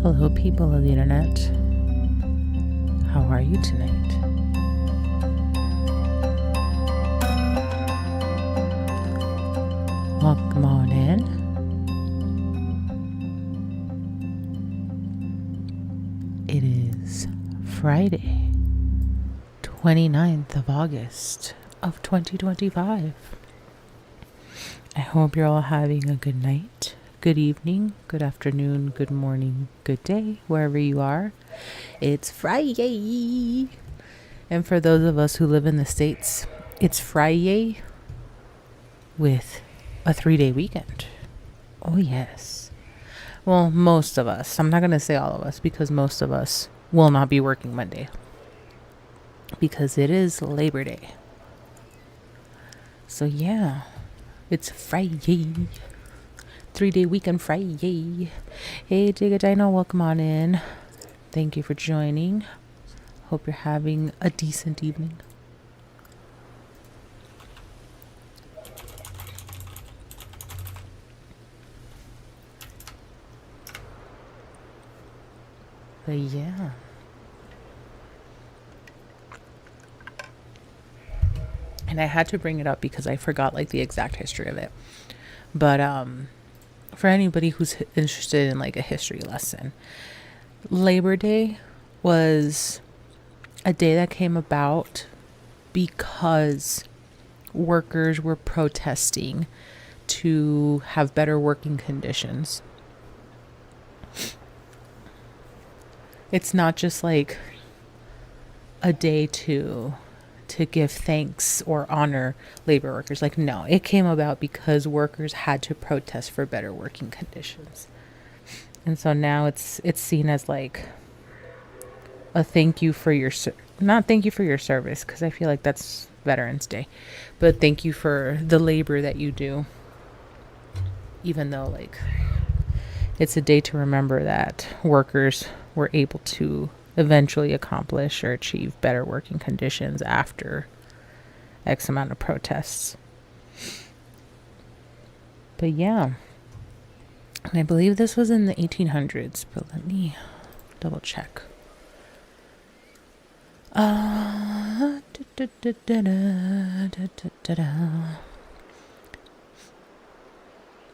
Hello, people of the internet. How are you tonight? Welcome on in. It is Friday, 29th of August of 2025. I hope you're all having a good night, good evening, good afternoon, good morning, good day, wherever you are. It's Friday. And for those of us who live in the States, it's Friday with a 3-day weekend. Oh, yes. Well, most of us. I'm not going to say all of us because most of us will not be working Monday because it is Labor Day. So, yeah. It's Friday. 3-day weekend Friday. Hey, Giratina, welcome on in. Thank you for joining. Hope you're having a decent evening. But yeah. And I had to bring it up because I forgot like the exact history of it. But for anybody who's interested in like a history lesson, Labor Day was a day that came about because workers were protesting to have better working conditions. It's not just like a day to give thanks or honor labor workers. Like, no, it came about because workers had to protest for better working conditions. And so now it's seen as like a thank you for your not thank you for your service, because I feel like that's Veterans Day, but thank you for the labor that you do, even though like it's a day to remember that workers were able to eventually accomplish or achieve better working conditions after X amount of protests. But yeah, and I believe this was in the 1800s, but let me double check.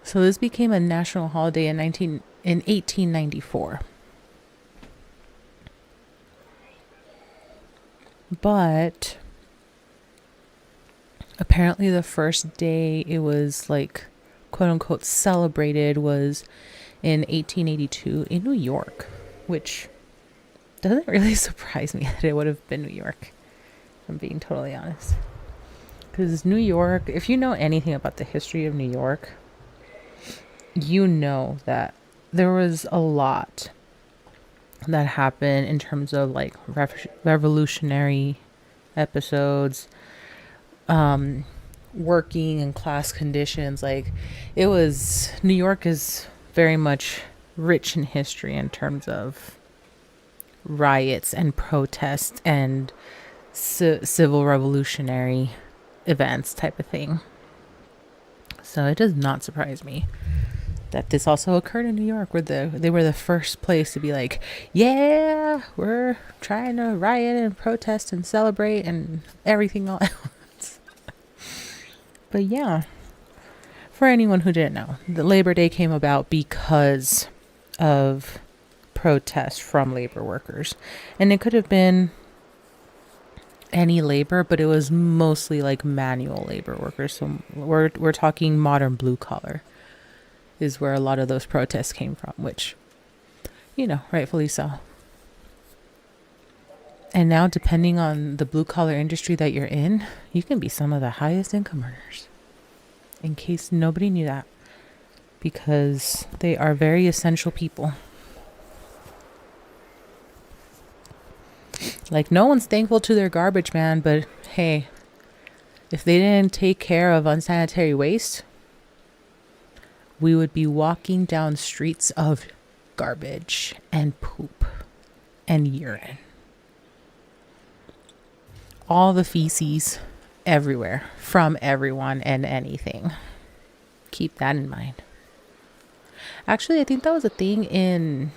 So this became a national holiday in 1894. But apparently the first day it was like quote unquote celebrated was in 1882 in New York, which doesn't really surprise me that it would have been New York, if I'm being totally honest. Because New York, if you know anything about the history of New York, you know that there was a lot that happened in terms of like revolutionary episodes, working and class conditions. Like, it was, New York is very much rich in history in terms of riots and protests and civil revolutionary events type of thing. So it does not surprise me that this also occurred in New York, where they were the first place to be like, yeah, we're trying to riot and protest and celebrate and everything all at once. But yeah, for anyone who didn't know, the Labor Day came about because of protests from labor workers. And it could have been any labor, but it was mostly like manual labor workers. So we're talking modern blue collar is where a lot of those protests came from, which, you know, rightfully so. And now, depending on the blue collar industry that you're in, you can be some of the highest income earners. In case nobody knew that, because they are very essential people. Like, no one's thankful to their garbage man, but hey, if they didn't take care of unsanitary waste, we would be walking down streets of garbage and poop and urine. All the feces everywhere from everyone and anything. Keep that in mind. Actually, I think that was a thing in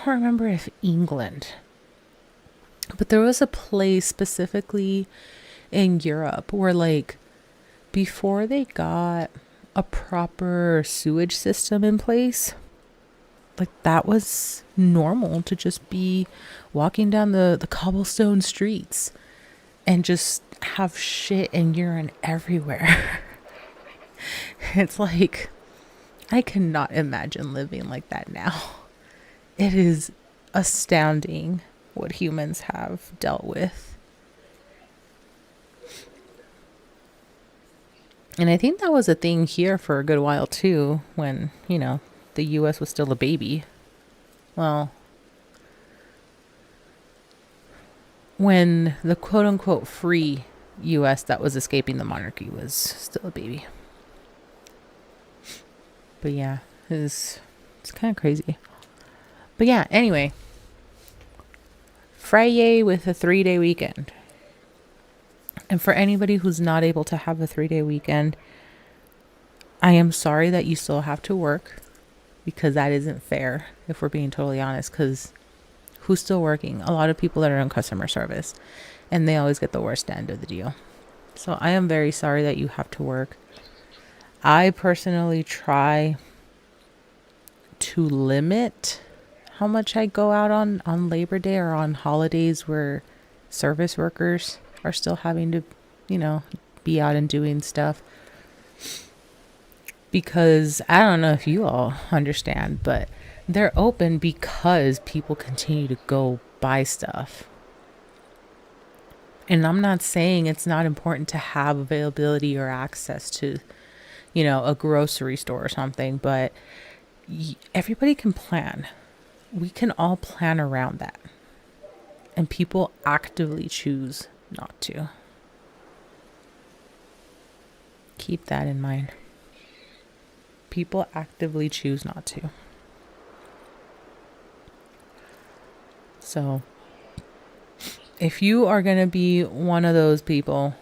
don't remember if England, but there was a place specifically in Europe where, like, before they got a proper sewage system in place, like, that was normal to just be walking down the cobblestone streets and just have shit and urine everywhere. It's like, I cannot imagine living like that now. It is astounding what humans have dealt with. And I think that was a thing here for a good while too, when, you know, the US was still a baby. Well, when the quote unquote free US that was escaping the monarchy was still a baby. But yeah, it's kind of crazy. But yeah, anyway, Friday with a 3-day weekend. And for anybody who's not able to have a 3-day weekend, I am sorry that you still have to work, because that isn't fair, if we're being totally honest, because who's still working? A lot of people that are in customer service, and they always get the worst end of the deal. So I am very sorry that you have to work. I personally try to limit how much I go out on Labor Day or on holidays where service workers are still having to, you know, be out and doing stuff. Because I don't know if you all understand, but they're open because people continue to go buy stuff. And I'm not saying it's not important to have availability or access to, you know, a grocery store or something, but everybody can plan. We can all plan around that. And people actively choose not to. Keep that in mind. People actively choose not to. So, if you are going to be one of those people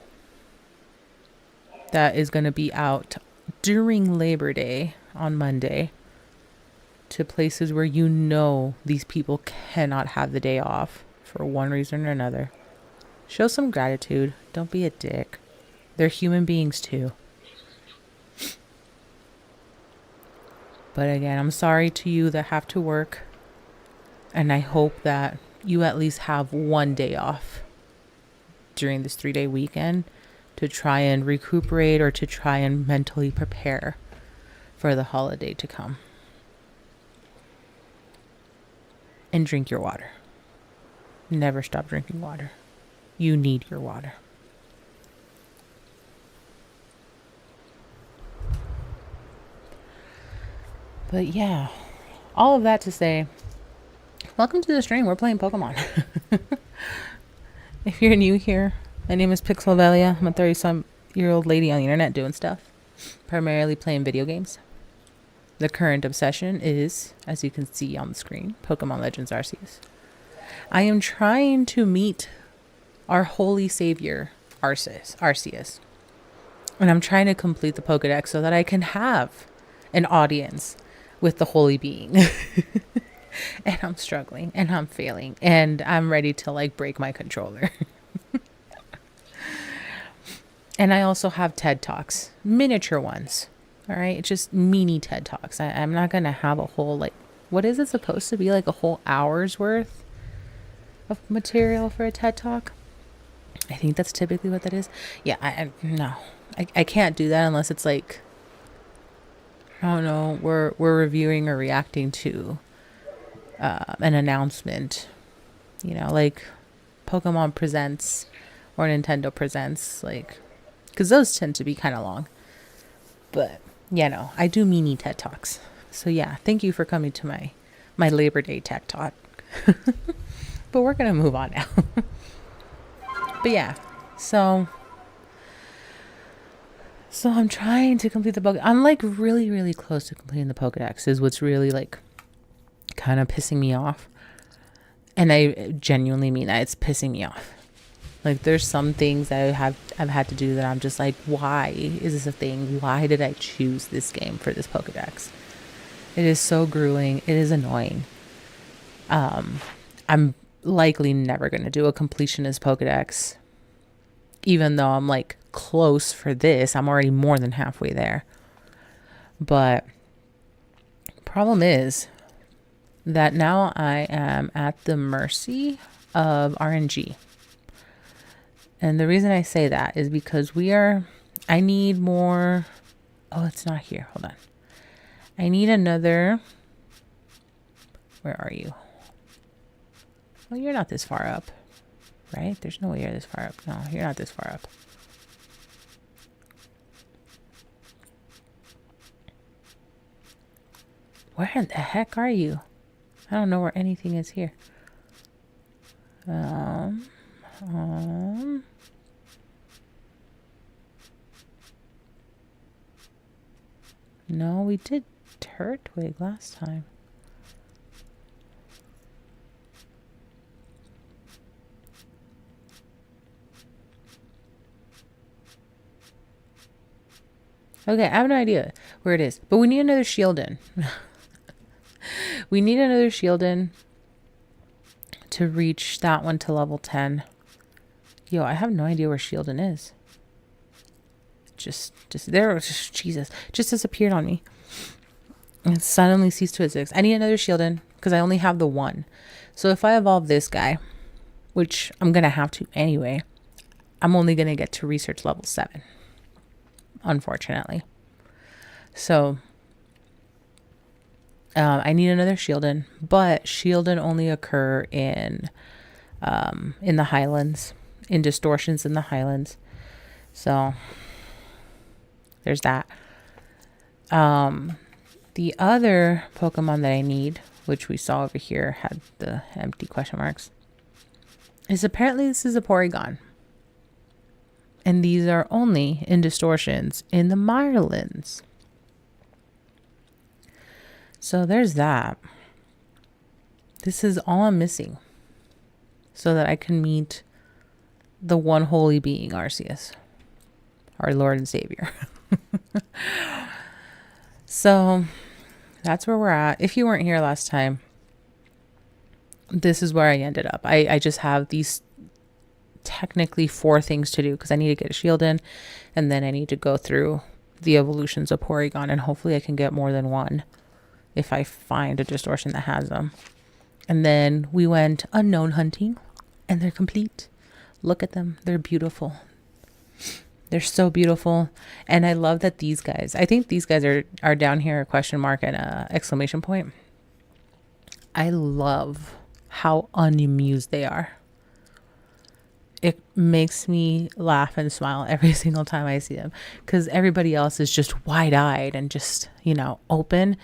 that is going to be out during Labor Day on Monday to places where you know these people cannot have the day off for one reason or another, show some gratitude. Don't be a dick. They're human beings too. But again, I'm sorry to you that have to work. And I hope that you at least have one day off during this 3-day weekend to try and recuperate or to try and mentally prepare for the holiday to come. And drink your water. Never stop drinking water. You need your water. But yeah, all of that to say, welcome to the stream. We're playing Pokemon. If you're new here, my name is Pixelvelia. I'm a 30-some-year-old lady on the internet doing stuff, primarily playing video games. The current obsession is, as you can see on the screen, Pokemon Legends Arceus. I am trying to meet our holy savior, Arceus. And I'm trying to complete the pokedex so that I can have an audience with the holy being. And I'm struggling and I'm failing and I'm ready to like break my controller. And I also have TED Talks, miniature ones. All right. It's just mini TED Talks. I'm not going to have a whole, like, what is it supposed to be? Like a whole hour's worth of material for a TED Talk? I think that's typically what that is. Yeah. No, I can't do that unless it's like, I don't know, we're reviewing or reacting to an announcement, you know, like Pokemon Presents or Nintendo Presents, like, because those tend to be kind of long. But yeah, no, I do mini TED Talks. So yeah, thank you for coming to my Labor Day TED Talk. But we're gonna move on now. But yeah, so I'm trying to complete the Pokedex. I'm like really, really close to completing the Pokedex is what's really like kind of pissing me off. And I genuinely mean that. It's pissing me off. Like there's some things that I've had to do that I'm just like, why is this a thing? Why did I choose this game for this Pokedex? It is so grueling. It is annoying. I'm likely never going to do a completionist Pokedex, even though I'm like close for this. I'm already more than halfway there. But problem is that now I am at the mercy of RNG. And the reason I say that is because I need more. Oh, it's not here. Hold on. I need another. Where are you? Well, you're not this far up, right? There's no way you're this far up. No, you're not this far up. Where in the heck are you? I don't know where anything is here. No, we did Turtwig last time. Okay, I have no idea where it is, but we need another Shieldon. We need another Shieldon to reach that one to level 10. Yo, I have no idea where Shieldon is. Just there. Jesus, just disappeared on me. And suddenly ceased to exist. I need another Shieldon because I only have the one. So if I evolve this guy, which I'm gonna have to anyway, I'm only gonna get to research level 7. Unfortunately. So I need another Shieldon, but Shieldon only occur in the Highlands, in distortions in the Highlands. So there's that. The other Pokemon that I need, which we saw over here, had the empty question marks, is apparently this is a Porygon. And these are only in distortions in the Mirelands. So there's that. This is all I'm missing. So that I can meet the one holy being, Arceus. Our Lord and Savior. So that's where we're at. If you weren't here last time, this is where I ended up. I just have these technically 4 things to do because I need to get a Shieldon, and then I need to go through the evolutions of Porygon, and hopefully I can get more than one if I find a distortion that has them. And then we went unknown hunting, and they're complete. Look at them. They're beautiful. They're so beautiful. And I love that these guys, I think these guys are down here, a question mark and a exclamation point. I love how unamused they are. It makes me laugh and smile every single time I see them, because everybody else is just wide-eyed and just, open.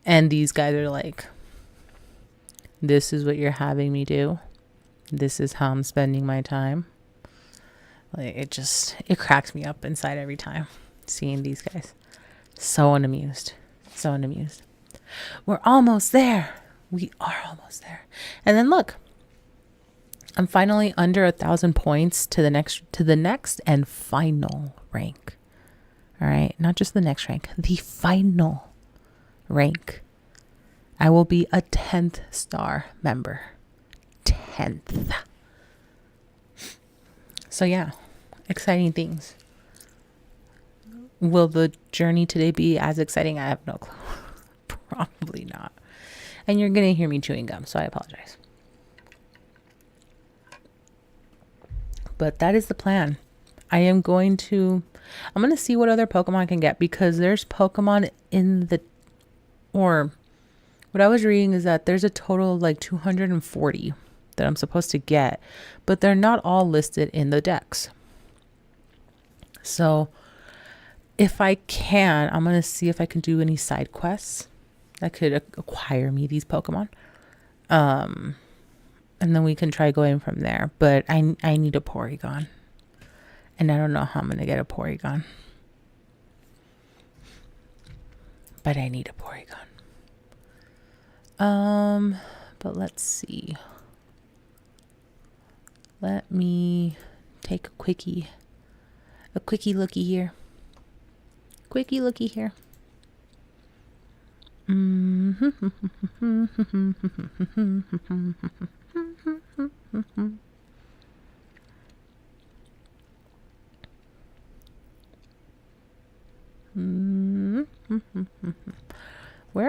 And these guys are like, this is what you're having me do. This is how I'm spending my time. Like, it cracks me up inside every time seeing these guys. So unamused. So unamused. We're almost there. We are almost there. And then look, I'm finally under 1,000 points to the next and final rank. All right. Not just the next rank, the final rank. I will be a 10th star member. 10th. So yeah, exciting things. Will the journey today be as exciting? I have no clue. Probably not. And you're going to hear me chewing gum, so I apologize. But that is the plan. I'm going to see what other Pokemon I can get, because there's Pokemon what I was reading is that there's a total of like 240 that I'm supposed to get, but they're not all listed in the decks. So if I can, I'm going to see if I can do any side quests that could acquire me these Pokemon. And then we can try going from there. But I need a Porygon. And I don't know how I'm going to get a Porygon. But I need a Porygon. But let's see. Let me take a quickie looky here. Where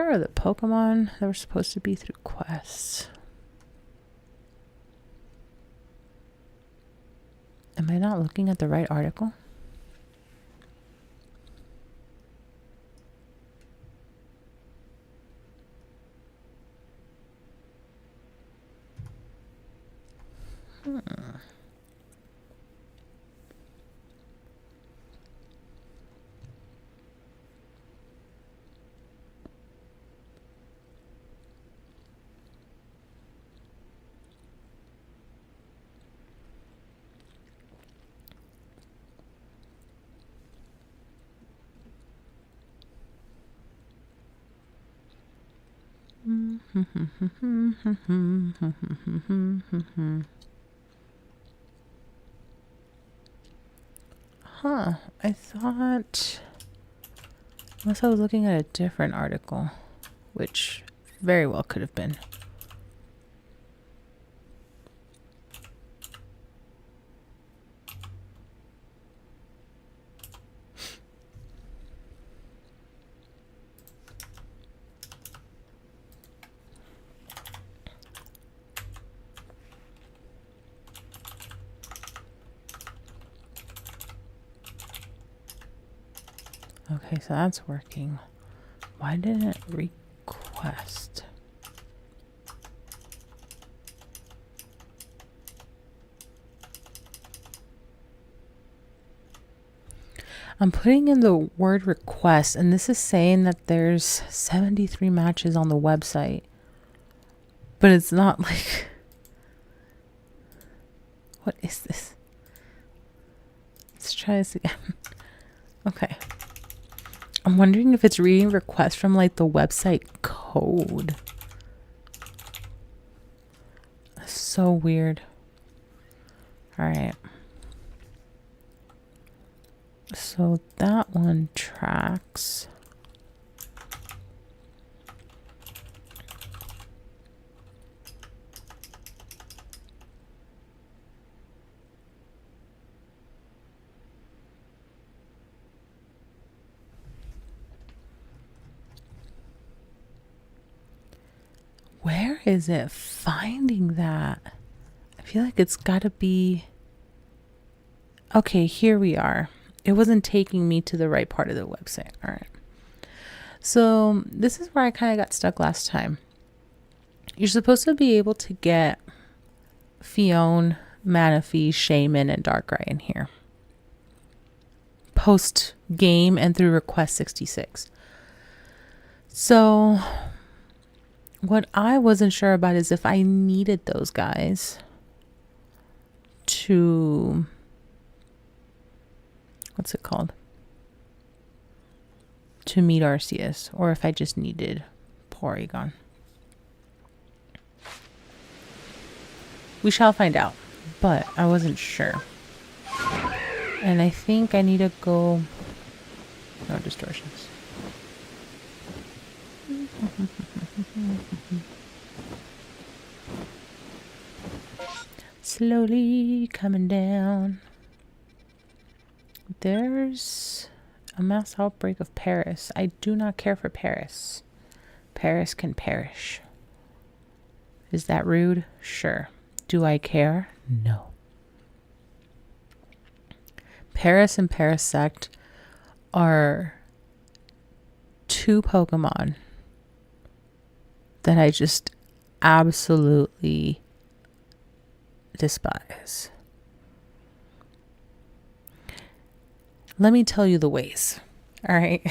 are the Pokemon that were supposed to be through quests? Am I not looking at the right article? Huh, I thought, unless I was looking at a different article, which very well could have been. Okay, so that's working. Why didn't it request? I'm putting in the word request, and this is saying that there's 73 matches on the website. But it's not like... What is this? Let's try this again. Okay. I'm wondering if it's reading requests from like the website code. That's so weird. All right. So that one tracks. Where is it finding that? I feel like it's got to be... Okay, here we are. It wasn't taking me to the right part of the website. All right. So this is where I kind of got stuck last time. You're supposed to be able to get Fion, Manaphy, Shaman, and Darkrai in here. Post game and through request 66. So what I wasn't sure about is if I needed those guys to... What's it called? To meet Arceus, or if I just needed Porygon. We shall find out, but I wasn't sure. And I think I need to go... No distortions. Slowly coming down. There's a mass outbreak of Paris. I do not care for Paris. Paris can perish. Is that rude? Sure. Do I care? No. Paris and Parasect are two Pokemon that I just absolutely despise. Let me tell you the ways. All right.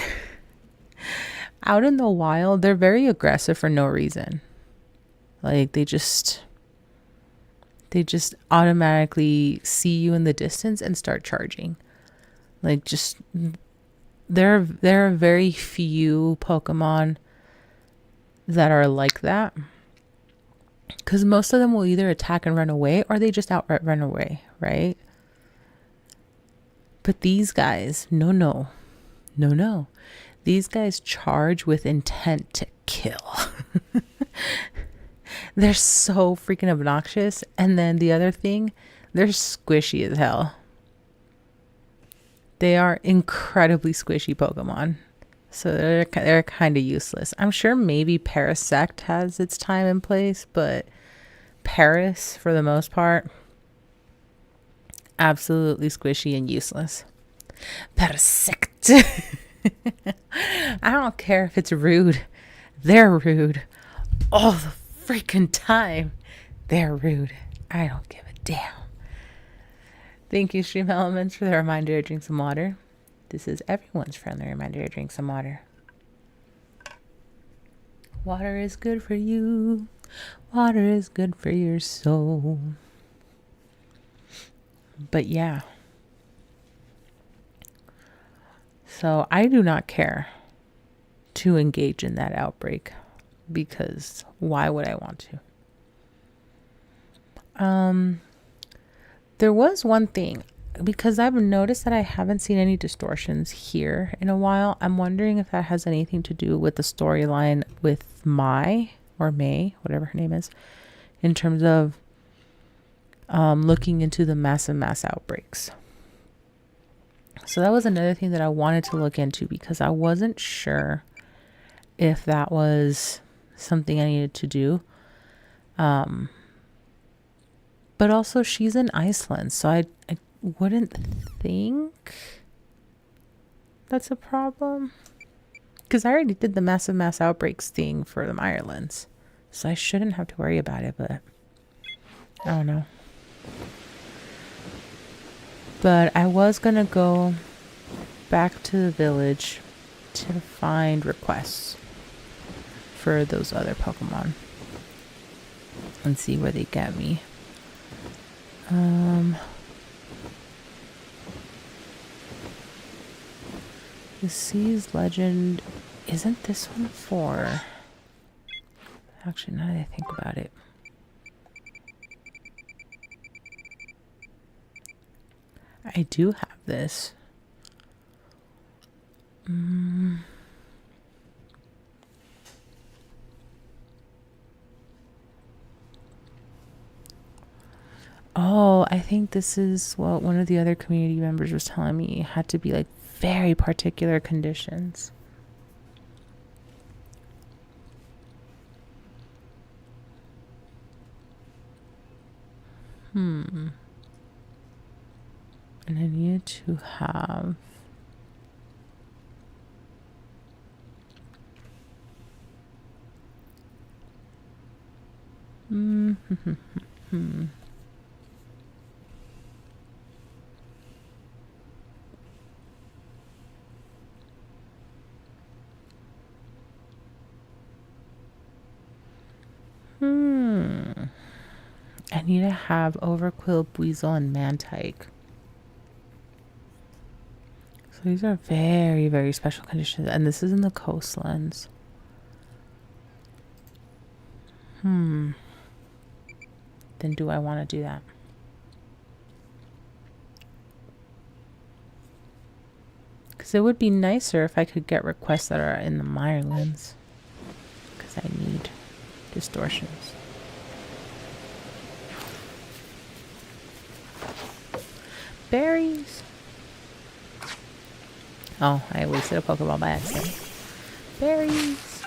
Out in the wild, they're very aggressive for no reason. Like they just automatically see you in the distance and start charging. Like just there are very few Pokemon that are like that. Because most of them will either attack and run away or they just outright run away, right? But these guys, no. These guys charge with intent to kill. They're so freaking obnoxious. And then the other thing, they're squishy as hell. They are incredibly squishy Pokemon. So they're kind of useless. I'm sure maybe Parasect has its time and place, but Paris, for the most part, absolutely squishy and useless. Parasect. I don't care if it's rude. They're rude. All the freaking time. They're rude. I don't give a damn. Thank you, Stream Elements, for the reminder to drink some water. This is everyone's friendly reminder to drink some water. Water is good for you. Water is good for your soul. But yeah. So I do not care to engage in that outbreak, because why would I want to? There was one thing, because I've noticed that I haven't seen any distortions here in a while. I'm wondering if that has anything to do with the storyline with May, whatever her name is, in terms of looking into the massive mass outbreaks. So that was another thing that I wanted to look into, because I wasn't sure if that was something I needed to do. But also she's in Iceland, so I wouldn't think that's a problem. Because I already did the massive mass outbreaks thing for the Irelands, so I shouldn't have to worry about it, but I don't know. But I was going to go back to the village to find requests for those other Pokemon and see where they get me. The Seas Legend, isn't this one for... Actually, now that I think about it. I do have this. Oh, I think this is what one of the other community members was telling me. It had to be like very particular conditions. And I needed to have... I need to have Overquill, Buizel, and Mantike. So these are very, very special conditions. And this is in the coastlands. Then do I want to do that? Because it would be nicer if I could get requests that are in the Mirelands. Because I need distortions. Berries. Oh, I wasted a Pokeball by accident. Berries.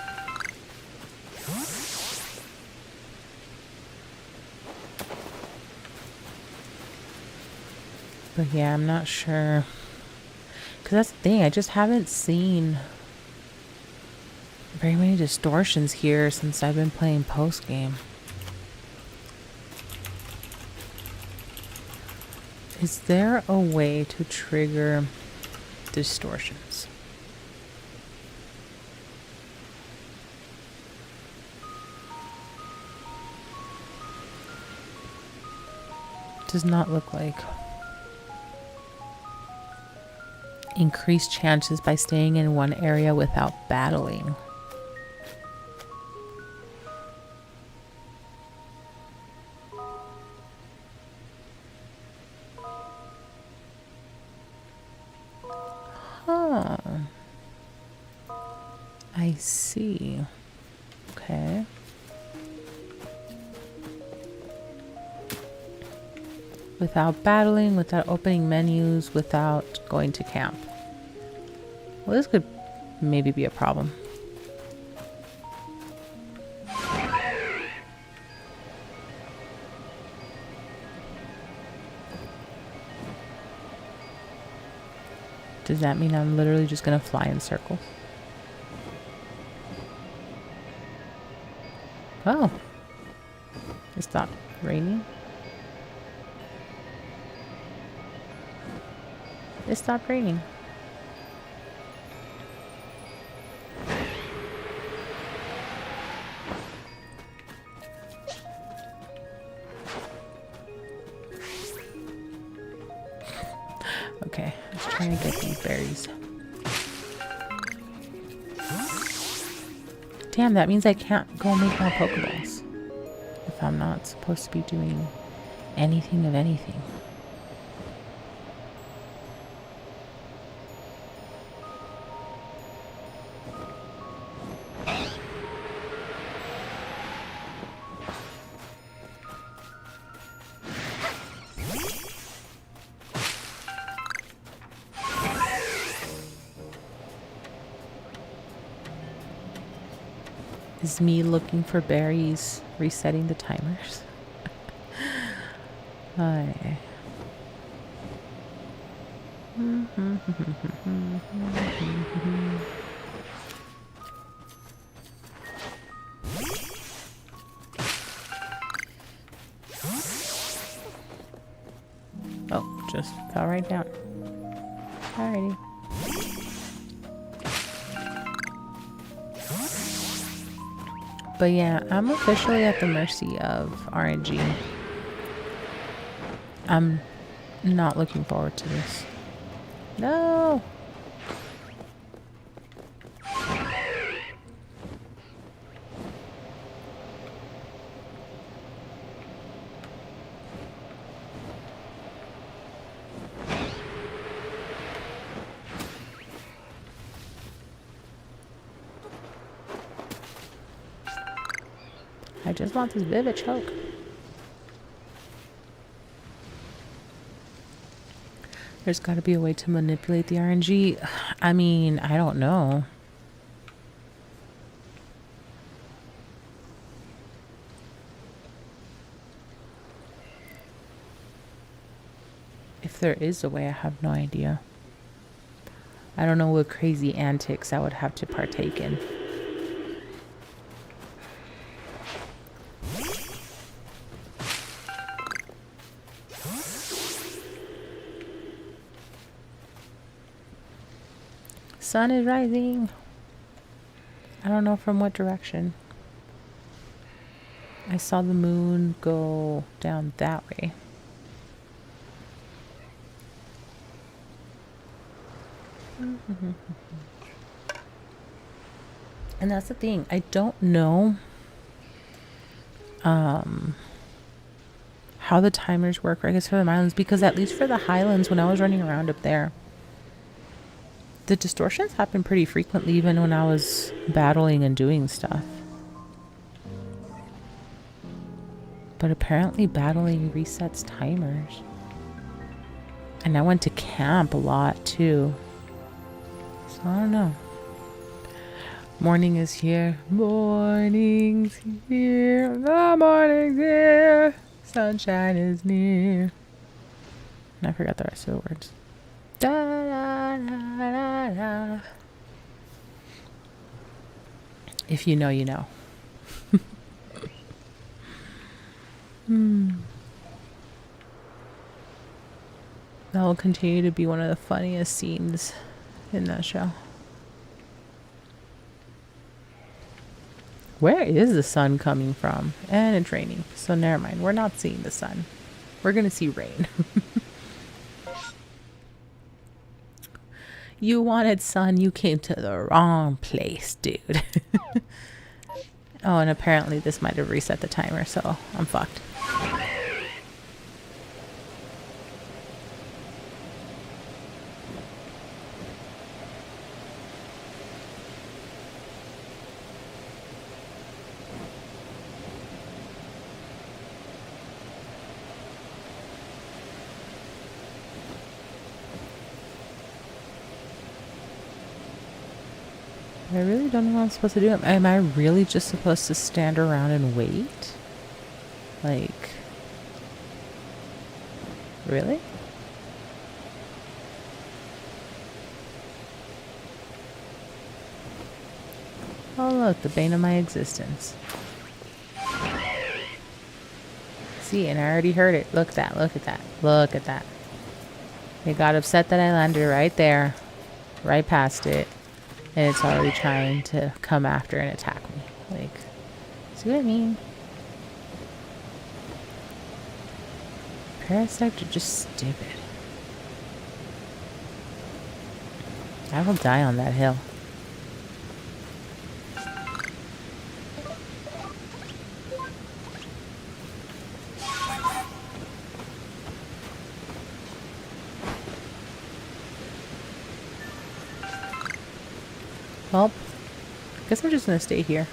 But yeah, I'm not sure. Because that's the thing, I just haven't seen very many distortions here since I've been playing post-game. Is there a way to trigger distortions? Does not look like. Increase chances by staying in one area without battling. Huh. I see. Okay. Without battling, without opening menus, without going to camp. Well, this could maybe be a problem. Does that mean I'm literally just gonna fly in circles? Oh. It stopped raining. It stopped raining. Okay, I was trying to get these berries. Damn, that means I can't go make more Pokeballs. If I'm not supposed to be doing anything of anything. Is me looking for berries resetting the timers? Hi. Oh, just fell right down. Alrighty. But yeah, I'm officially at the mercy of RNG. I'm not looking forward to this. No! I just want this vivid choke. There's got to be a way to manipulate the RNG. I mean, I don't know. If there is a way, I have no idea. I don't know what crazy antics I would have to partake in. Sun is rising. I don't know from what direction. I saw the moon go down that way. And that's the thing. I don't know how the timers work, I guess, for the islands, because at least for the highlands, when I was running around up there, the distortions happen pretty frequently, even when I was battling and doing stuff. But apparently battling resets timers. And I went to camp a lot too. So I don't know. Morning is here. Morning's here. The morning's here. Sunshine is near. And I forgot the rest of the words. Da, da, da, da, da. If you know, you know. That will continue to be one of the funniest scenes in that show. Where is the sun coming from? And it's raining. So never mind. We're not seeing the sun. We're going to see rain. You wanted sun, you came to the wrong place, dude. Oh, and apparently this might have reset the timer, so I'm fucked. I really don't know what I'm supposed to do. Am I really just supposed to stand around and wait? Like, really? Oh look, the bane of my existence. See, and I already heard it. Look at that, look at that, look at that. It got upset that I landed right there, right past it, and it's already trying to come after and attack me. Like, see what I mean? Parasites are just stupid. I will die on that hill. Well, I guess I'm just gonna stay here,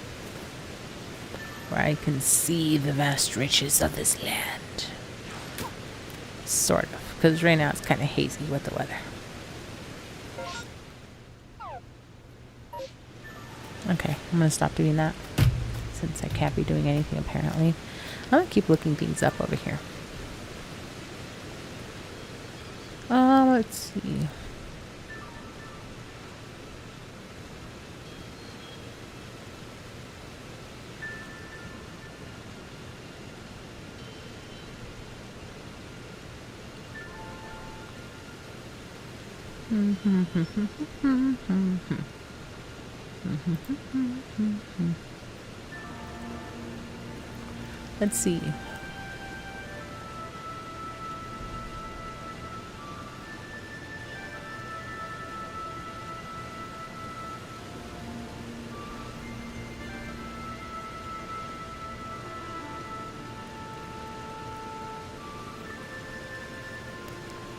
where I can see the vast riches of this land. Sort of, because right now it's kind of hazy with the weather. Okay, I'm gonna stop doing that, since I can't be doing anything apparently. I'm gonna keep looking things up over here. Let's see. Let's see.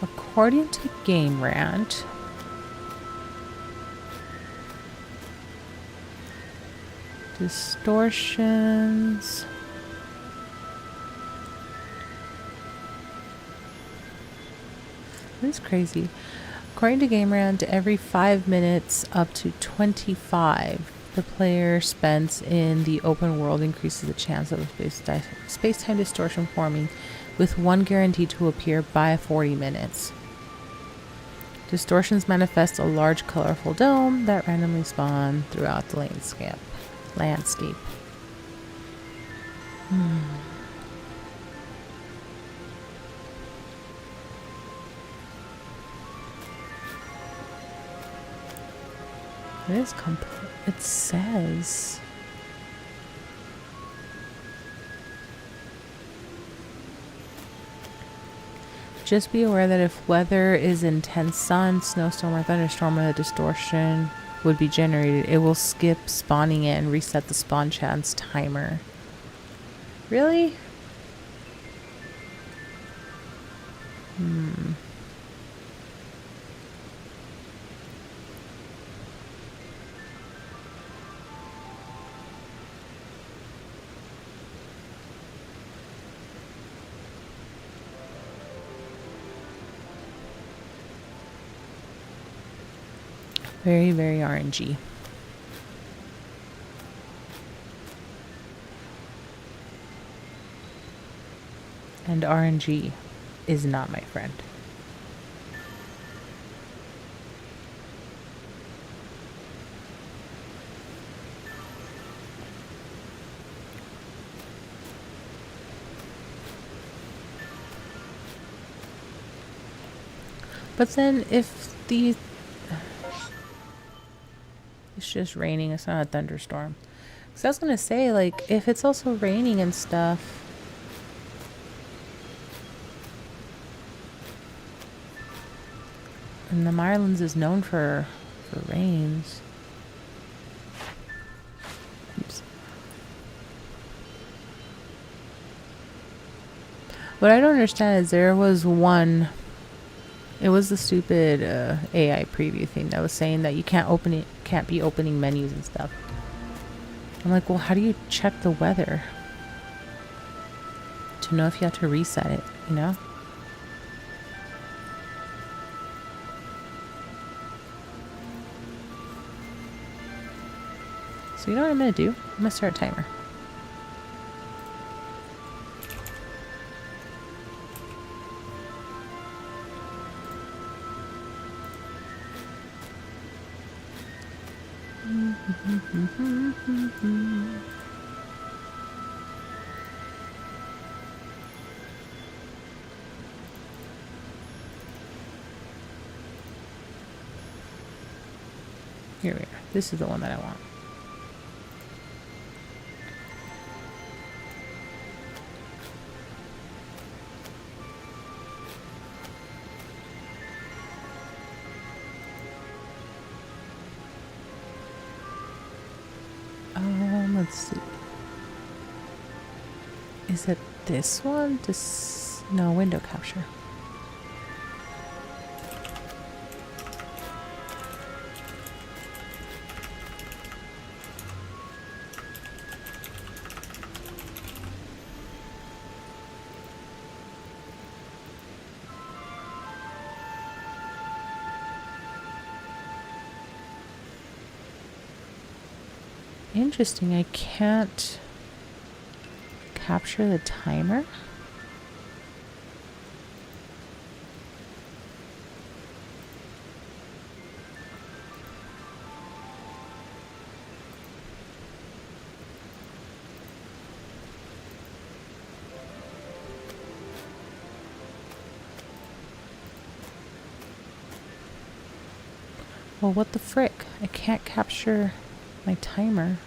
According to Game Rant, distortions. This is crazy. According to Game Rant, every 5 minutes up to 25 the player spends in the open world increases the chance of a space-time distortion forming, with one guaranteed to appear by 40 minutes. Distortions manifest a large colorful dome that randomly spawn throughout the landscape. It is it says just be aware that if weather is intense sun, snowstorm, or thunderstorm, a distortion would be generated. It will skip spawning it and reset the spawn chance timer. Really? Very, very RNG. And RNG is not my friend. But then if these... It's just raining, it's not a thunderstorm. So I was gonna say, like, if it's also raining and stuff... And the Marlins is known for rains. Oops. What I don't understand is there was one... It was the stupid AI preview thing that was saying that you can't be opening menus and stuff. I'm like, well, how do you check the weather to know if you have to reset it, you know? So you know what I'm gonna do? I'm gonna start a timer. Here we are. This is the one that I want. Let's see. Is it this one? No, window capture. Interesting, I can't capture the timer. Well, what the frick? I can't capture my timer.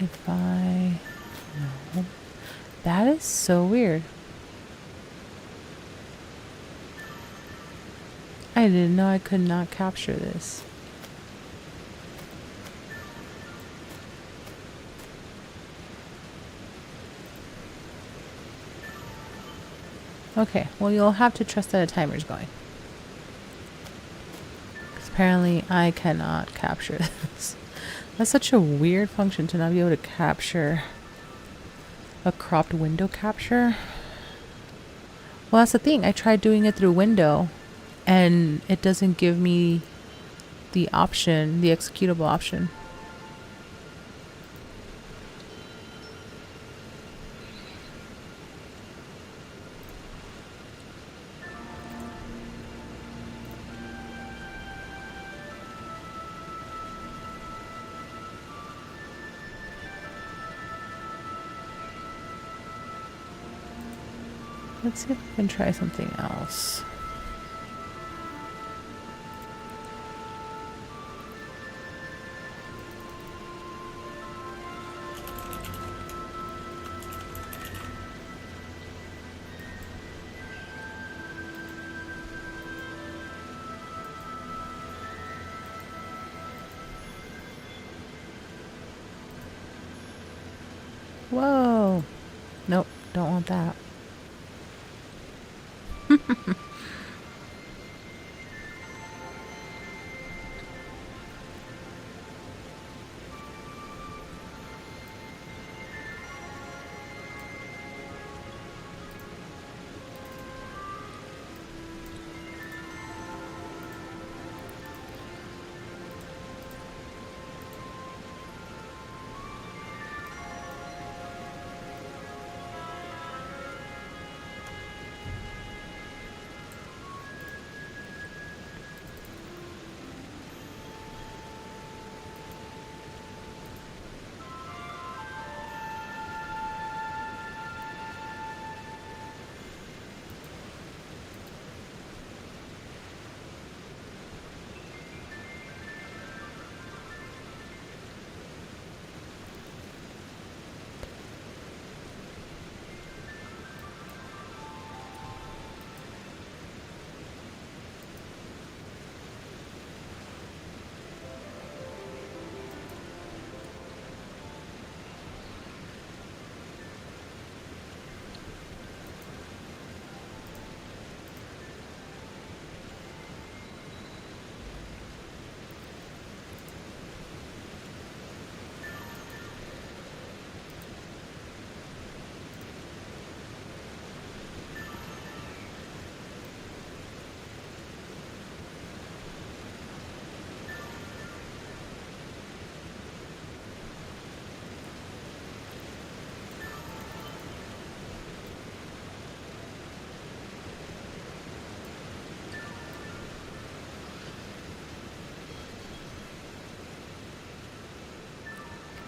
If I... No. That is so weird. I didn't know I could not capture this. Okay, well you'll have to trust that a timer's going. Because apparently I cannot capture this. That's such a weird function to not be able to capture a cropped window capture. Well, that's the thing. I tried doing it through window and it doesn't give me the option, the executable option. Let's see if I can try something else. Whoa! Nope, don't want that.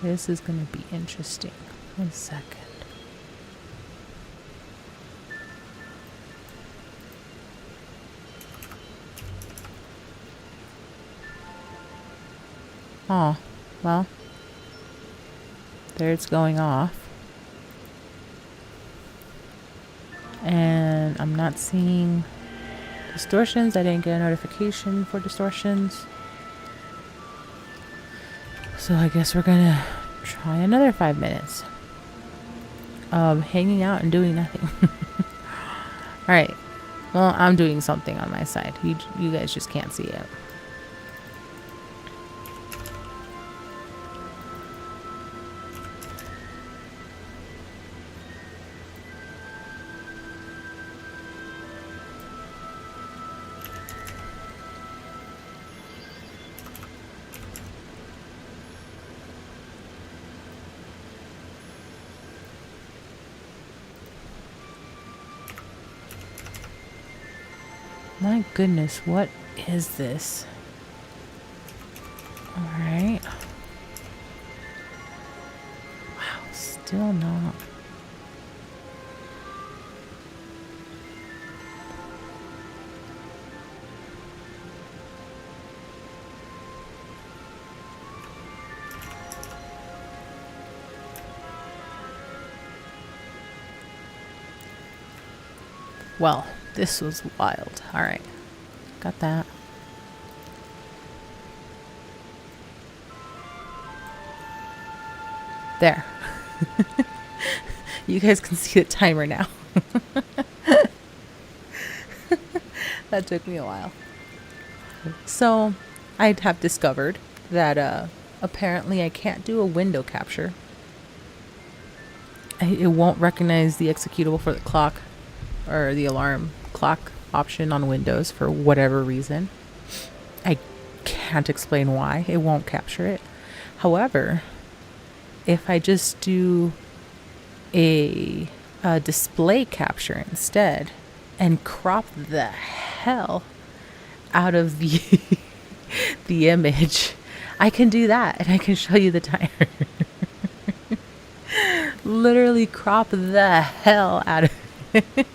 This is going to be interesting. 1 second. Oh, well, there it's going off. And I'm not seeing distortions. I didn't get a notification for distortions. So I guess we're gonna try another 5 minutes of hanging out and doing nothing. Alright. Well, I'm doing something on my side. You guys just can't see it. My goodness, what is this? Alright. Wow, still not. Well, this was wild. Alright. Got that. There. You guys can see the timer now. That took me a while. So, I have discovered that apparently I can't do a window capture. It won't recognize the executable for the clock or the alarm clock option on Windows for whatever reason. I can't explain why. It won't capture it. However, if I just do a display capture instead and crop the hell out of the image, I can do that and I can show you the timer. Literally crop the hell out of it.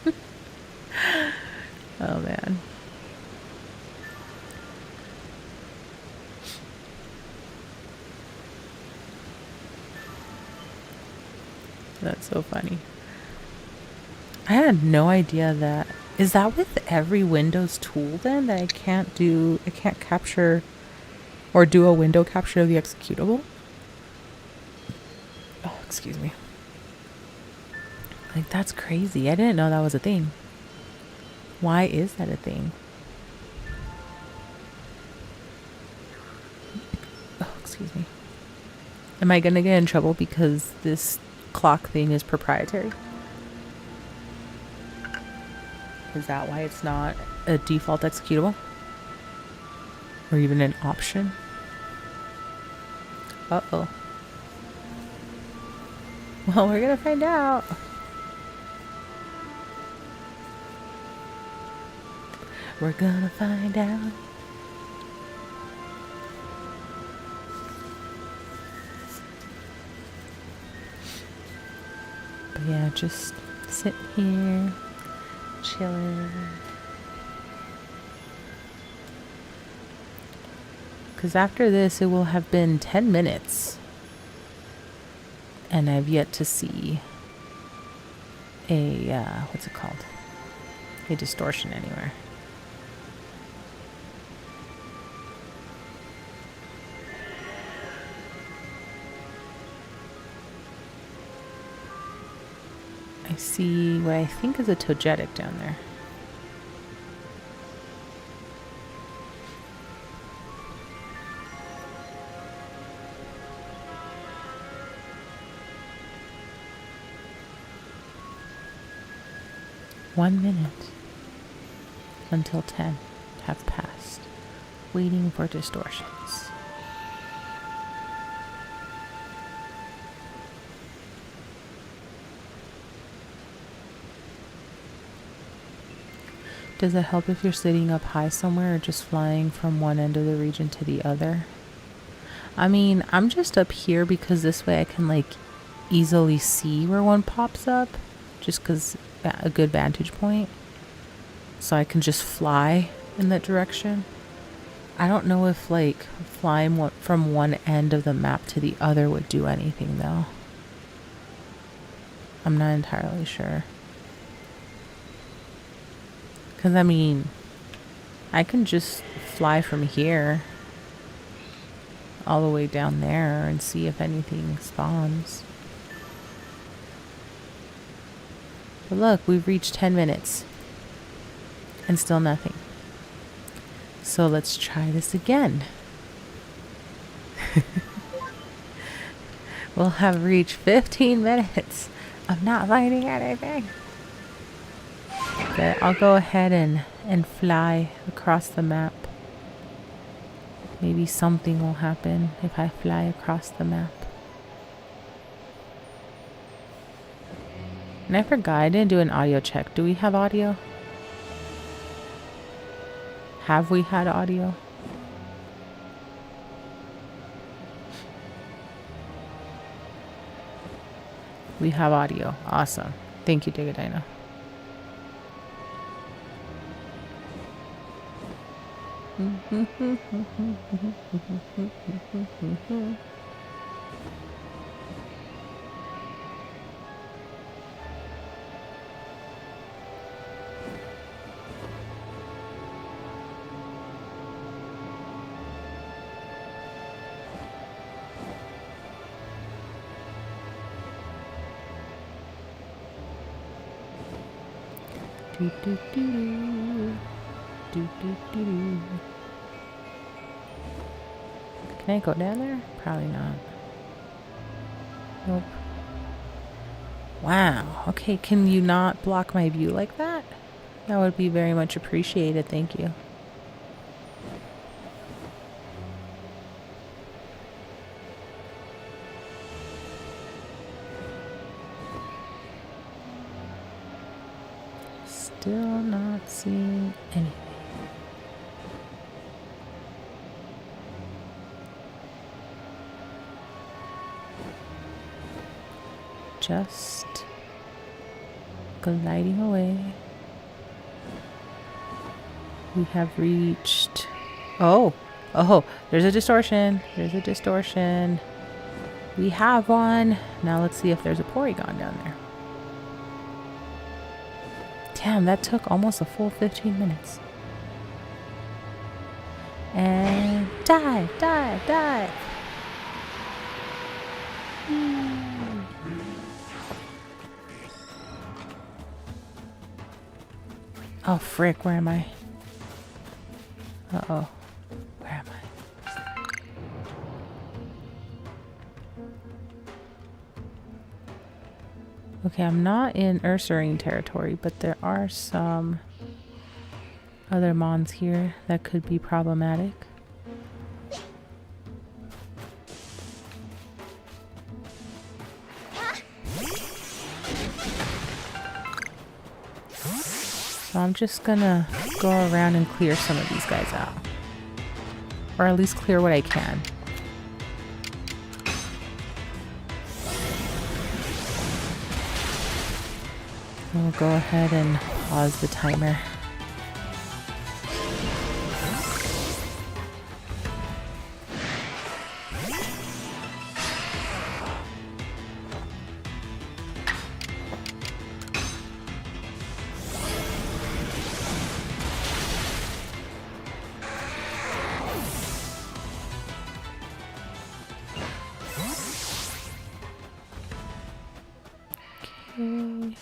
Oh man. That's so funny. I had no idea that. Is that with every Windows tool then that I can't capture or do a window capture of the executable? Oh, excuse me. Like, that's crazy. I didn't know that was a thing. Why is that a thing? Oh, excuse me. Am I gonna get in trouble because this clock thing is proprietary? Is that why it's not a default executable? Or even an option? Uh-oh. Well, we're gonna find out. We're gonna find out. But yeah, just sitting here, chilling. Because after this, it will have been 10 minutes. And I've yet to see a, what's it called? A distortion anywhere. I see what I think is a togetic down there. One minute until 10 have passed, waiting for distortions. Does it help if you're sitting up high somewhere or just flying from one end of the region to the other? I mean, I'm just up here because this way I can like easily see where one pops up, just because a good vantage point, so I can just fly in that direction. I don't know if like flying from one end of the map to the other would do anything though. I'm not entirely sure. Because I mean, I can just fly from here all the way down there and see if anything spawns. But look, we've reached 10 minutes and still nothing. So let's try this again. We'll have reached 15 minutes of not finding anything. But I'll go ahead and fly across the map. Maybe something will happen if I fly across the map. And I forgot, I didn't do an audio check. Do we have audio? Have we had audio? We have audio. Awesome. Thank you, Digadina. Do, do, do, do. Do, do, do, do. Can I go down there? Probably not. Nope. Wow. Okay, can you not block my view like that? That would be very much appreciated. Thank you. Still not seeing anything. Just gliding away. We have reached... Oh, there's a distortion. There's a distortion. We have one. Now let's see if there's a Porygon down there. Damn, that took almost a full 15 minutes. And dive, dive, dive. Oh, frick, where am I? Uh-oh. Where am I? Okay, I'm not in Ursaring territory, but there are some other mons here that could be problematic. So I'm just gonna go around and clear some of these guys out. Or at least clear what I can. We'll go ahead and pause the timer. Okay.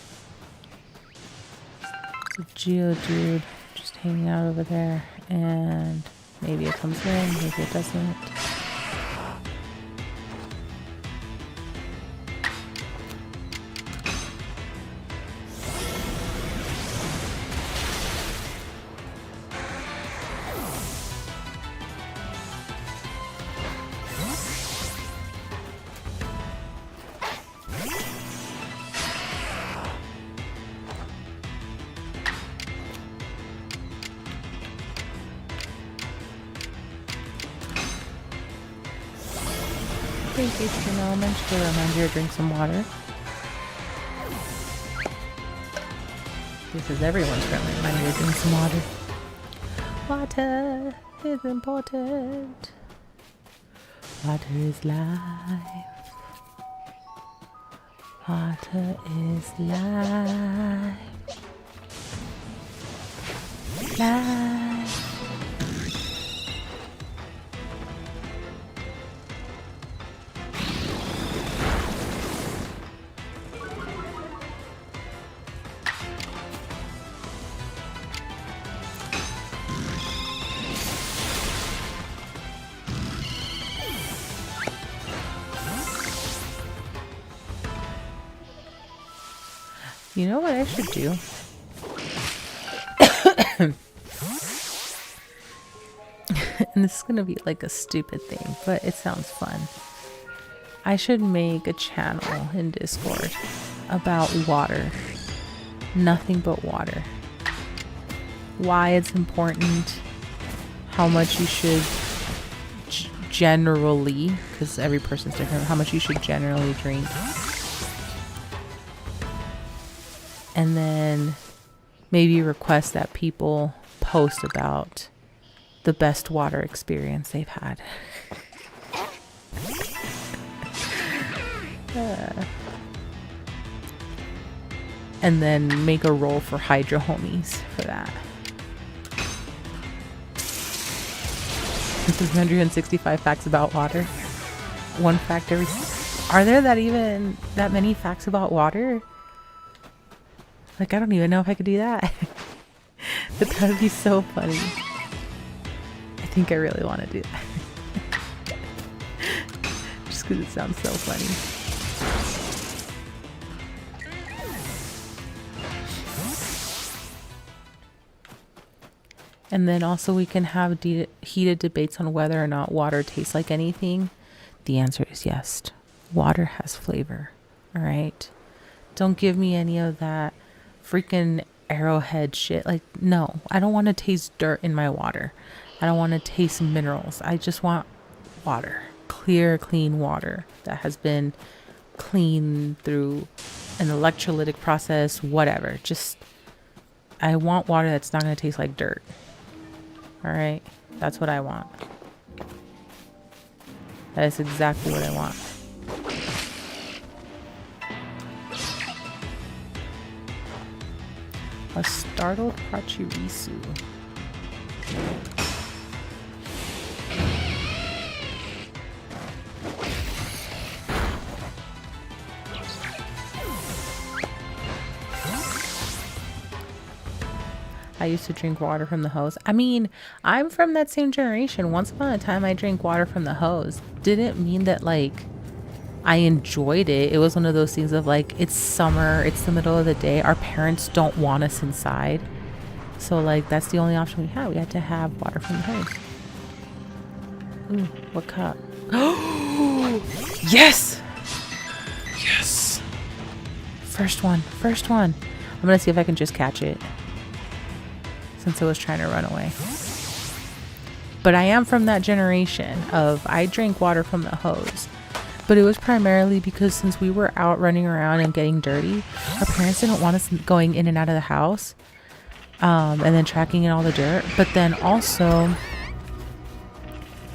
It's a Geodude just hanging out over there, and maybe it comes in, maybe it doesn't. Thank you, Stream Element, to remind you to drink some water. This is everyone's friendly reminder to drink some water. Water is important. Water is life. Water is life. Life. You know what I should do? And this is gonna be like a stupid thing, but it sounds fun. I should make a channel in Discord about water. Nothing but water. Why it's important, how much you should generally, because every person's different, how much you should generally drink. And then maybe request that people post about the best water experience they've had. And then make a roll for Hydro Homies for that. 365 facts about water. One fact every... Are there that many facts about water? Like, I don't even know if I could do that. But that would be so funny. I think I really want to do that. Just because it sounds so funny. And then also we can have heated debates on whether or not water tastes like anything. The answer is yes. Water has flavor. All right? Don't give me any of that freaking Arrowhead shit. Like, no, I don't want to taste dirt in my water. I don't want to taste minerals. I just want water. Clear, clean water that has been cleaned through an electrolytic process, whatever. Just, I want water that's not going to taste like dirt. All right? That's what I want. That is exactly what I want. A startled Pachirisu. I used to drink water from the hose. I mean, I'm from that same generation. Once upon a time, I drank water from the hose. Didn't mean that, like, I enjoyed it. It was one of those things of like, it's summer, it's the middle of the day, our parents don't want us inside, so like that's the only option we had. We had to have water from the hose. Ooh, what cup? Oh, yes, yes, first one. I'm gonna see if I can just catch it since it was trying to run away. But I am from that generation of I drank water from the hose. But it was primarily because since we were out running around and getting dirty, our parents didn't want us going in and out of the house, and then tracking in all the dirt. But then also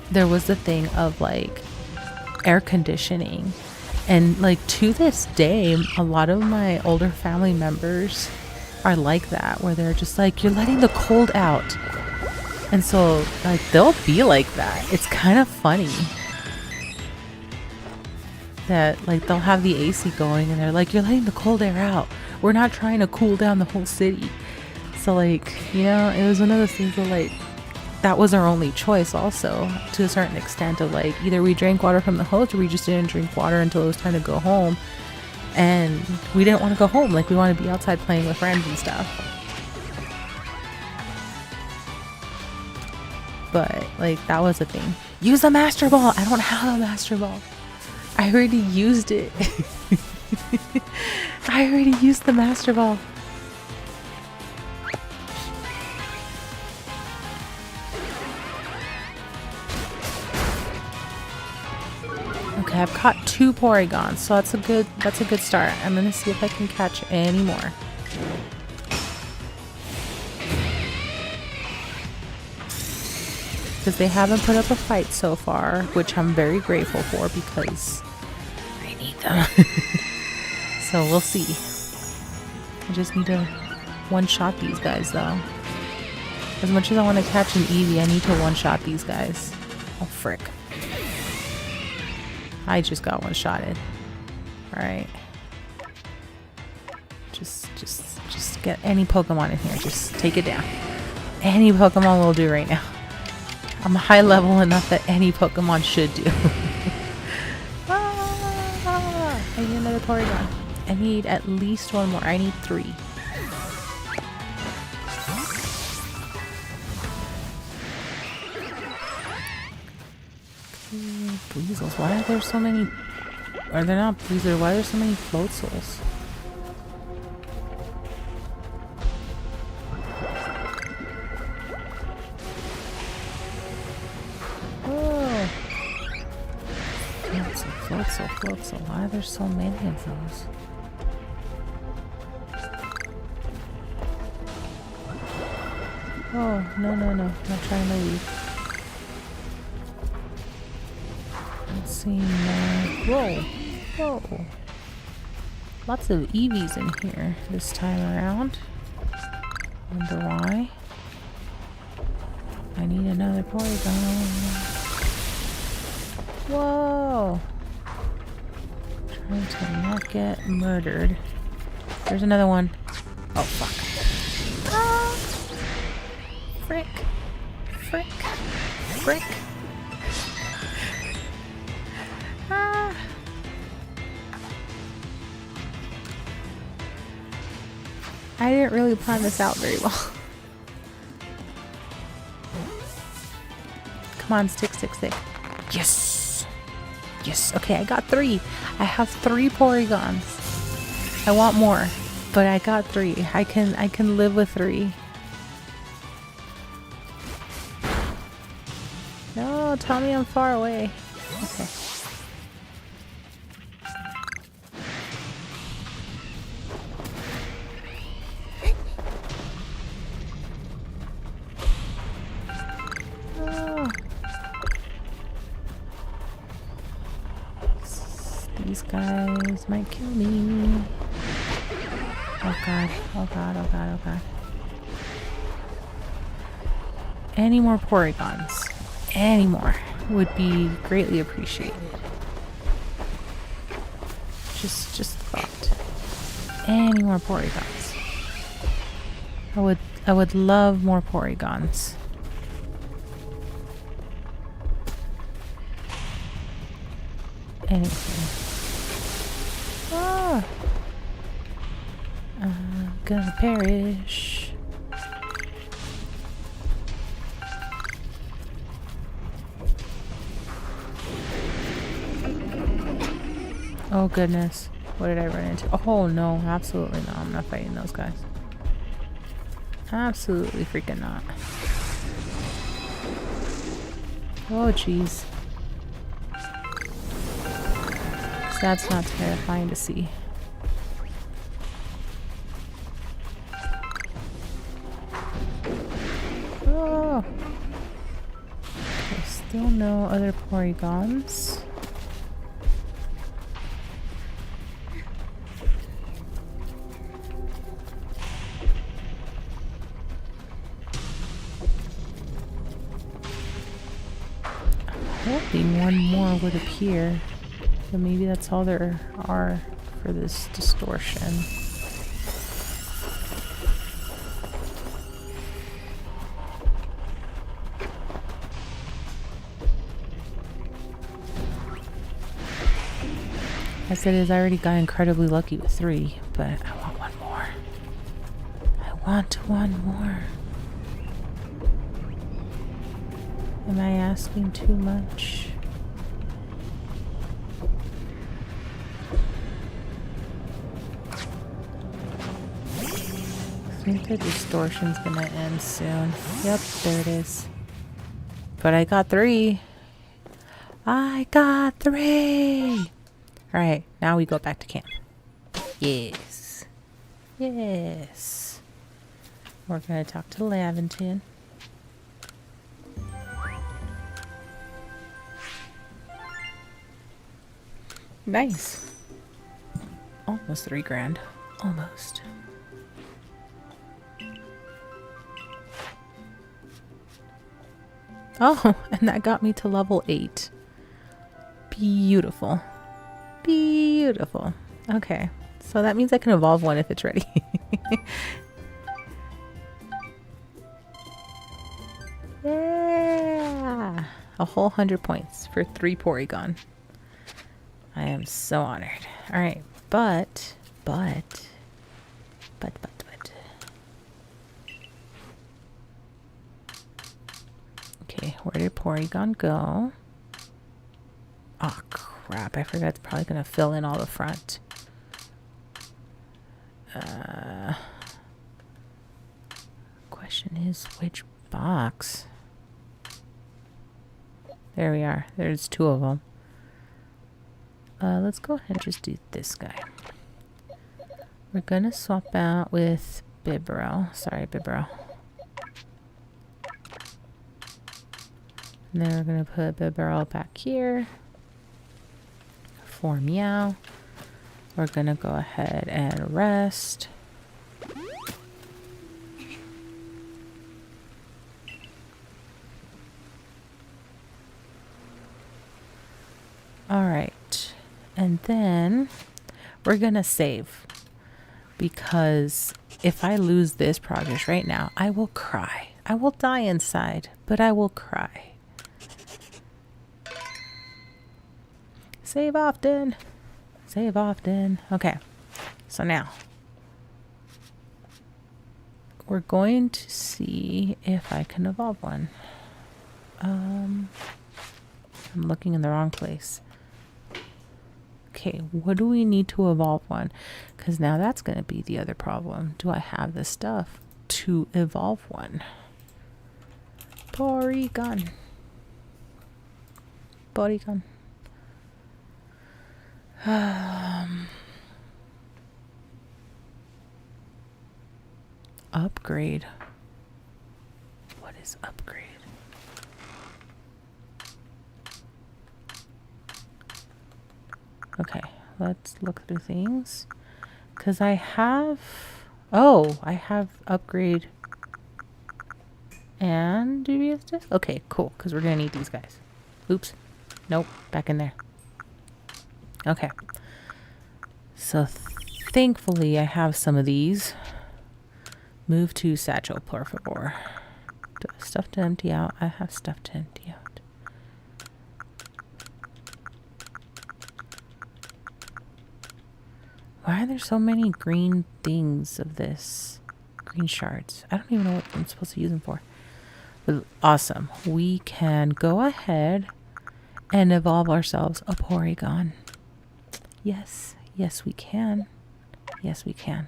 there was the thing of like air conditioning, and like to this day a lot of my older family members are like that, where they're just like, you're letting the cold out. And so like they'll be like that. It's kind of funny that like they'll have the AC going and they're like, you're letting the cold air out, we're not trying to cool down the whole city. So like, you know, it was one of those things that like, that was our only choice also, to a certain extent, of like, either we drank water from the hose or we just didn't drink water until it was time to go home. And we didn't want to go home, like we wanted to be outside playing with friends and stuff. But like, that was the thing. Use the Master Ball. I don't have a Master Ball. I already used it. I already used the Master Ball. Okay. Okay, I've caught 2 Porygons, so that's a good start. I'm gonna see if I can catch any more. Because they haven't put up a fight so far, which I'm very grateful for because I need them. So we'll see. I just need to one-shot these guys though. As much as I want to catch an Eevee, I need to one-shot these guys. Oh frick. I just got one-shotted. Alright. Just get any Pokemon in here. Just take it down. Any Pokemon will do right now. I'm high level enough that any Pokemon should do. I need another Porygon. I need at least 1 more. I need 3. Weasels. Why are there so many? Are there not Weasels? Why are there so many float souls? Oh, float soul. Why are there so many of those? Oh no! Not trying to leave. Whoa. Lots of Eevees in here this time around. Wonder why. I need another Porygon. Whoa! Trying to not get murdered. There's another one. Oh fuck. Ah! Frick. I didn't really plan this out very well. Come on, stick. Yes! Okay, I got 3. I have 3 Porygons. I want more, but I got 3. I can live with 3. No, tell me I'm far away. Okay. These guys might kill me. Oh god. Any more Porygons? Any more would be greatly appreciated. Just thought. Any more Porygons? I would love more Porygons. Anything. Ah! I'm gonna perish. Oh goodness. What did I run into? Oh no, absolutely not. I'm not fighting those guys. Absolutely freaking not. Oh jeez. That's not terrifying to see. Oh! There's still no other Porygons. I'm hoping one more would appear. So maybe that's all there are for this distortion. As it is, I already got incredibly lucky with 3, but I want 1 more. I want 1 more. Am I asking too much? I think the distortion's gonna end soon. Yep, there it is. But I got 3. I got 3! Alright, now we go back to camp. Yes. Yes. We're going to talk to Laventon. Nice. Almost 3 grand. Almost. Oh, and that got me to level 8. Beautiful. Beautiful. Okay. So that means I can evolve one if it's ready. Yeah! A whole 100 points for 3 Porygon. I am so honored. Alright, but. Okay, where did Porygon go? Oh crap, I forgot it's probably gonna fill in all the front. Question is, which box? There we are. There's 2 of them. Let's go ahead and just do this guy. We're gonna swap out with Bibarel. Sorry, Bibarel. And then we're gonna put Bibarel back here for Meow. We're gonna go ahead and rest. All right, and then we're gonna save, because if I lose this progress right now, I will cry. I will die inside, but I will cry. Save often. Save often. Okay, so now we're going to see if I can evolve one. I'm looking in the wrong place. Okay, what do we need to evolve one? Because now that's going to be the other problem. Do I have the stuff to evolve one? Porygon. Porygon. Upgrade. What is upgrade? Okay, let's look through things. Because I have... Oh, I have upgrade and dubious disc. Okay, cool. Because we're going to need these guys. Oops. Nope. Back in there. Okay. So thankfully I have some of these. Move to satchel, por favor. Do I have stuff to empty out? I have stuff to empty out. Why are there so many green things of this? Green shards. I don't even know what I'm supposed to use them for. But awesome. We can go ahead and evolve ourselves a Porygon. Yes. Yes, we can. Yes, we can.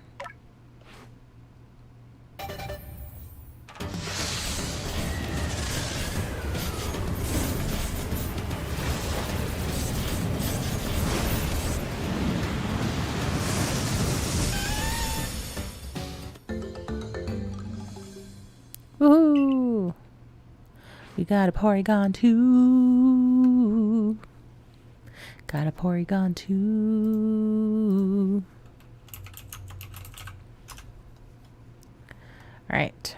Woohoo! We got a Porygon 2. Got a Porygon 2. Alright.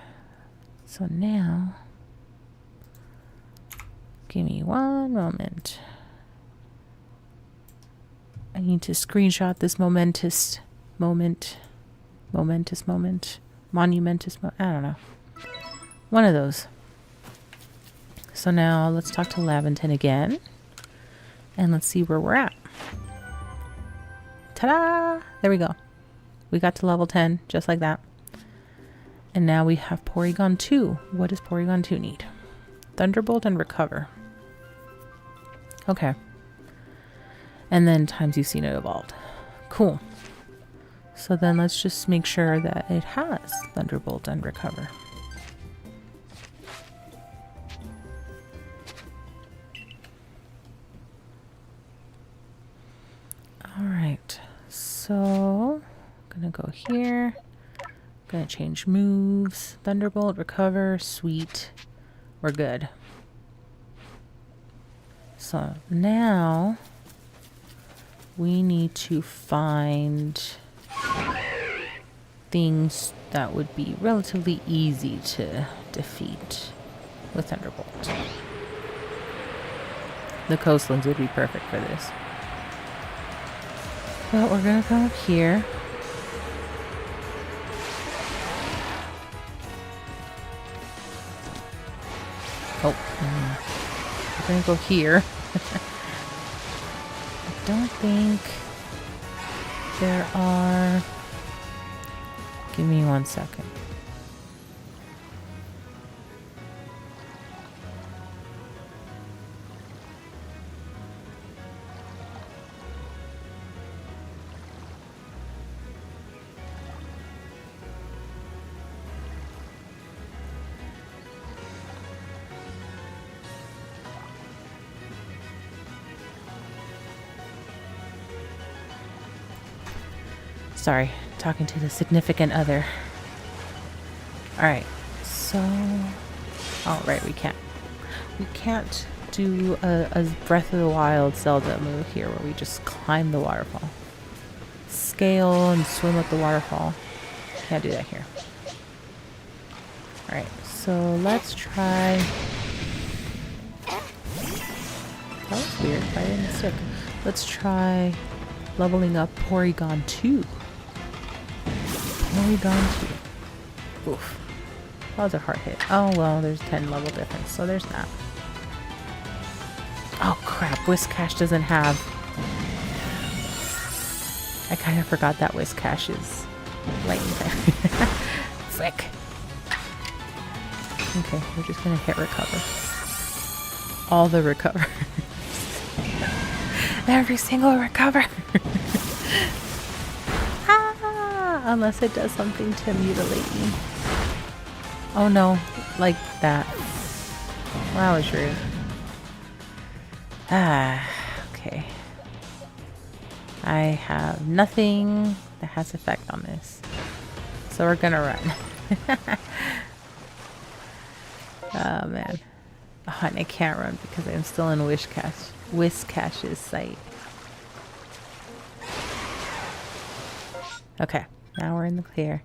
So now, give me one moment. I need to screenshot this momentous moment. I don't know. One of those. So now let's talk to Laventon again. And let's see where we're at. Ta-da! There we go. We got to level 10, just like that. And now we have Porygon 2. What does Porygon 2 need? Thunderbolt and Recover. Okay. And then times you've seen it evolved. Cool. So then let's just make sure that it has Thunderbolt and Recover. So, gonna go here. Gonna change moves. Thunderbolt, recover, sweet. We're good. So now we need to find things that would be relatively easy to defeat with Thunderbolt. The coastlands would be perfect for this. But we're gonna come up here. Oh, we're gonna go here. I don't think there are... Give me 1 second. Sorry, talking to the significant other. Alright, so... Oh, right, we can't. We can't do a Breath of the Wild Zelda move here where we just climb the waterfall. Scale and swim up the waterfall. Can't do that here. Alright, so let's try... That was weird, I didn't stick. Let's try leveling up Porygon 2. Porygon 2. Oof. That was a hard hit. Oh well, there's 10 level difference, so there's that. Oh crap, Whiscash doesn't have... I kind of forgot that Whiscash is lightning type. Frick. Okay, we're just gonna hit recover. All the recover. Every single recover. Unless it does something to mutilate me. Oh no, like that. Well, that was rude. Okay. I have nothing that has effect on this. So we're gonna run. Oh man. Oh, and I can't run because I'm still in Whiscash's sight. Okay. Now we're in the clear.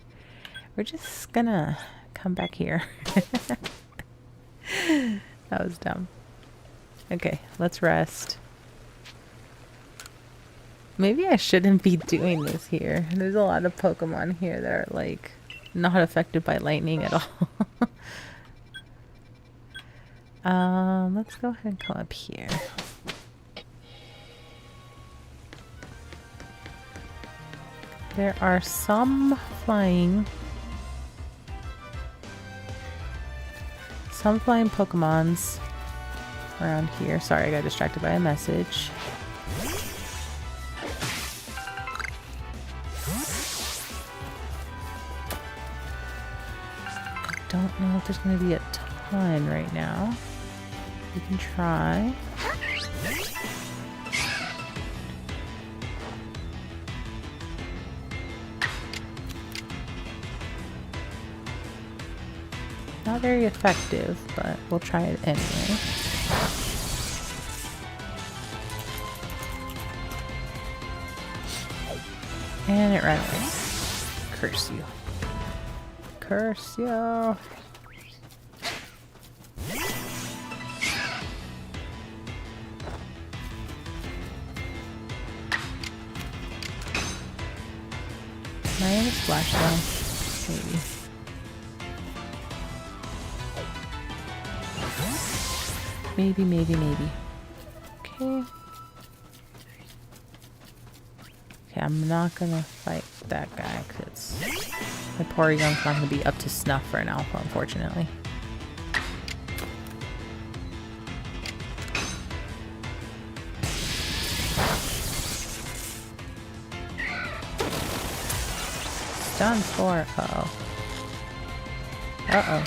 We're just gonna come back here. That was dumb. Okay, let's rest. Maybe I shouldn't be doing this here. There's a lot of Pokemon here that are like not affected by lightning at all. Let's go ahead and come up here. There are some flying Pokemons around here. Sorry, I got distracted by a message. I don't know if there's going to be a ton right now. We can try. Not very effective, but we'll try it anyway. And it ran away. Curse you. Curse you. Am I in a splash zone? Maybe. Maybe. Okay. Okay, I'm not gonna fight that guy because my Porygon's not gonna be up to snuff for an alpha, unfortunately. Stun for uh-oh. Uh-oh.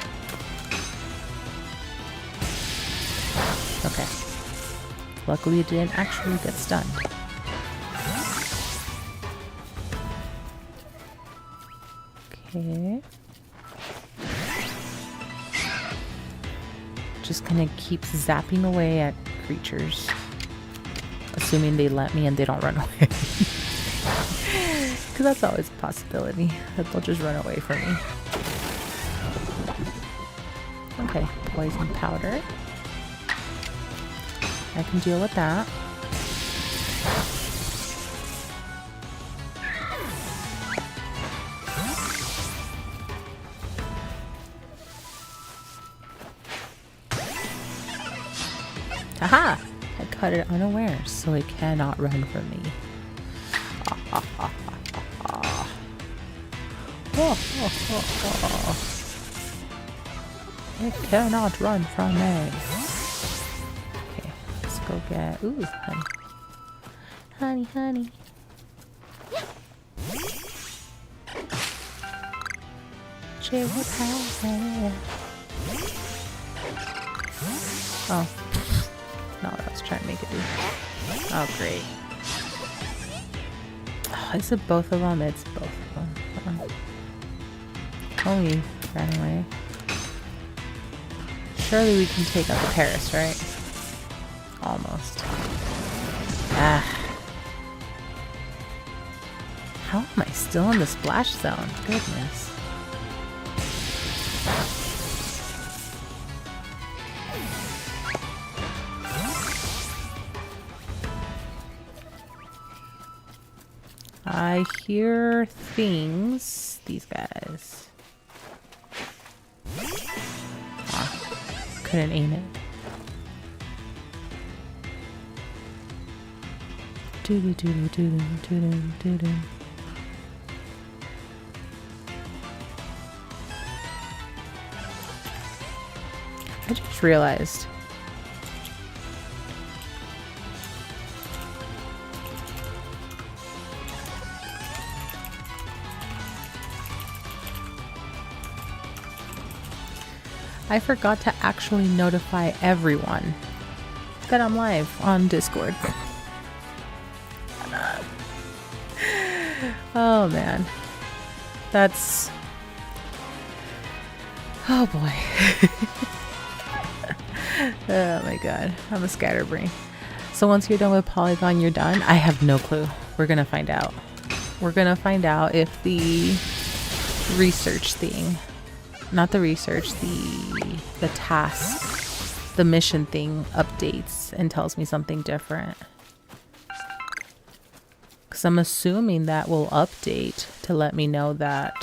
Okay. Luckily it didn't actually get stunned. Okay. Just gonna keep zapping away at creatures. Assuming they let me and they don't run away. Because that's always a possibility. That they'll just run away from me. Okay, poison powder. I can deal with that. Haha! I caught it unawares, so it cannot run from me. It cannot run from me. Okay, let's go get... Ooh, honey. Honey, honey. Giratina. Oh. Not what I was trying to make it do. Oh, great. Oh, is it both of them? It's both of them. Oh, you ran away. Surely we can take out the Paris, right? Almost. Ah. How am I still in the splash zone? Goodness. I hear things. These guys. Ah, couldn't aim it. Doo doo doo doo doo doo doo doo. I just realized. I forgot to actually notify everyone that I'm live on Discord. Oh man. That's... Oh boy. Oh my god. I'm a scatterbrain. So once you're done with Polygon, you're done? I have no clue. We're gonna find out. We're gonna find out if the research thing... Not the research, the task, the mission thing updates and tells me something different. Because I'm assuming that will update to let me know that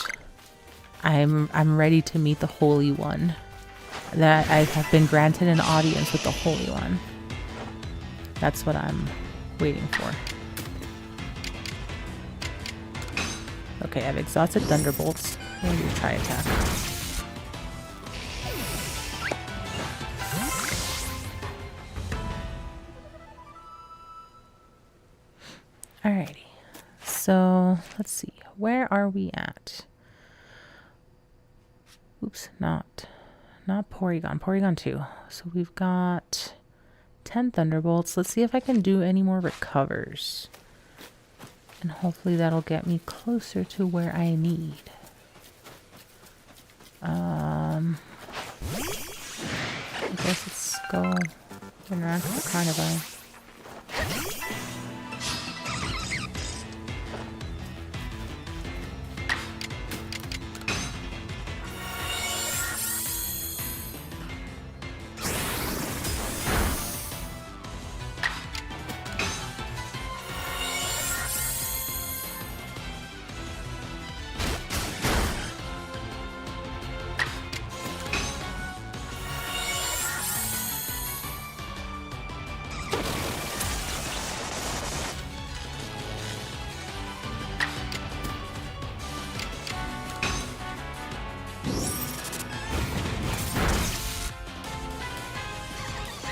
I'm ready to meet the Holy One. That I have been granted an audience with the Holy One. That's what I'm waiting for. Okay, I've exhausted Thunderbolts. Maybe try attack. Alrighty, so let's see, where are we at? Oops, not Porygon, Porygon 2. So we've got 10 Thunderbolts. Let's see if I can do any more recovers. And hopefully that'll get me closer to where I need. I guess let's go interact with the Carnivore.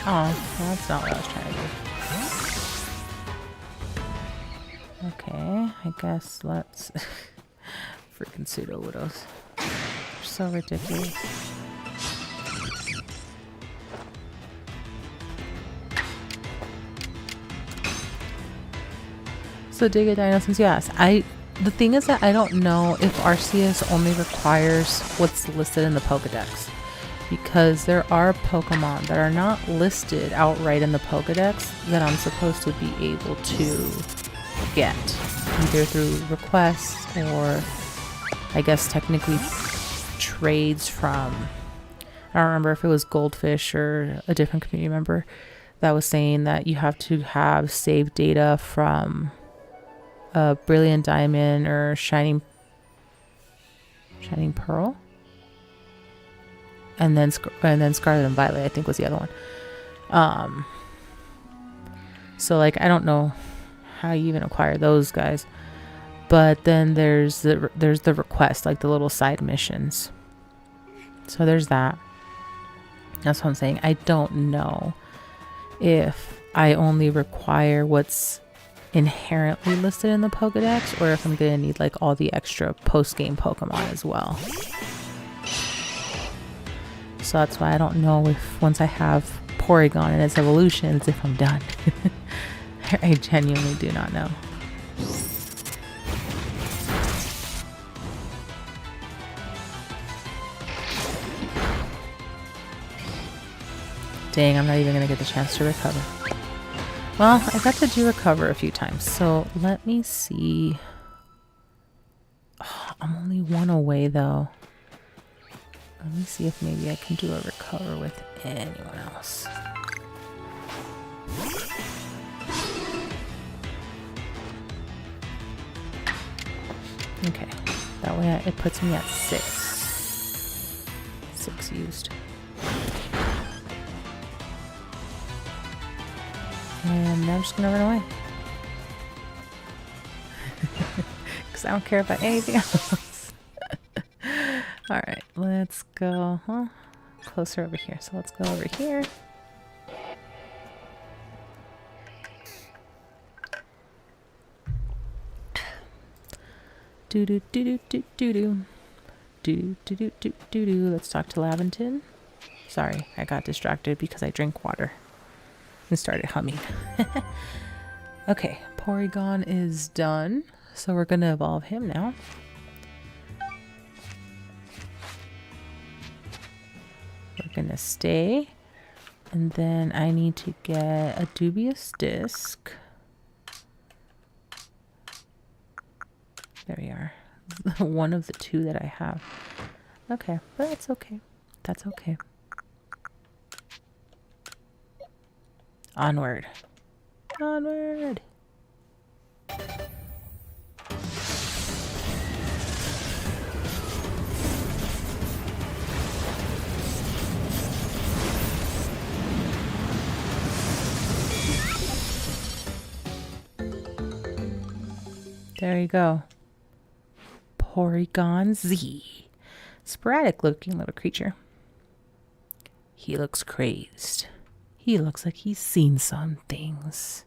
Oh, that's not what I was trying to do. Okay, I guess let's... Freaking pseudo widows. They're so ridiculous. So dig a dino since you asked. The thing is that I don't know if Arceus only requires what's listed in the Pokedex. Because there are Pokemon that are not listed outright in the Pokedex that I'm supposed to be able to get. Either through requests or I guess technically trades from, I don't remember if it was Goldfish or a different community member that was saying that you have to have saved data from a Brilliant Diamond or Shining Pearl. And then Scarlet and Violet, I think, was the other one. So like I don't know how you even acquire those guys, but then there's the request, like the little side missions. So there's that. That's what I'm saying. I don't know if I only require what's inherently listed in the Pokedex, or if I'm gonna need like all the extra post-game Pokemon as well. So that's why I don't know if once I have Porygon and its evolutions, if I'm done. I genuinely do not know. Dang, I'm not even gonna get the chance to recover. Well, I got to do recover a few times, so let me see. Oh, I'm only one away though. Let me see if maybe I can do a recover with anyone else. Okay, that way it puts me at 6. 6 used. And now I'm just gonna run away. Because I don't care about anything else. Alright, let's go, closer over here. So let's go over here. Do do do do do do do. Do do do do do do. Let's talk to Laventon. Sorry, I got distracted because I drank water and started humming. Okay, Porygon is done. So we're gonna evolve him now. We're gonna stay. And then I need to get a dubious disc. There we are. One of the 2 that I have. Okay, but that's okay. That's okay. Onward. Onward. There you go. Porygon Z. Sporadic looking little creature. He looks crazed. He looks like he's seen some things.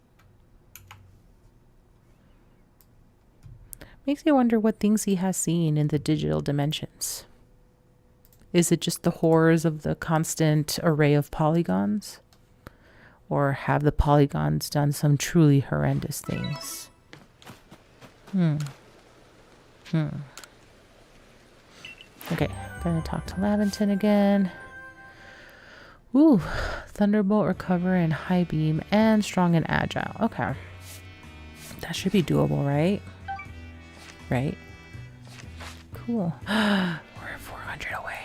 Makes me wonder what things he has seen in the digital dimensions. Is it just the horrors of the constant array of polygons? Or have the polygons done some truly horrendous things? Okay, gonna talk to Laventon again. Ooh, Thunderbolt, Recover, and High Beam, and Strong and Agile. Okay. That should be doable, right? Right? Cool. We're 400 away.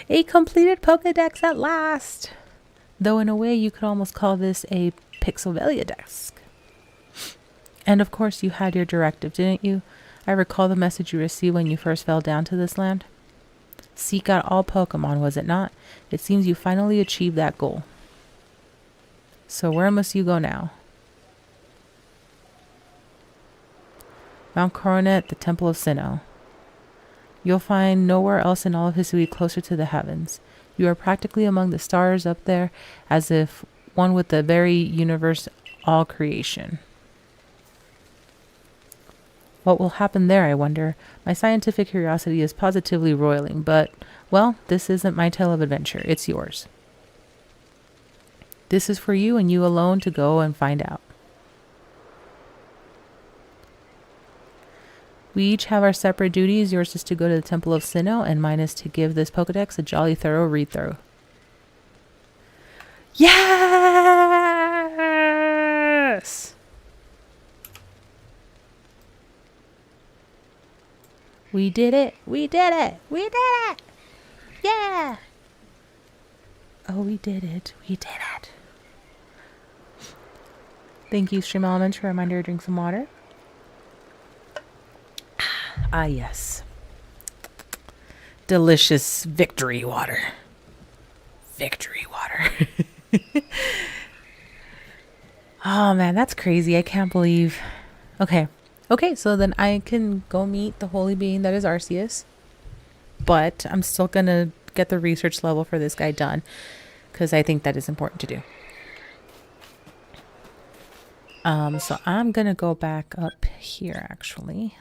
A completed Pokedex at last! Though in a way you could almost call this a pixelvelia desk. And of course you had your directive, didn't you? I recall the message you received when you first fell down to this land. Seek out all Pokemon, was it not? It seems you finally achieved that goal. So where must you go now? Mount Coronet, the Temple of Sinnoh. You'll find nowhere else in all of Hisui closer to the heavens. You are practically among the stars up there, as if one with the very universe, all creation. What will happen there, I wonder? My scientific curiosity is positively roiling, but, well, this isn't my tale of adventure. It's yours. This is for you and you alone to go and find out. We each have our separate duties. Yours is to go to the Temple of Sinnoh, and mine is to give this Pokedex a jolly thorough read-through. Yes! We did it! We did it! We did it! Yeah! Oh, we did it. We did it. Thank you, Stream Elements, for a reminder to drink some water. Ah, yes. Delicious victory water. Victory water. Oh, man, that's crazy. I can't believe. Okay. Okay, so then I can go meet the holy being that is Arceus. But I'm still going to get the research level for this guy done, because I think that is important to do. So I'm going to go back up here, actually.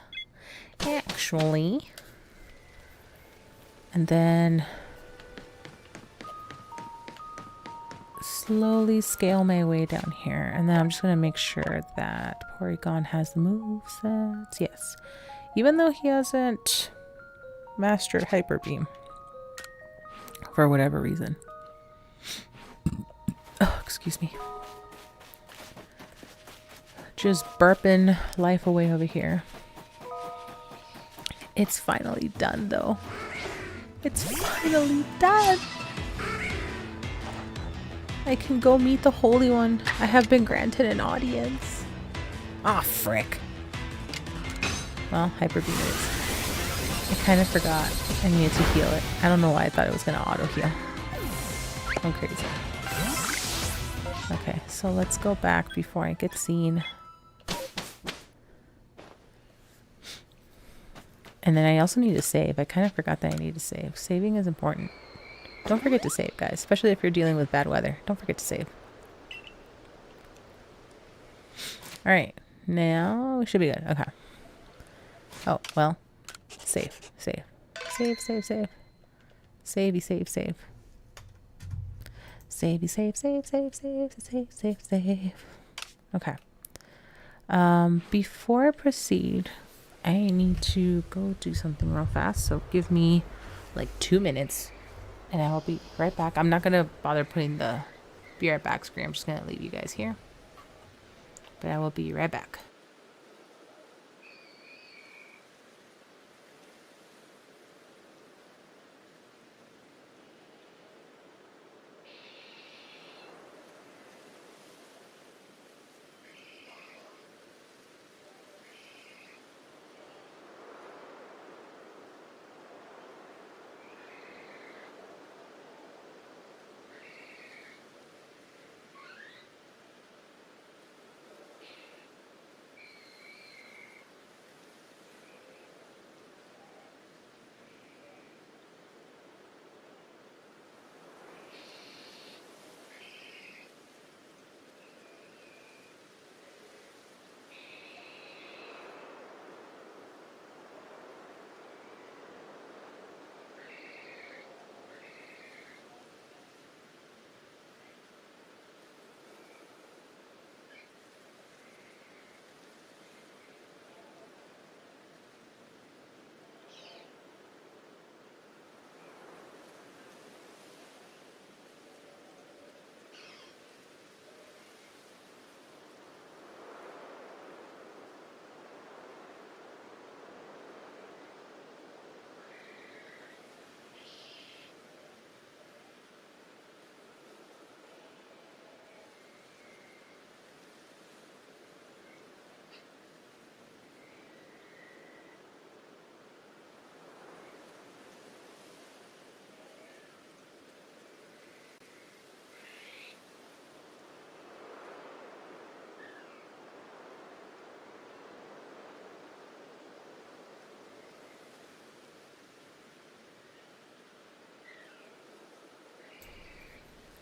And then slowly scale my way down here. And then I'm just going to make sure that Porygon has the movesets. Yes. Even though he hasn't mastered Hyper Beam. For whatever reason. Oh, excuse me. Just burping life away over here. It's finally done, though. It's finally done. I can go meet the Holy One. I have been granted an audience. Ah, frick. Well, Hyper Beam it is. I kind of forgot I needed to heal it. I don't know why I thought it was going to auto heal. I'm crazy. Okay, so let's go back before I get seen. And then I also need to save. I kind of forgot that I need to save. Saving is important. Don't forget to save, guys. Especially if you're dealing with bad weather. Don't forget to save. Alright. Now we should be good. Okay. Oh, well. Save. Save. Save, save, save. Savey, save, save. Savey, save, save, save, save, save, save, save. Okay. Before I proceed, I need to go do something real fast, so give me like 2 minutes and I will be right back. I'm not gonna bother putting the be right back screen. I'm just gonna leave you guys here, but I will be right back.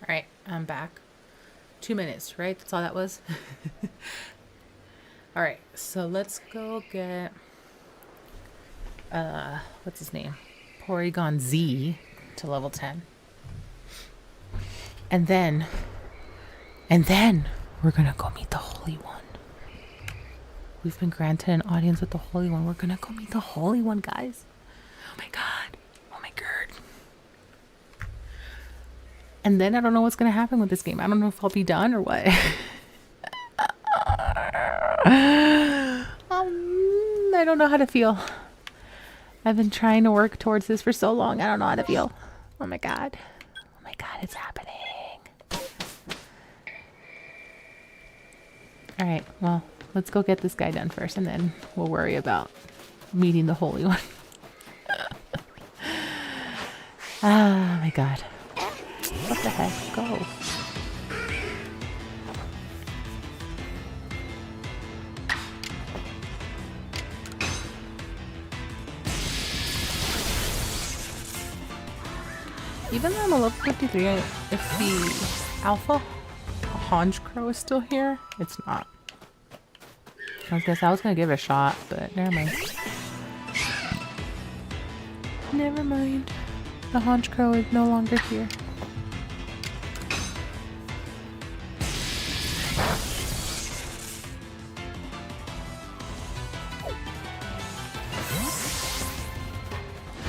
All right, I'm back. 2 minutes, right? That's all that was. All right, so let's go get what's his name? Porygon Z to level 10. And then we're gonna go meet the Holy One. We've been granted an audience with the Holy One. We're gonna go meet the Holy One, guys. Oh my god. Oh my god. And then I don't know what's gonna happen with this game. I don't know if I'll be done or what. I don't know how to feel. I've been trying to work towards this for so long. I don't know how to feel. Oh my god. Oh my god, it's happening. Alright, well, let's go get this guy done first and then we'll worry about meeting the Holy One. Oh my god. What the heck? Go. Even though I'm a level 53, if the alpha Honchcrow is still here, it's not. I was gonna give it a shot, but never mind. Never mind. The Honchcrow is no longer here.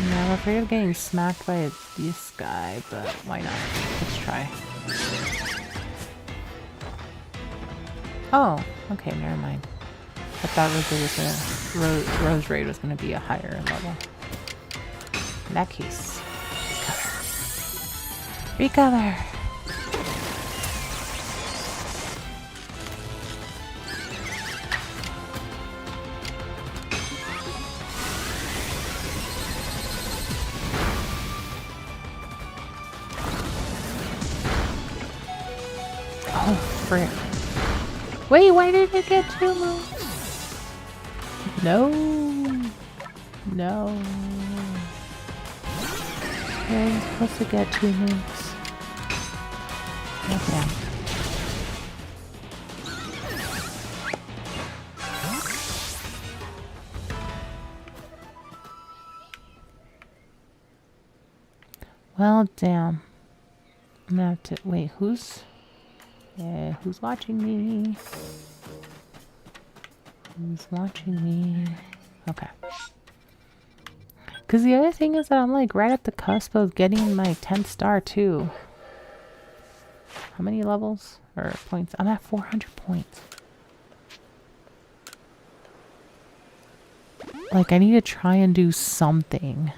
Yeah, I'm afraid of getting smacked by this guy, but why not? Let's try. Oh, okay, never mind. I thought Rose Raid was gonna be a higher level. In that case, recover. Oh, frick. Wait, why did it get 2 moves? No. No. You're supposed to get 2 moves. Okay. Well, damn. I'm gonna have to wait. Who's watching me? Who's watching me? Okay. Because the other thing is that I'm like right at the cusp of getting my 10th star too. How many levels or points? I'm at 400 points. Like I need to try and do something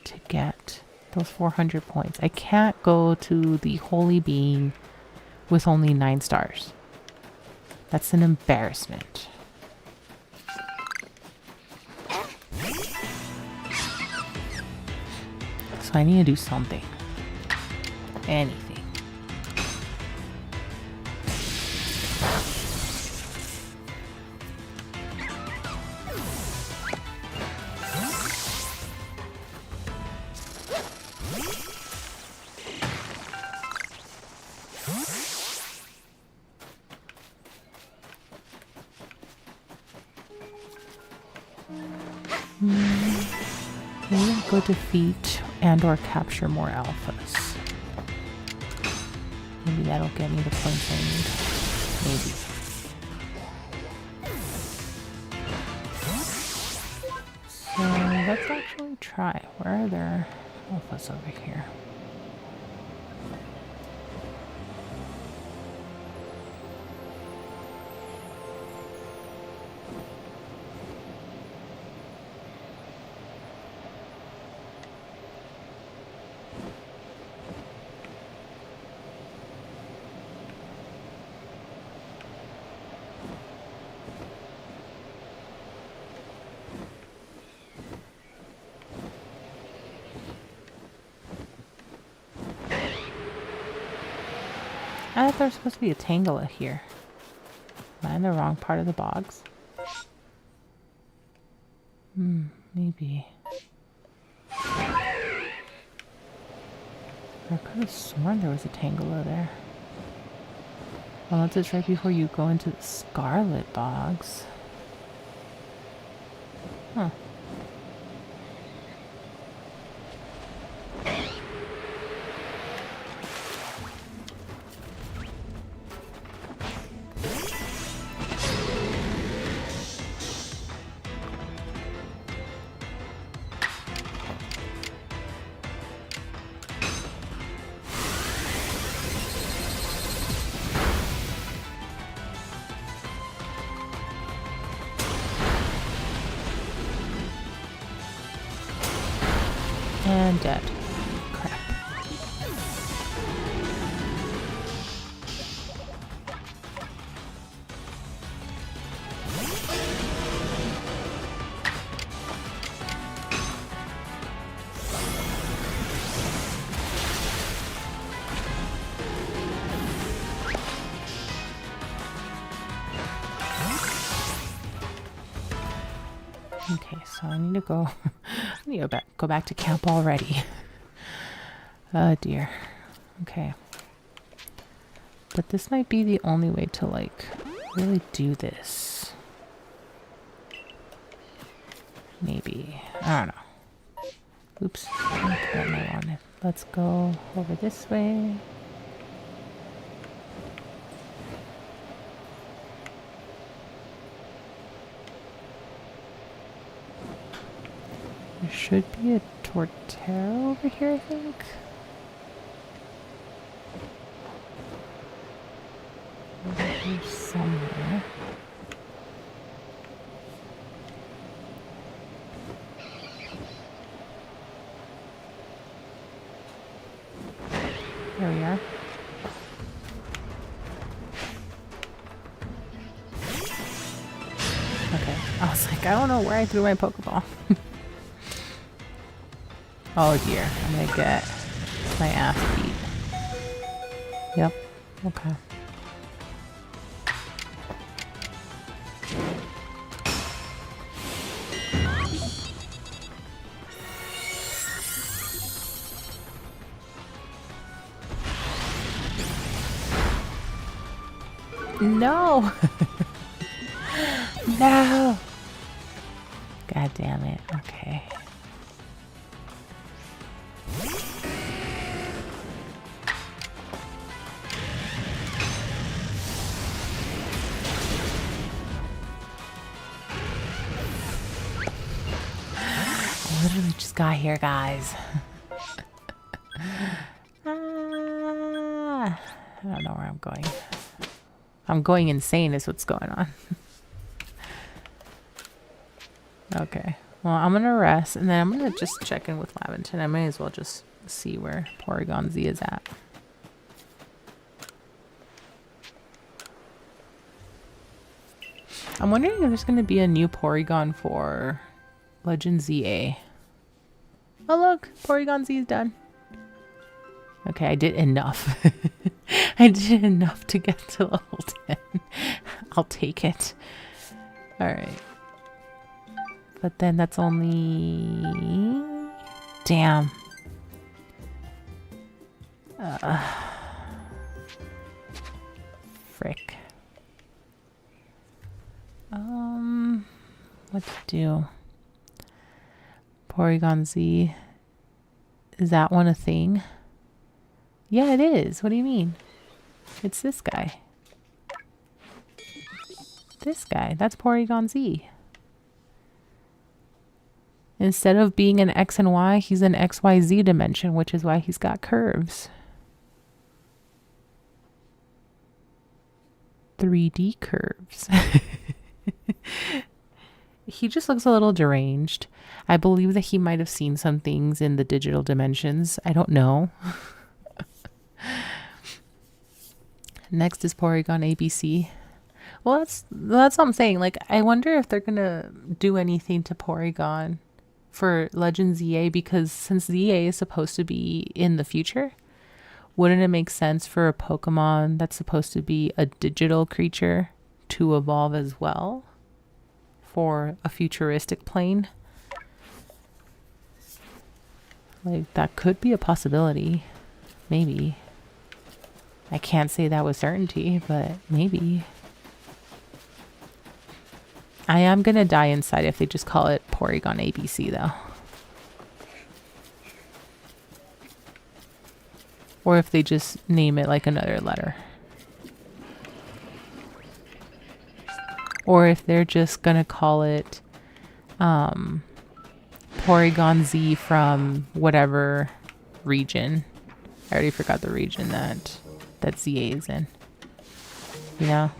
to get those 400 points. I can't go to the Holy Being with only 9 stars. That's an embarrassment. So I need to do something. Anything. Maybe go defeat and or capture more alphas. Maybe that'll get me the points I need. Maybe. So let's actually try. Where are there alphas over here? I thought there's supposed to be a Tangela here. Am I in the wrong part of the bogs? Maybe. I could have sworn there was a Tangela there. Unless it's right before you go into the Scarlet bogs. Huh. And dead. Crap. Okay, so I need to go. I need to go back to camp already. Oh dear. Okay. But this might be the only way to like really do this. Maybe. I don't know. Oops. I wanted. Let's go over this way. There should be a Torterra over here, I think. Over here somewhere. There we are. Okay, I was like, I don't know where I threw my Pokeball. Oh dear, I'm gonna get my ass beat. Yep, okay. No! No! God damn it, okay. Literally just got here, guys. I don't know where I'm going. I'm going insane is what's going on. Okay. Well, I'm going to rest, and then I'm going to just check in with Laventon. I may as well just see where Porygon Z is at. I'm wondering if there's going to be a new Porygon for Legend ZA. Oh look, Porygon Z is done. Okay, I did enough. I did enough to get to level 10. I'll take it. Alright. But then that's only... Damn. Frick. What to do? Porygon Z. Is that one a thing? Yeah, it is. What do you mean? It's this guy. This guy. That's Porygon Z. Instead of being an X and Y, he's an XYZ dimension, which is why he's got curves. 3D curves. He just looks a little deranged. I believe that he might have seen some things in the digital dimensions. I don't know. Next is Porygon ABC. Well, that's what I'm saying. Like, I wonder if they're gonna do anything to Porygon for Legend ZA, because since ZA is supposed to be in the future, wouldn't it make sense for a Pokemon that's supposed to be a digital creature to evolve as well for a futuristic plane? Like, that could be a possibility. Maybe. I can't say that with certainty, but maybe. I am gonna die inside if they just call it Porygon ABC though. Or if they just name it like another letter. Or if they're just gonna call it Porygon Z from whatever region. I already forgot the region that ZA is in. You know?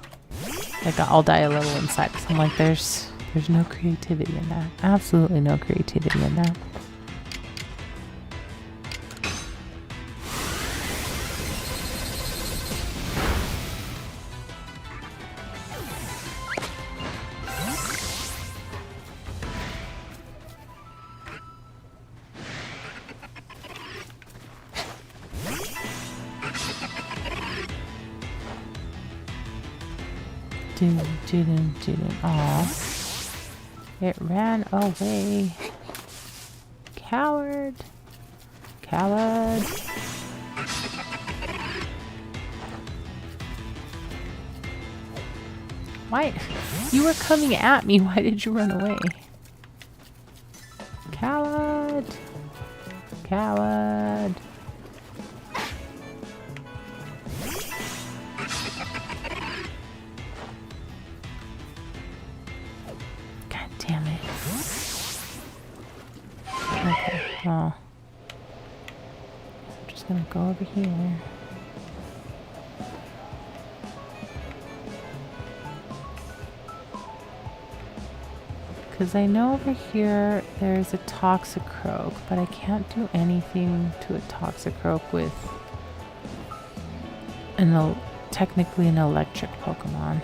Like, I'll die a little inside because I'm like, there's no creativity in that. Absolutely no creativity in that. Aw. It ran away. Coward. Coward. Why? You were coming at me. Why did you run away? Coward. Coward. God damn it. Okay, well. I'm just gonna go over here. Because I know over here there's a Toxicroak, but I can't do anything to a Toxicroak with technically an electric Pokemon.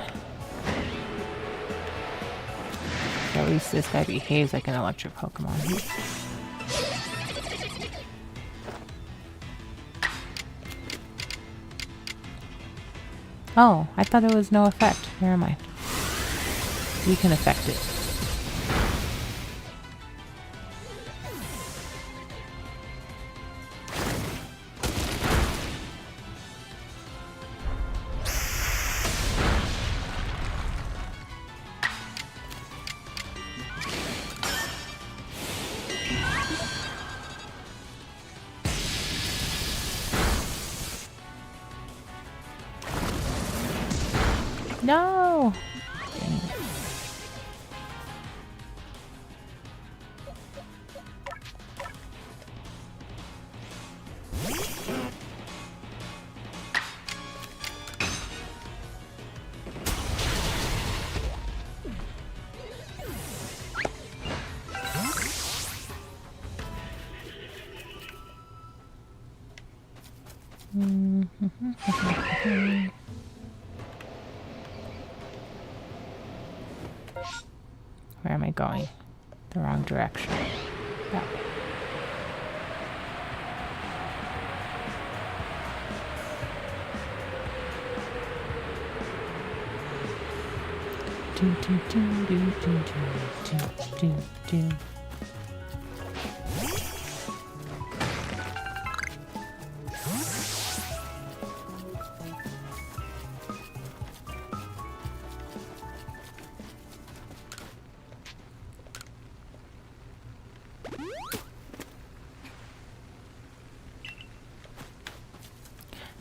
So at least this guy behaves like an electric Pokemon. Oh, I thought it was no effect. Never mind. You can affect it. No! Where am I going? The wrong direction. That way. Do do do do do do do do.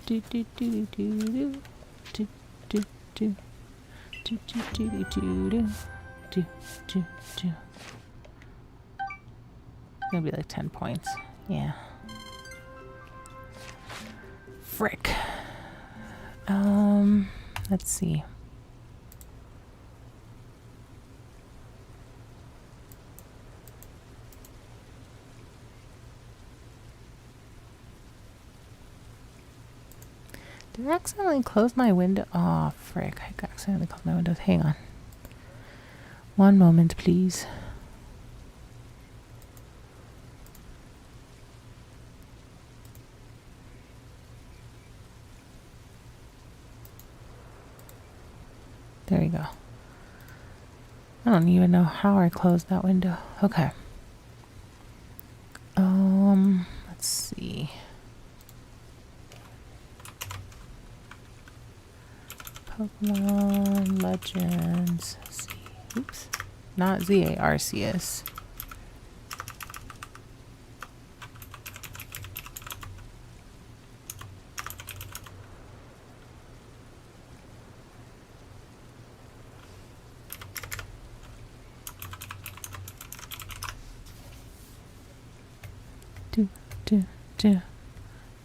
Do do do do do do do do do do do do do do do. Gonna be like 10 points. Yeah. Frick. Let's see. Did I accidentally close my window? Oh, frick. I accidentally closed my windows. Hang on. One moment, please. There you go. I don't even know how I closed that window. Okay. Let's see. Pokemon Legends. Oops. Not ZA, Arceus. Do do do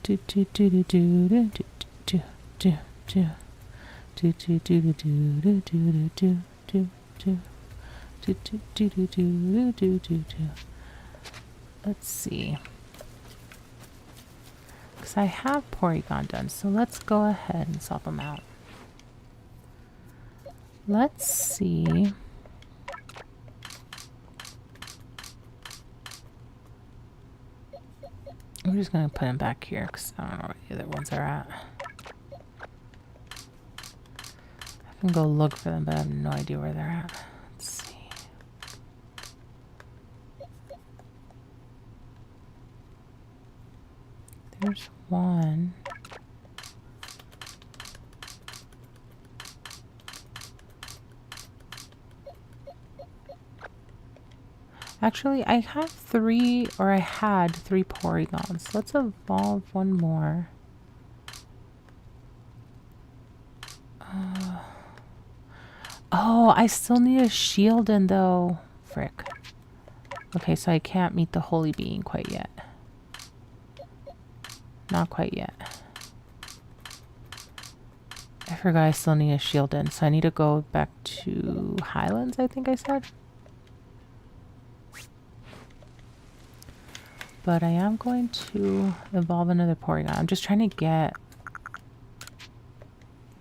do do do do do do do do do. Do do do do do do do do do do do do do do do do. Let's see. Because I have Porygon done, so let's go ahead and swap them out. Let's see. I'm just gonna put him back here because I don't know where the other ones are at. I can go look for them, but I have no idea where they're at. Let's see. There's one. Actually, I have three, or I had three Porygons. Let's evolve one more. Oh, I still need a Shieldon though. Frick. Okay, so I can't meet the Holy Being quite yet. Not quite yet. I forgot I still need a Shieldon, so I need to go back to Highlands, I think I said. But I am going to evolve another Porygon. I'm just trying to get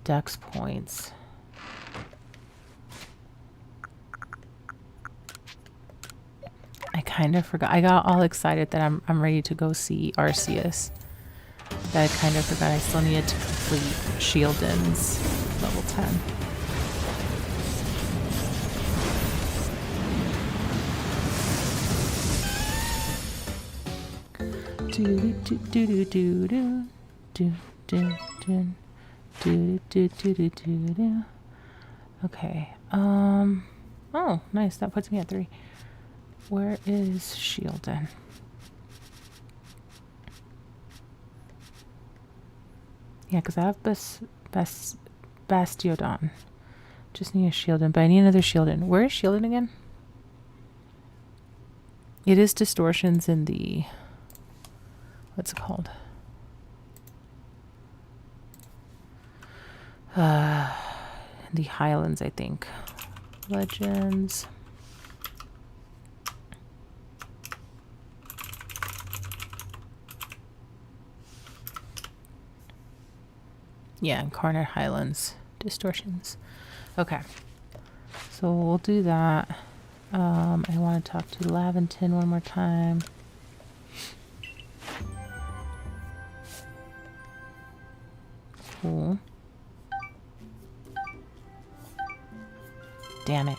Dex points. I kind of forgot. I got all excited that I'm ready to go see Arceus. That I kind of forgot I still needed to complete Shieldon's level 10. Okay. Oh, nice. That puts me at 3. Where is Shieldon? Yeah, because I have Bastiodon. Just need a Shieldon, but I need another Shieldon. Where is Shieldon again? It is distortions in the... What's it called? The Highlands, I think. Legends. Yeah, Incarnate Highlands. Distortions. Okay. So we'll do that. I want to talk to Laventon one more time. Cool. Damn it.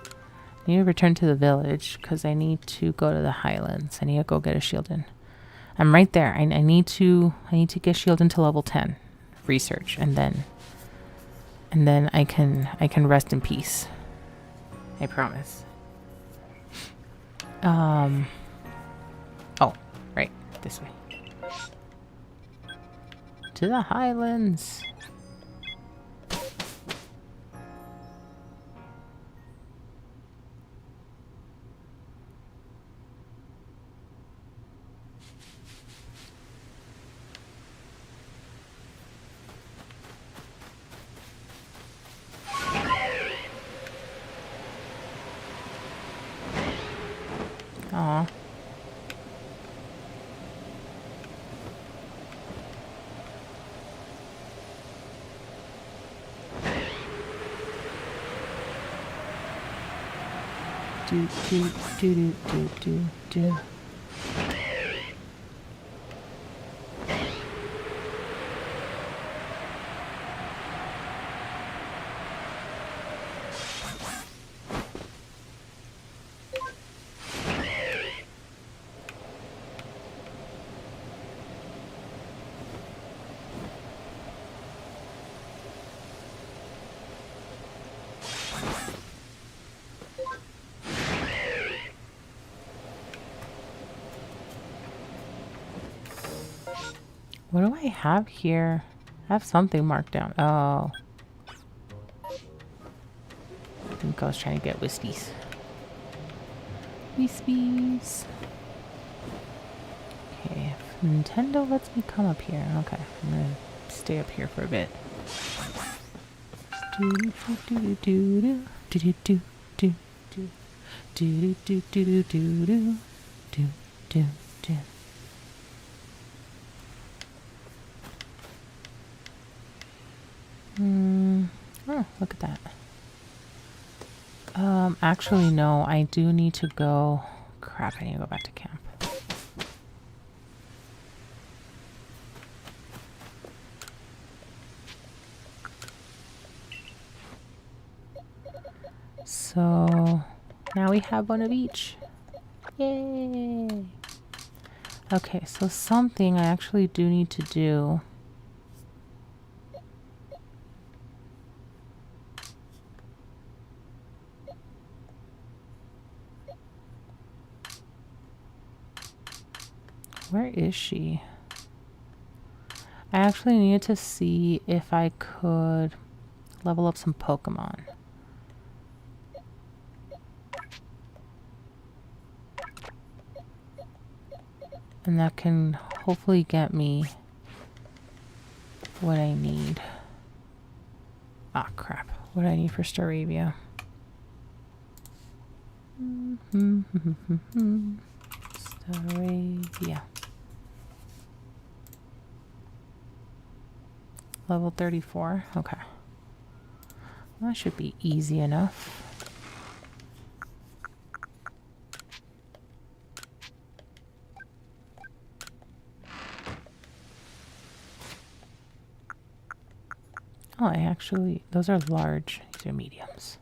I need to return to the village because I need to go to the Highlands. I need to go get a Shieldon. I'm right there. I need to get Shieldon to level 10. Research and then I can rest in peace. I promise. Oh, right. This way. To the Highlands. Aw. Do do do do do do do. What do I have here? I have something marked down. Oh. I think I was trying to get Wispies. Wispies. Okay, if Nintendo lets me come up here. Okay, I'm gonna stay up here for a bit. Do do do do do do do do do do do do do do do do do. Oh, look at that. Actually, no, I do need to go. Crap, I need to go back to camp. So now we have one of each. Yay! Okay, so something I actually do need to do. Where is she? I actually needed to see if I could level up some Pokemon. And that can hopefully get me what I need. Ah, crap. What do I need for Staravia? Staravia. Level 34. Okay. That should be easy enough. Oh, I actually, those are large. These are mediums.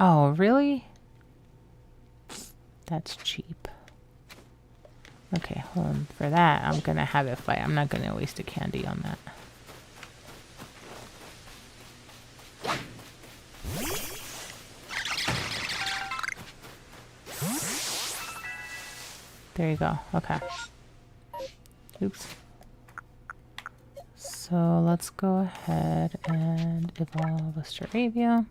Oh, really? That's cheap. Okay, hold on. For that, I'm gonna have it fight. I'm not gonna waste a candy on that. There you go. Okay. Oops. So let's go ahead and evolve a Staravia.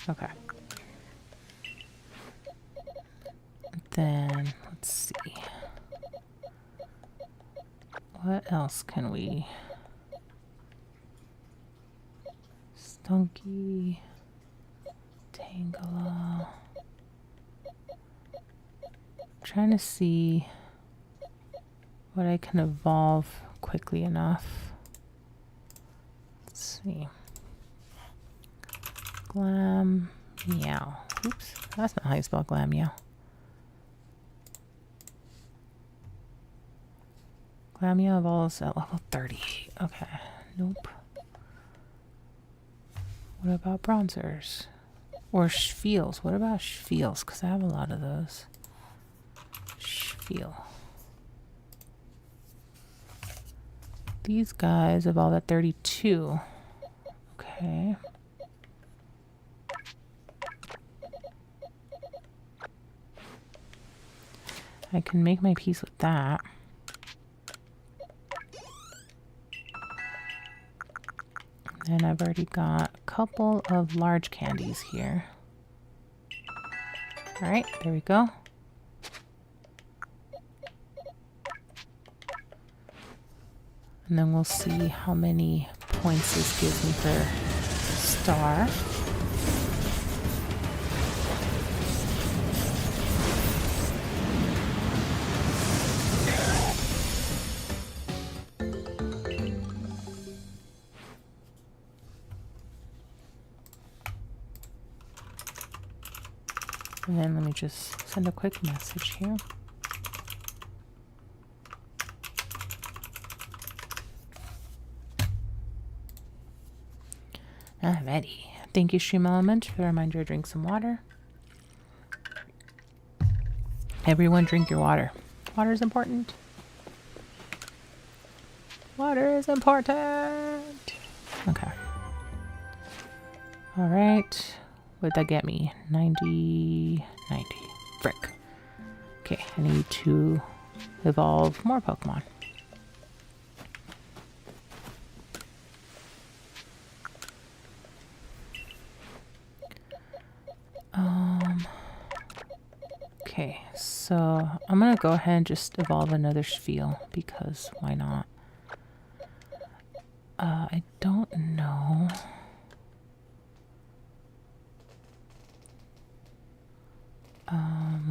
Okay. Then, let's see. What else can we... Stunky... Tangela... Trying to see what I can evolve quickly enough. Let's see. Glam Meow. Oops, that's not how you spell Glam Meow. Glam Meow evolves at level 38. Okay, nope. What about bronzers? Or Shveels. What about Shveels? Because I have a lot of those. Shveel. These guys evolve at 32. Okay. I can make my peace with that. And I've already got a couple of large candies here. Alright, there we go. And then we'll see how many points this gives me for star. And then let me just send a quick message here. Alrighty. Thank you, Stream Element, for the reminder to drink some water. Everyone drink your water. Water is important. Water is important. Okay. Alright. What did that get me? 90. Frick. Okay, I need to evolve more Pokemon. Okay, so I'm gonna go ahead and just evolve another Spiel because why not? I don't know.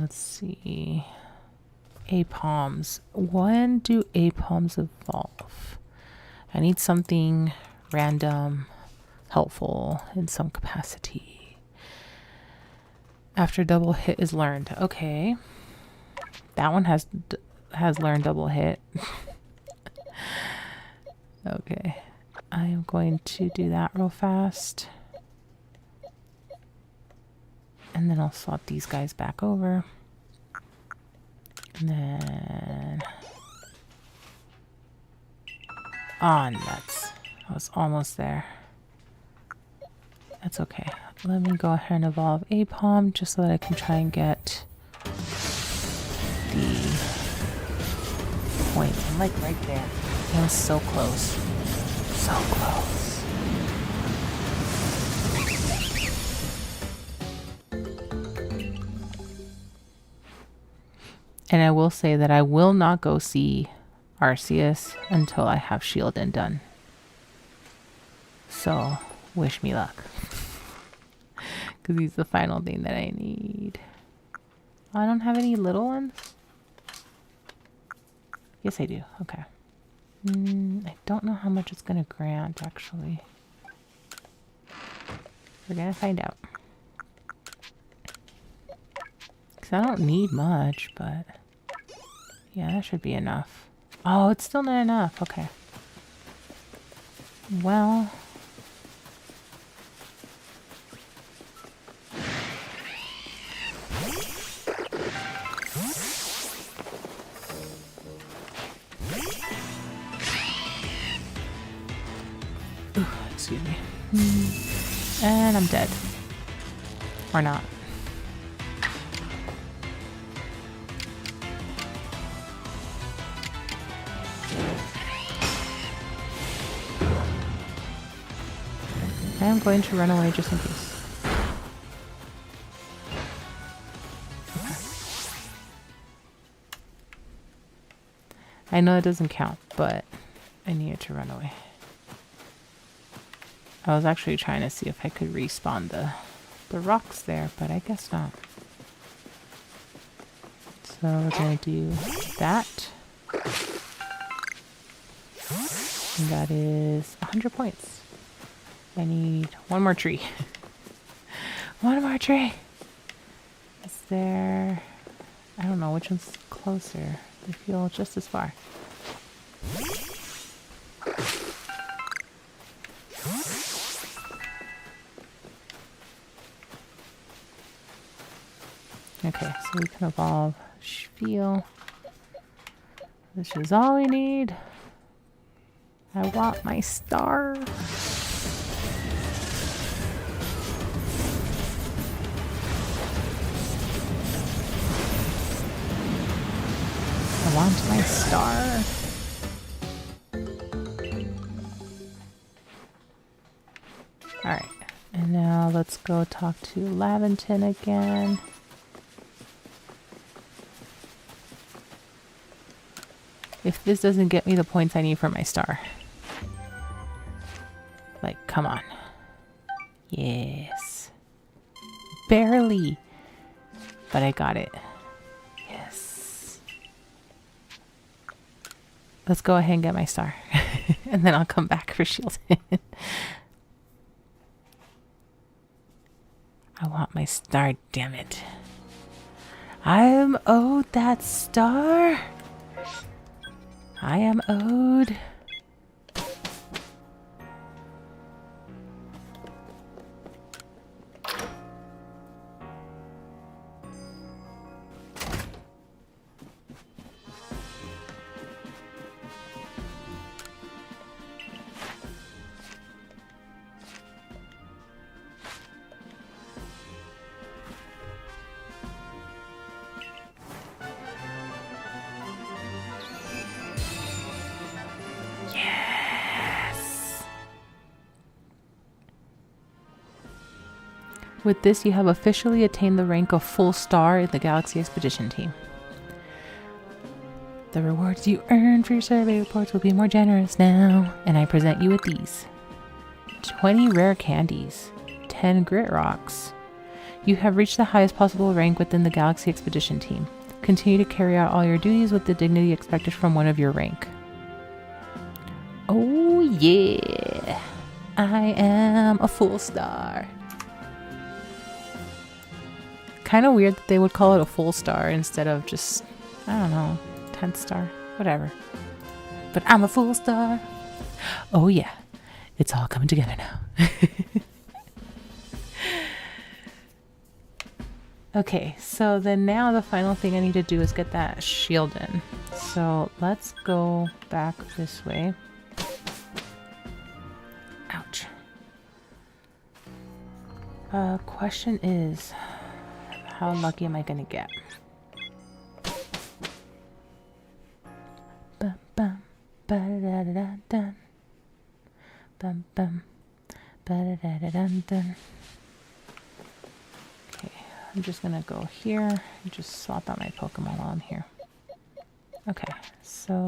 Let's see. Apalms. When do Apalms evolve? I need something random, helpful in some capacity. After double hit is learned. Okay. That one has learned double hit. Okay. I am going to do that real fast. And then I'll swap these guys back over. And then... oh, nuts. I was almost there. That's okay. Let me go ahead and evolve Apalm just so that I can try and get the point. I'm like right there. It was so close. So close. And I will say that I will not go see Arceus until I have Shieldin done. So, wish me luck. Because he's the final thing that I need. Oh, I don't have any little ones? Yes, I do. Okay. I don't know how much it's going to grant, actually. We're going to find out. Because I don't need much, but... yeah, that should be enough. Oh, it's still not enough. Okay. Well... ooh, excuse me. And I'm dead. Or not. I'm going to run away just in case. Okay. I know it doesn't count, but I needed to run away. I was actually trying to see if I could respawn the rocks there, but I guess not. So we're going to do that. And that is 100 points. I need one more tree. One more tree. Is there... I don't know which one's closer. They feel just as far. Okay, so we can evolve Spiel. This is all we need. I want my star. I want my star. Alright, and now let's go talk to Laventon again. If this doesn't get me the points I need for my star. Like, come on. Yes. Barely. But I got it. Yes. Let's go ahead and get my star. And then I'll come back for Shieldin. I want my star, damn it. I'm owed that star. I am owed. With this, you have officially attained the rank of full star in the Galaxy Expedition team. The rewards you earn for your survey reports will be more generous now, and I present you with these. 20 rare candies, 10 grit rocks. You have reached the highest possible rank within the Galaxy Expedition team. Continue to carry out all your duties with the dignity expected from one of your rank. Oh yeah, I am a full star. Kind of weird that they would call it a full star instead of just, I don't know, 10th star, whatever. But I'm a full star. Oh yeah, it's all coming together now. Okay, so then now the final thing I need to do is get that shield in. So let's go back this way. Ouch. Question is, how lucky am I gonna get? Bum bum ba da da da dun. Bum bum ba da da da dun dun. Okay, I'm just gonna go here and just swap out my Pokemon while I'm here. Okay, so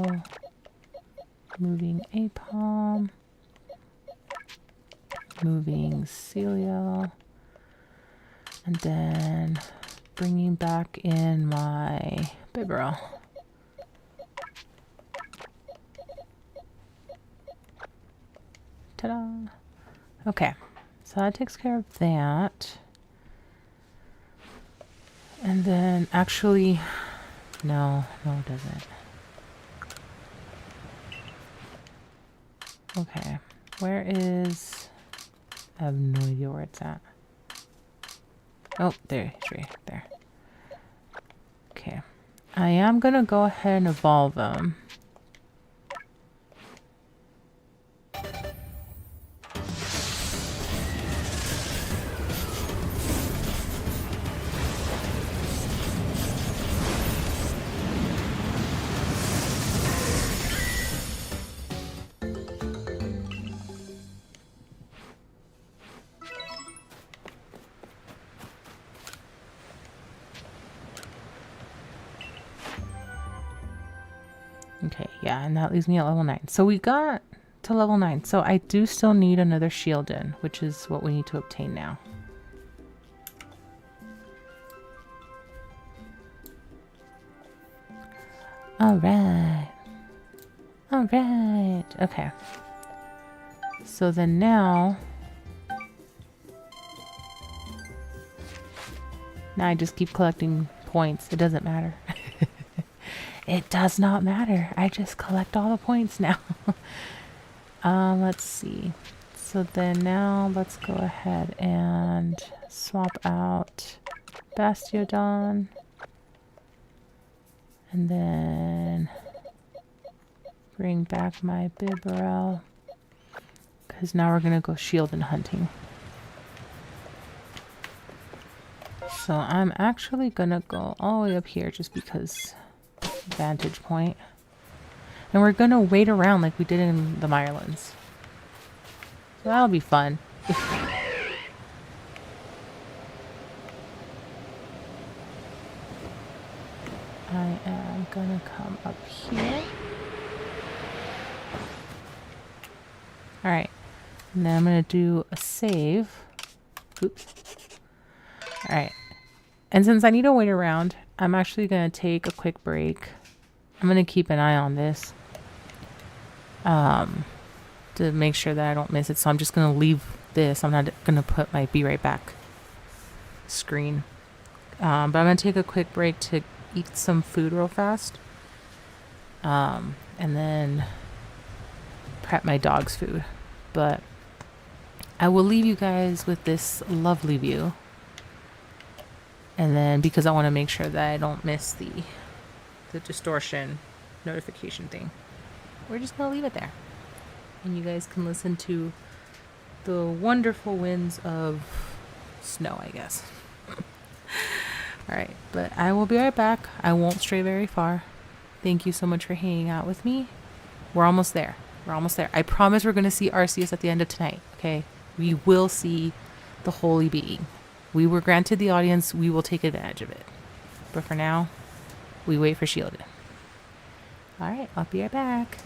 moving Apom, moving Celia, and then bringing back in my Bibarel. Ta-da! Okay, so that takes care of that. And then actually, no, it doesn't. Okay, where is... I have no idea where it's at. Oh, there, it's right there. Okay, I am gonna go ahead and evolve them. Okay, yeah, and that leaves me at level 9. So we got to level 9. So I do still need another shield in, which is what we need to obtain now. Alright. Alright. Okay. So then now I just keep collecting points. It doesn't matter. It does not matter. I just collect all the points now. Let's see. So then now let's go ahead and swap out Bastiodon. And then bring back my Bibarel. Because now we're going to go shield and hunting. So I'm actually going to go all the way up here just because... vantage point. And we're gonna wait around like we did in the Mirelands. So that'll be fun. I am gonna come up here. Alright. And then I'm gonna do a save. Oops. Alright. And since I need to wait around, I'm actually going to take a quick break. I'm going to keep an eye on this to make sure that I don't miss it. So I'm just going to leave this. I'm not going to put my be right back screen. But I'm going to take a quick break to eat some food real fast. And then prep my dog's food. But I will leave you guys with this lovely view. And then because I want to make sure that I don't miss the distortion notification thing, we're just going to leave it there. And you guys can listen to the wonderful winds of snow, I guess. Alright, but I will be right back. I won't stray very far. Thank you so much for hanging out with me. We're almost there. We're almost there. I promise we're going to see Arceus at the end of tonight, okay? We will see the holy being. We were granted the audience. We will take advantage of it. But for now, we wait for Shielded. Alright, I'll be right back.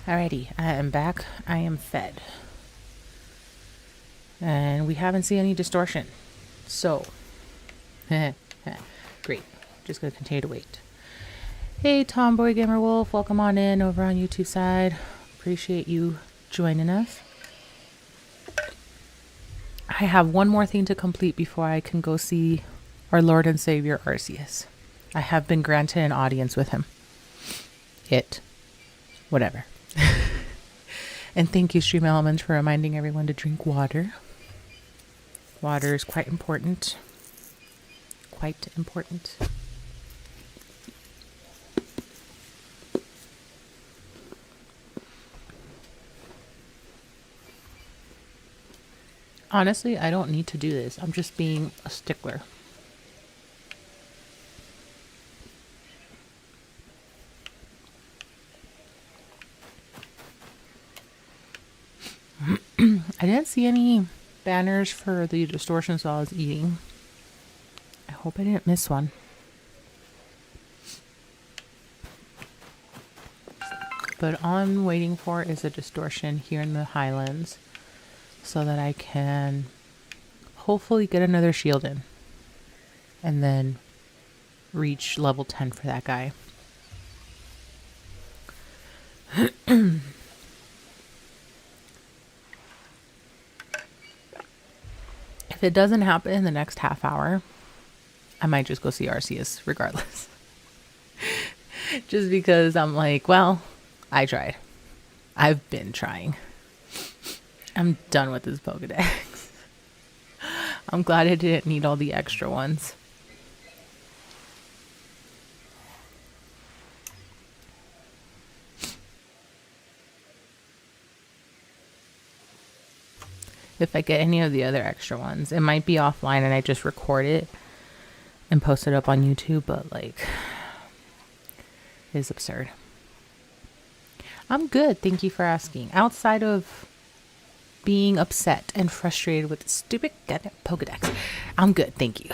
Alrighty, I am back. I am fed. And we haven't seen any distortion. So, great. Just gonna continue to wait. Hey, Tomboy Gamer Wolf, welcome on in over on YouTube side. Appreciate you joining us. I have one more thing to complete before I can go see our Lord and Savior Arceus. I have been granted an audience with him. Whatever. And thank you, Stream Elements, for reminding everyone to drink water. Water is quite important. Quite important. Honestly, I don't need to do this. I'm just being a stickler. I didn't see any banners for the distortions while I was eating. I hope I didn't miss one. But all I'm waiting for is a distortion here in the Highlands so that I can hopefully get another shield in and then reach level 10 for that guy. If it doesn't happen in the next half hour, I might just go see Arceus regardless. Just because I'm like, well, I tried. I've been trying. I'm done with this pokedex. I'm glad I didn't need all the extra ones. If I get any of the other extra ones, it might be offline and I just record it and post it up on YouTube, but like, it is absurd. I'm good, thank you for asking. Outside of being upset and frustrated with the stupid goddamn pokedex, I'm good, thank you.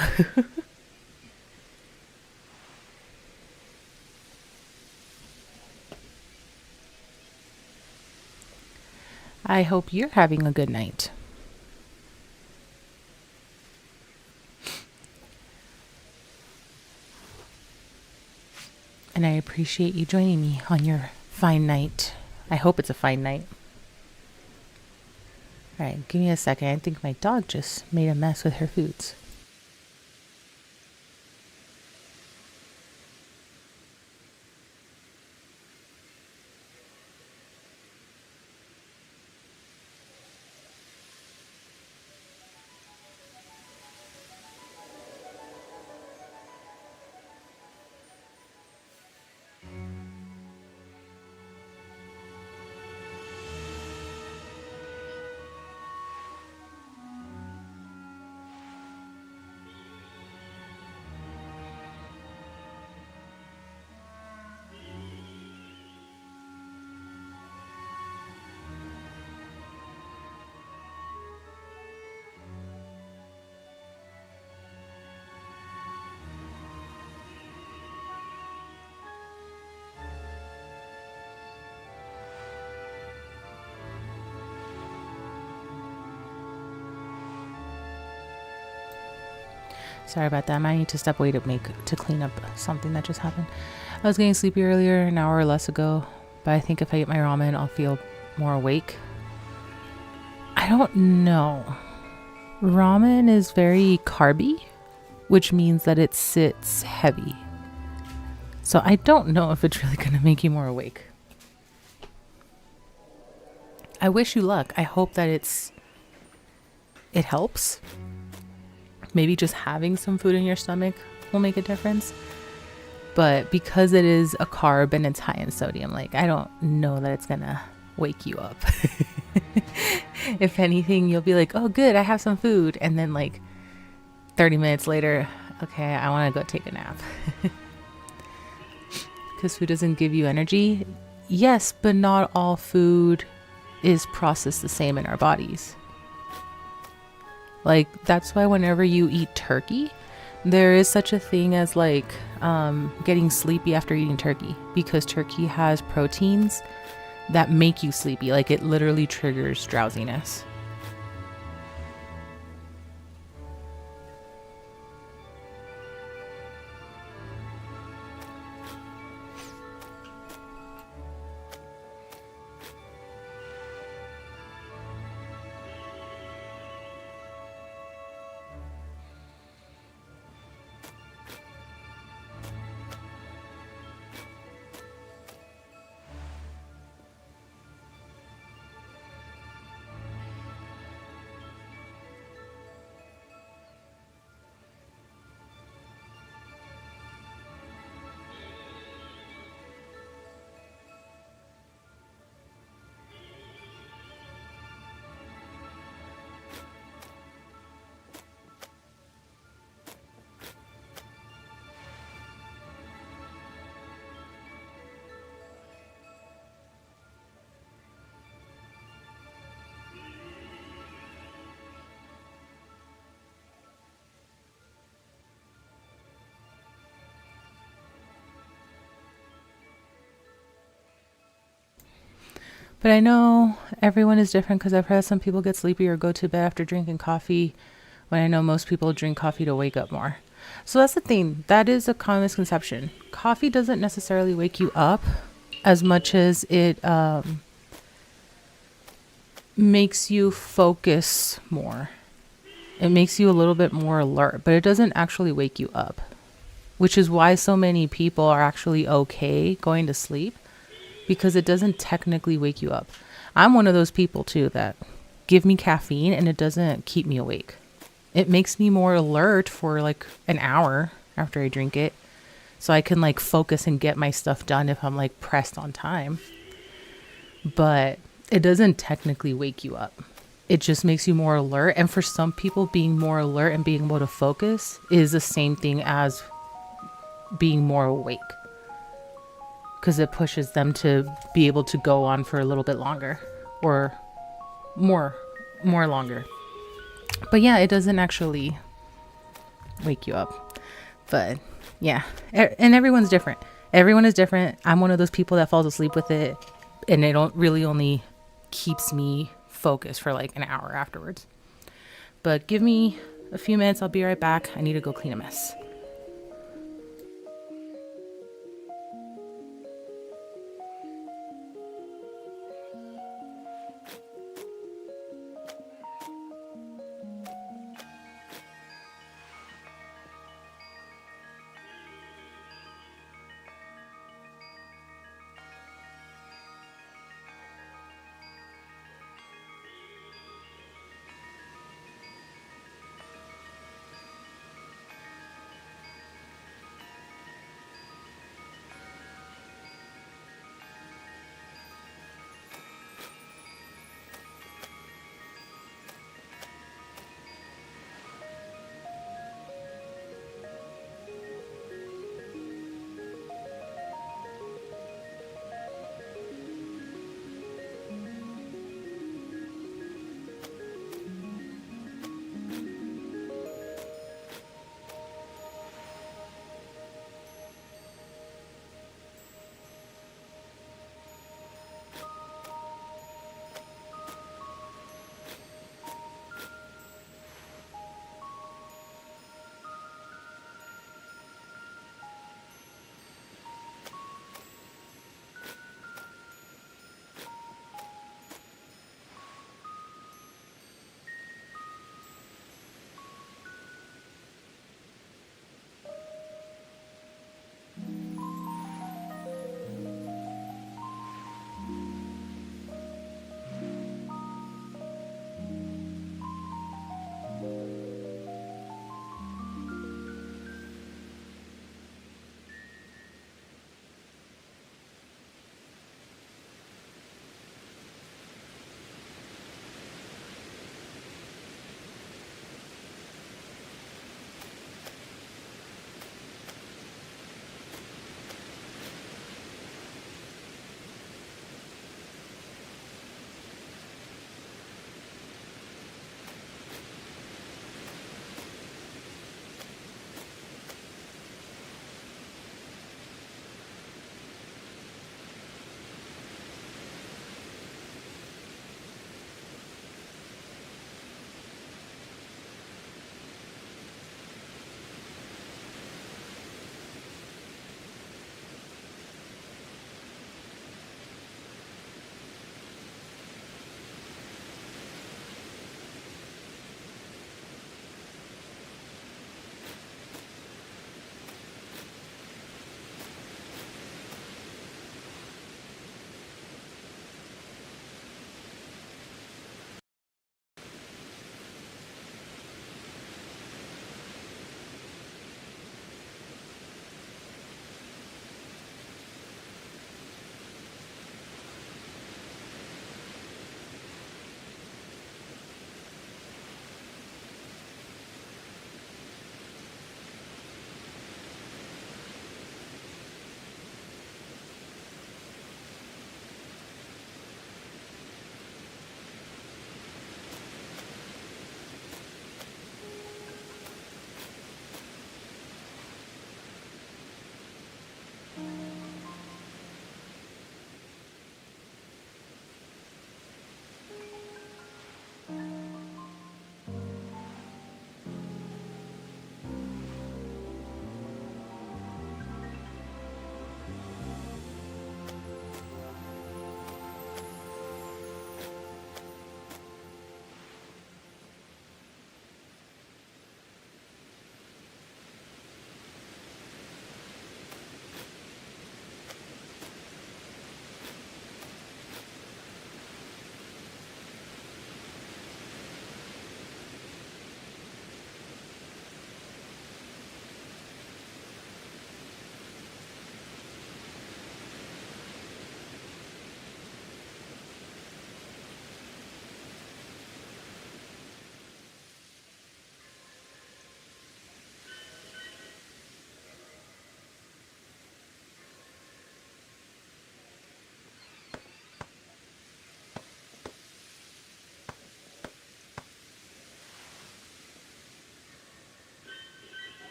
I hope you're having a good night. And I appreciate you joining me on your fine night. I hope it's a fine night. Alright, give me a second. I think my dog just made a mess with her foods. Sorry about that. I might need to step away to clean up something that just happened. I was getting sleepy earlier, an hour or less ago, but I think if I eat my ramen, I'll feel more awake. I don't know. Ramen is very carby, which means that it sits heavy. So I don't know if it's really going to make you more awake. I wish you luck. I hope that it helps. Maybe just having some food in your stomach will make a difference. But because it is a carb and it's high in sodium, like, I don't know that it's gonna wake you up. If anything, you'll be like, oh good, I have some food. And then like 30 minutes later, okay, I want to go take a nap. Because food doesn't give you energy. Yes, but not all food is processed the same in our bodies. Like, that's why whenever you eat turkey, there is such a thing as like getting sleepy after eating turkey, because turkey has proteins that make you sleepy. Like it literally triggers drowsiness. But I know everyone is different because I've heard some people get sleepy or go to bed after drinking coffee, when I know most people drink coffee to wake up more. So that's the thing. That is a common misconception. Coffee doesn't necessarily wake you up as much as it makes you focus more. It makes you a little bit more alert, but it doesn't actually wake you up, which is why so many people are actually okay going to sleep, because it doesn't technically wake you up. I'm one of those people too that give me caffeine and it doesn't keep me awake. It makes me more alert for like an hour after I drink it, so I can like focus and get my stuff done if I'm like pressed on time. But it doesn't technically wake you up. It just makes you more alert. And for some people, being more alert and being able to focus is the same thing as being more awake, because it pushes them to be able to go on for a little bit longer or more longer. But yeah, it doesn't actually wake you up. But yeah, and everyone's different. Everyone is different. I'm one of those people that falls asleep with it, and it don't really only keeps me focused for like an hour afterwards. But give me a few minutes. I'll be right back. I need to go clean a mess.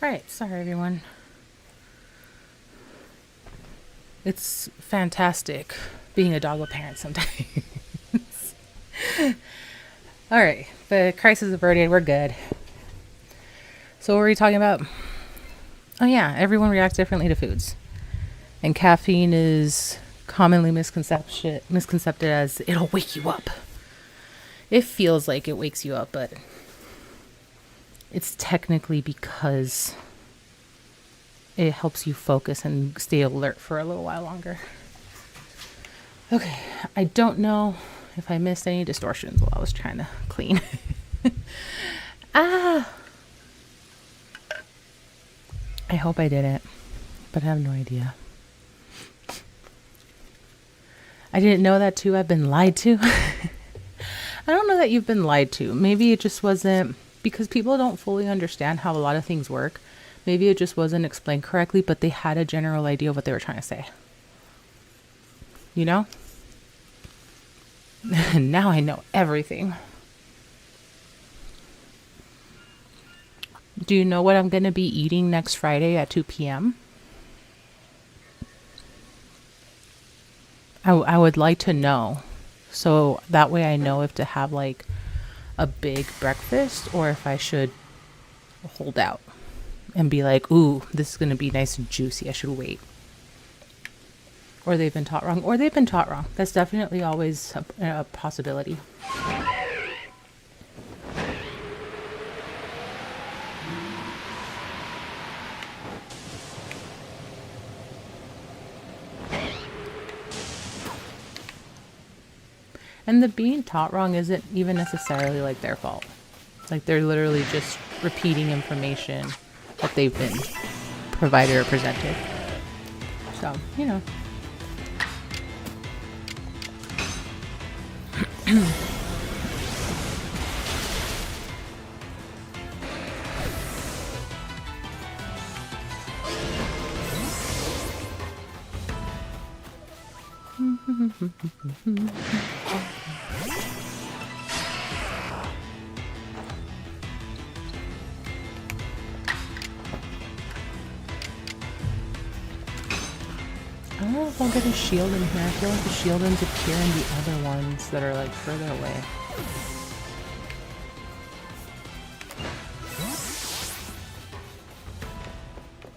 Alright, sorry everyone. It's fantastic being a doggo parent sometimes. Alright, the crisis averted, we're good. So what were we talking about? Oh yeah, everyone reacts differently to foods. And caffeine is commonly misconcepted as it'll wake you up. It feels like it wakes you up, but it's technically because it helps you focus and stay alert for a little while longer. Okay, I don't know if I missed any distortions while I was trying to clean. I hope I didn't, but I have no idea. I didn't know that too. I've been lied to. I don't know that you've been lied to. Maybe it just wasn't, because people don't fully understand how a lot of things work. Maybe it just wasn't explained correctly, but they had a general idea of what they were trying to say. You know? Now I know everything. Do you know what I'm going to be eating next Friday at 2 p.m.? I would like to know. So that way I know if to have like a big breakfast or if I should hold out and be like, ooh, this is going to be nice and juicy. I should wait. Or they've been taught wrong. Or they've been taught wrong. That's definitely always a possibility. And the being taught wrong isn't even necessarily like their fault. Like they're literally just repeating information that they've been provided or presented. So, you know. I don't know if I'll get a shield in here. I feel like the shield ends appear in the other ones that are like further away.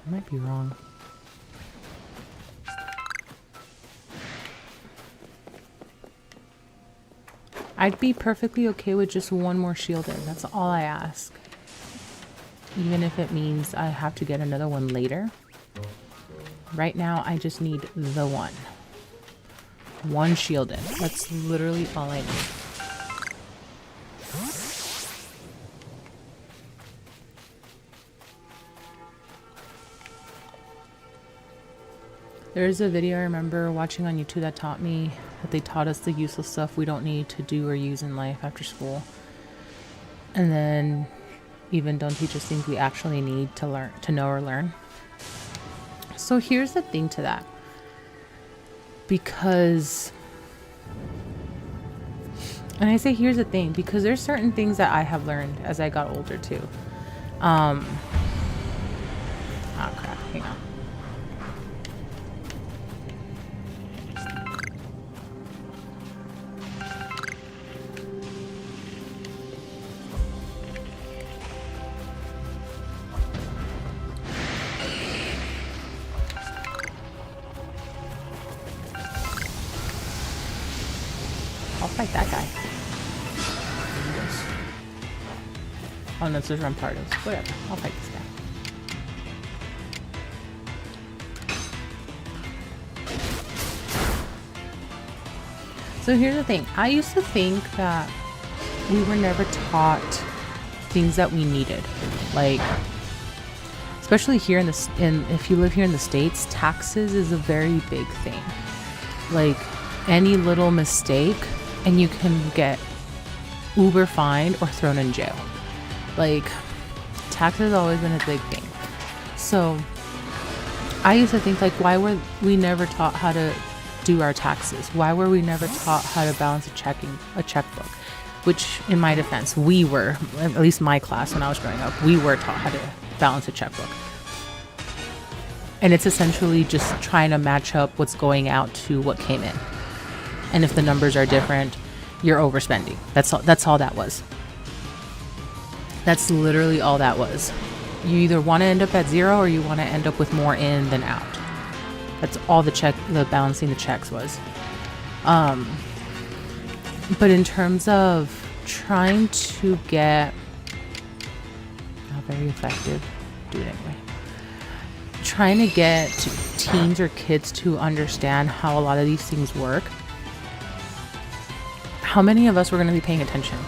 I might be wrong. I'd be perfectly okay with just one more shield in. That's all I ask. Even if it means I have to get another one later. Right now, I just need the one. One shield in. That's literally all I need. There's a video I remember watching on YouTube that taught me that they taught us the useless stuff we don't need to do or use in life after school. And then even don't teach us things we actually need to learn, to know or learn. So here's the thing to that. Because, and I say here's the thing, because there's certain things that I have learned as I got older too. Oh crap, hang on. I'll fight that guy. Oh no, this is Rampardos. Whatever. I'll fight this guy. So here's the thing. I used to think that we were never taught things that we needed. Like, especially here if you live here in the States, taxes is a very big thing. Like, any little mistake and you can get uber fined or thrown in jail. Like, taxes has always been a big thing. So I used to think, like, why were we never taught how to do our taxes? Why were we never taught how to balance a checkbook? which in my defense, we were, at least my class when I was growing up, we were taught how to balance a checkbook. And it's essentially just trying to match up what's going out to what came in. And if the numbers are different, you're overspending. That's all that was. That's literally all that was. You either want to end up at zero or you want to end up with more in than out. That's all the balancing the checks was. But in terms of trying to get, not very effective, do it anyway. Trying to get teens or kids to understand how a lot of these things work. How many of us were going to be paying attention?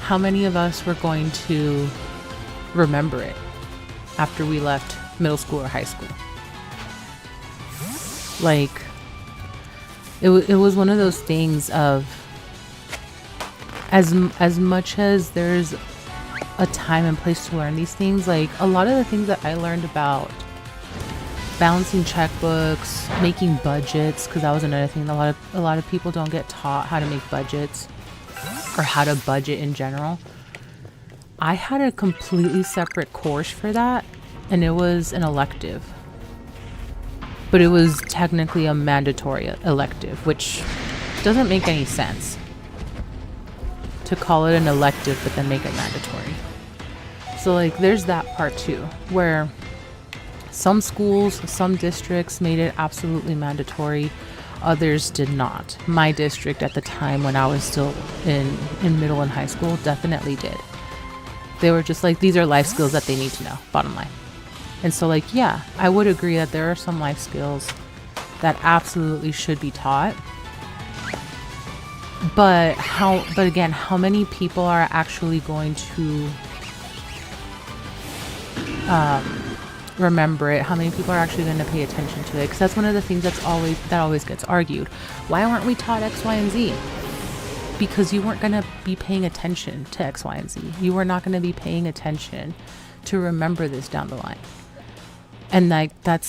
How many of us were going to remember it after we left middle school or high school? Like, it was one of those things of, as much as there's a time and place to learn these things, like a lot of the things that I learned about balancing checkbooks, making budgets, because that was another thing. A lot of people don't get taught how to make budgets or how to budget in general. I had a completely separate course for that, and it was an elective. But it was technically a mandatory elective, which doesn't make any sense to call it an elective but then make it mandatory. So like there's that part too, where some schools, some districts made it absolutely mandatory, others did not. My district at the time when I was still in middle and high school definitely did. They were just like, these are life skills that they need to know, bottom line. And so like, yeah, I would agree that there are some life skills that absolutely should be taught. But again, how many people are actually going to remember it? How many people are actually going to pay attention to it? Because that's one of the things that always gets argued. Why aren't we taught X, Y, and Z? Because you weren't going to be paying attention to X, Y, and Z. You were not going to be paying attention to remember this down the line. And like that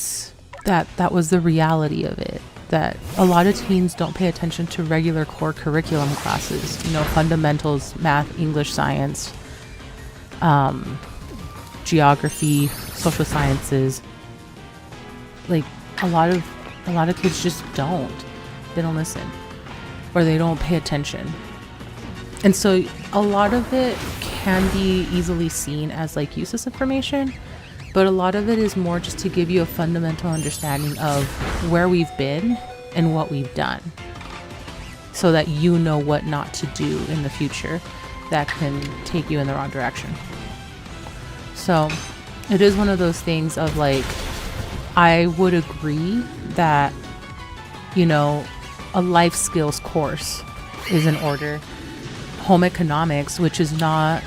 was the reality of it. That a lot of teens don't pay attention to regular core curriculum classes. You know, fundamentals, math, English, science, geography, social sciences. Like a lot of kids just don't. They don't listen, or they don't pay attention. And so a lot of it can be easily seen as like useless information, but a lot of it is more just to give you a fundamental understanding of where we've been and what we've done, so that you know what not to do in the future that can take you in the wrong direction. So it is one of those things of like, I would agree that, you know, a life skills course is in order. Home economics, which is not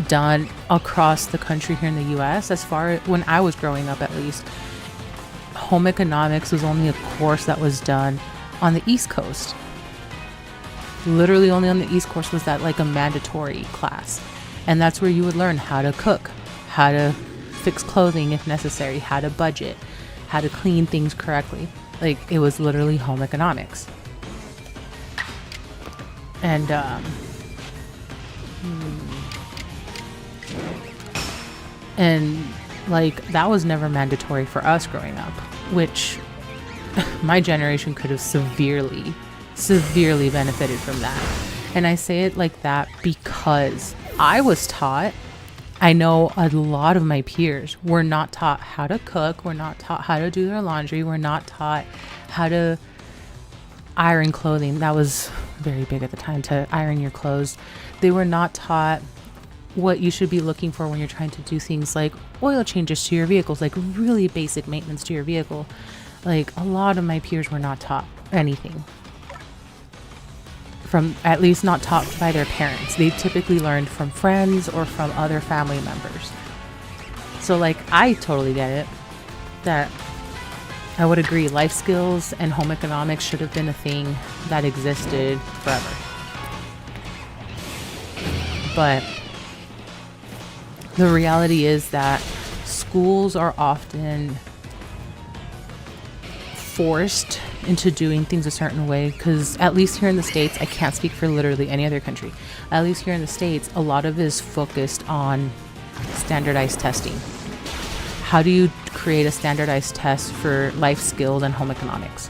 done across the country here in the US, as far as when I was growing up at least, home economics was only a course that was done on the East Coast. Literally only on the East Coast was that like a mandatory class. And that's where you would learn how to cook, how to fix clothing if necessary, how to budget, how to clean things correctly. Like it was literally home economics. And like that was never mandatory for us growing up, which my generation could have severely benefited from that. And I say it like that because I was taught, I know a lot of my peers were not taught how to cook, were not taught how to do their laundry, were not taught how to iron clothing. That was very big at the time, to iron your clothes. They were not taught what you should be looking for when you're trying to do things like oil changes to your vehicles, like really basic maintenance to your vehicle. Like a lot of my peers were not taught anything, from at least not taught by their parents. They typically learned from friends or from other family members. So like I totally get it, that I would agree life skills and home economics should have been a thing that existed forever. But the reality is that schools are often forced into doing things a certain way, because at least here in the States, I can't speak for literally any other country, at least here in the States, a lot of it is focused on standardized testing. How do you create a standardized test for life skills and home economics?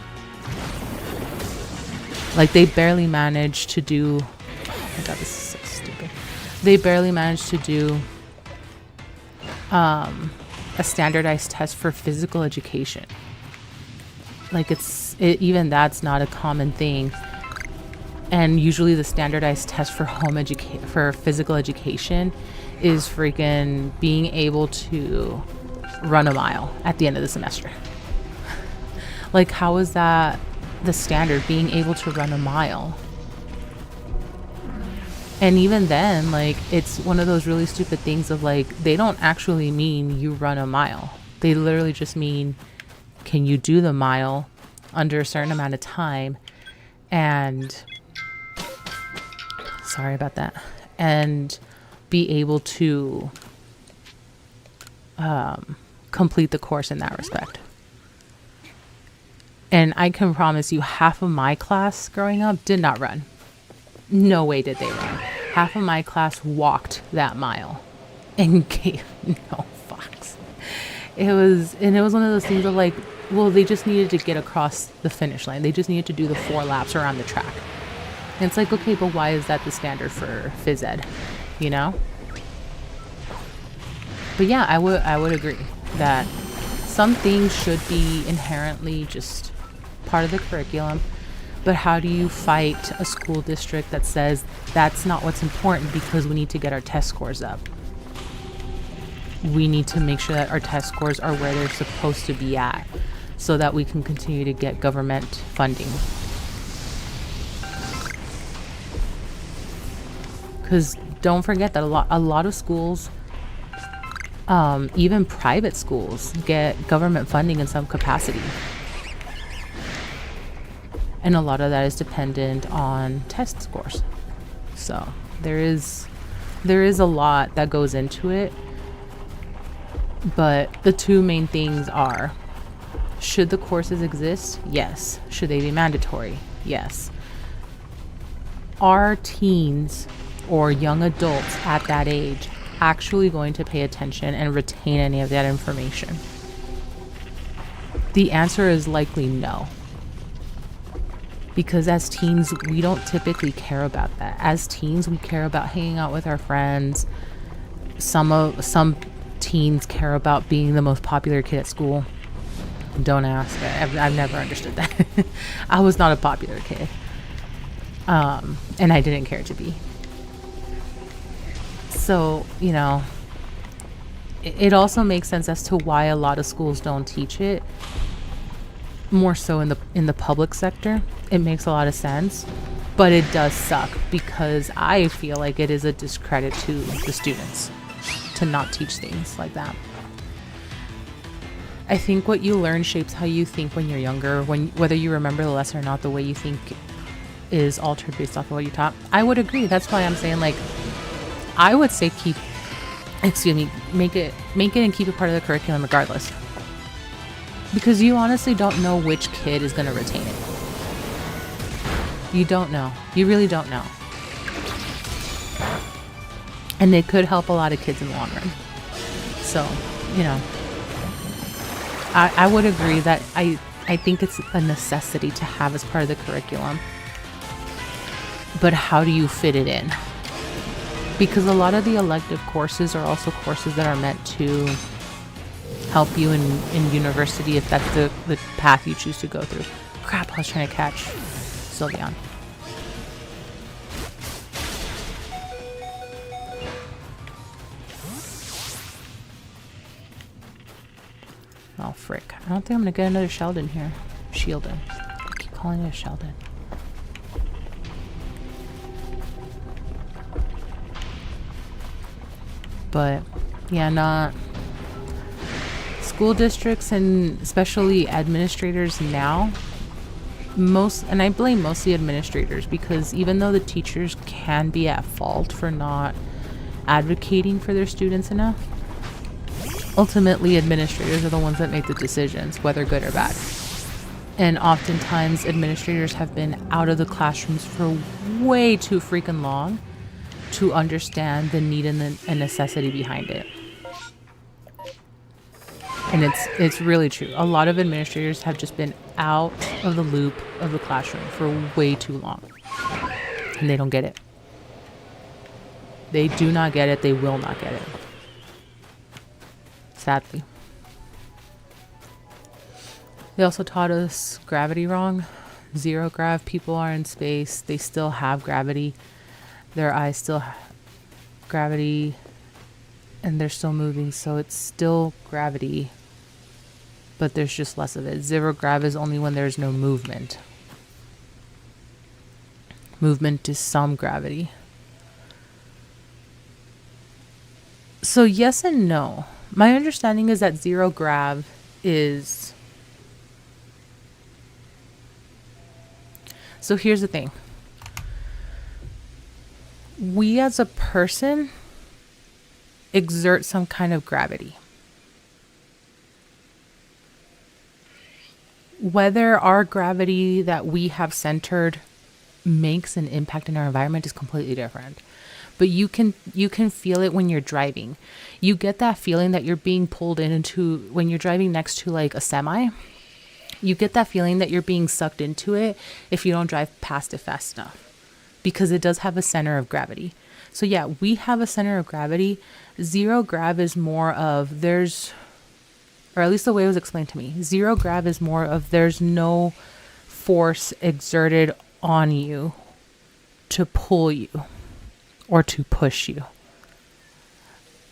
Like, they barely managed to do, oh my god, this is so stupid. They barely managed to do a standardized test for physical education. Like, even that's not a common thing. And usually the standardized test for for physical education is freaking being able to run a mile at the end of the semester. Like, how is that the standard, being able to run a mile? And even then, like, it's one of those really stupid things of, like, they don't actually mean you run a mile. They literally just mean, can you do the mile under a certain amount of time? And sorry about that. And be able to complete the course in that respect. And I can promise you, half of my class growing up did not run. No way did they run. Half of my class walked that mile and gave no fucks. It was one of those things of, like, well, they just needed to get across the finish line. They just needed to do the 4 laps around the track. And it's like, okay, but why is that the standard for phys ed? You know? But yeah, I would agree that some things should be inherently just part of the curriculum. But how do you fight a school district that says that's not what's important because we need to get our test scores up? We need to make sure that our test scores are where they're supposed to be at so that we can continue to get government funding. Because don't forget that a lot of schools, even private schools, get government funding in some capacity. And a lot of that is dependent on test scores. So there is a lot that goes into it. But the two main things are, should the courses exist? Yes. Should they be mandatory? Yes. Are teens or young adults at that age actually going to pay attention and retain any of that information? The answer is likely no. Because as teens, we don't typically care about that. As teens, we care about hanging out with our friends. Some teens care about being the most popular kid at school. Don't ask. I've never understood that. I was not a popular kid. And I didn't care to be. So, you know, it also makes sense as to why a lot of schools don't teach it. More so in the public sector. It makes a lot of sense, but it does suck because I feel like it is a discredit to the students to not teach things like that. I think what you learn shapes how you think when you're younger. Whether you remember the lesson or not, the way you think is altered based off of what you taught. I would agree. That's why I'm saying, like, I would say make it and keep it part of the curriculum regardless. Because you honestly don't know which kid is going to retain it. You don't know. You really don't know. And it could help a lot of kids in the long run. So, you know, I would agree that I think it's a necessity to have as part of the curriculum. But how do you fit it in? Because a lot of the elective courses are also courses that are meant to help you in university if that's the path you choose to go through. Crap, I was trying to catch Sylveon. Oh, frick. I don't think I'm going to get another Sheldon here. Sheldon. I keep calling it a Sheldon. But, yeah, not... School districts and especially administrators now, and I blame mostly administrators, because even though the teachers can be at fault for not advocating for their students enough, ultimately administrators are the ones that make the decisions, whether good or bad. And oftentimes administrators have been out of the classrooms for way too freaking long to understand the need and the necessity behind it. And it's really true. A lot of administrators have just been out of the loop of the classroom for way too long. And they don't get it. They do not get it. They will not get it. Sadly. They also taught us gravity wrong. Zero grav. People are in space. They still have gravity. Their eyes still have gravity. And they're still moving. So it's still gravity. But there's just less of it. Zero grav is only when there's no movement. Movement is some gravity. So yes and no. My understanding is that zero grav is... So here's the thing. We as a person exert some kind of gravity. Whether our gravity that we have centered makes an impact in our environment is completely different. But you can feel it when you're driving. You get that feeling that you're being pulled into when you're driving next to like a semi. You get that feeling that you're being sucked into it if you don't drive past it fast enough, because it does have a center of gravity. So yeah, we have a center of gravity. Zero grav is more of or at least the way it was explained to me, zero grav is more of there's no force exerted on you to pull you or to push you.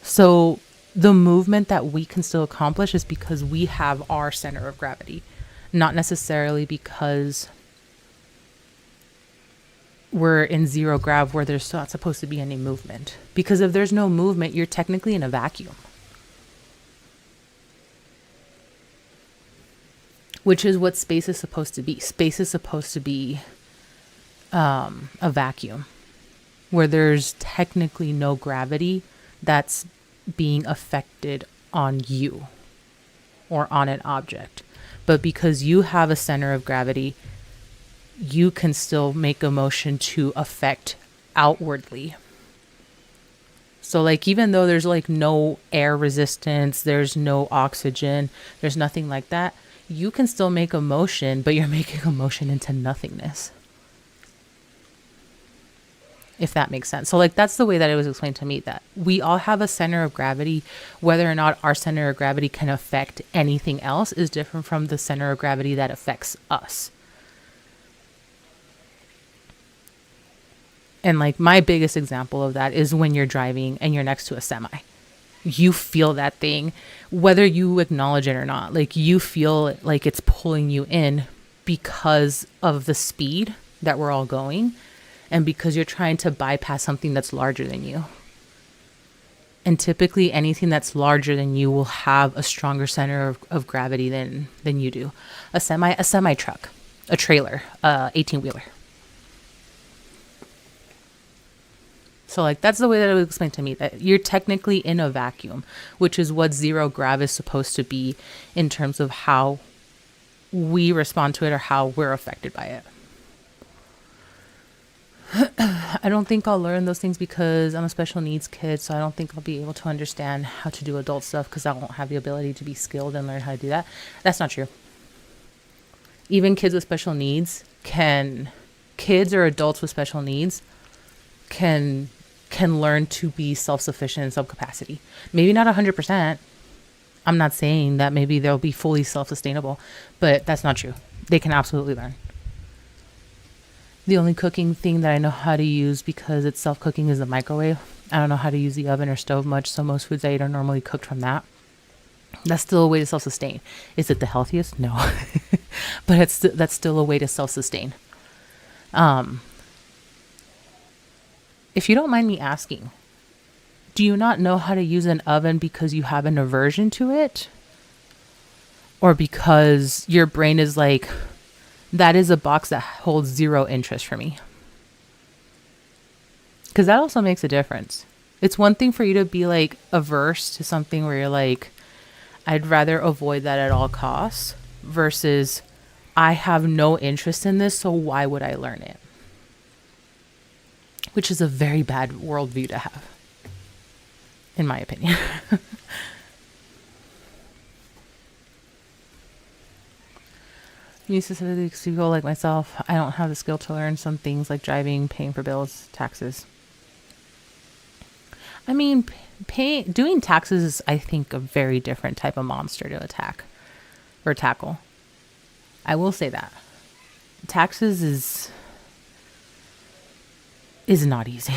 So the movement that we can still accomplish is because we have our center of gravity, not necessarily because we're in zero grav where there's not supposed to be any movement. Because if there's no movement, you're technically in a vacuum. Which is what space is supposed to be. Space is supposed to be a vacuum where there's technically no gravity that's being affected on you or on an object. But because you have a center of gravity, you can still make a motion to affect outwardly. So like, even though there's like no air resistance, there's no oxygen, there's nothing like that, you can still make a motion, but you're making a motion into nothingness. If that makes sense. So like, that's the way that it was explained to me, that we all have a center of gravity. Whether or not our center of gravity can affect anything else is different from the center of gravity that affects us. And like, my biggest example of that is when you're driving and you're next to a semi. You feel that thing, whether you acknowledge it or not. Like, you feel like it's pulling you in because of the speed that we're all going. And because you're trying to bypass something that's larger than you. And typically anything that's larger than you will have a stronger center of gravity than you do. A semi truck, a trailer, 18-wheeler. So like, that's the way that it was explained to me, that you're technically in a vacuum, which is what zero grav is supposed to be in terms of how we respond to it or how we're affected by it. I don't think I'll learn those things because I'm a special needs kid, so I don't think I'll be able to understand how to do adult stuff because I won't have the ability to be skilled and learn how to do that. That's not true. Even kids with special needs kids or adults with special needs can learn to be self-sufficient in some capacity. Maybe not 100%. I'm not saying that maybe they'll be fully self-sustainable, but that's not true. They can absolutely learn. The only cooking thing that I know how to use because it's self-cooking is the microwave. I don't know how to use the oven or stove much, so most foods I eat are normally cooked from that. That's still a way to self-sustain. Is it the healthiest? No. But that's still a way to self-sustain. If you don't mind me asking, do you not know how to use an oven because you have an aversion to it? Or because your brain is like, that is a box that holds zero interest for me? Because that also makes a difference. It's one thing for you to be like averse to something where you're like, I'd rather avoid that at all costs, versus I have no interest in this, so why would I learn it? Which is a very bad worldview to have, in my opinion. Me specifically, people like myself, I don't have the skill to learn some things like driving, paying for bills, taxes. I mean, doing taxes is, I think, a very different type of monster to attack or tackle. I will say that. Taxes is not easy.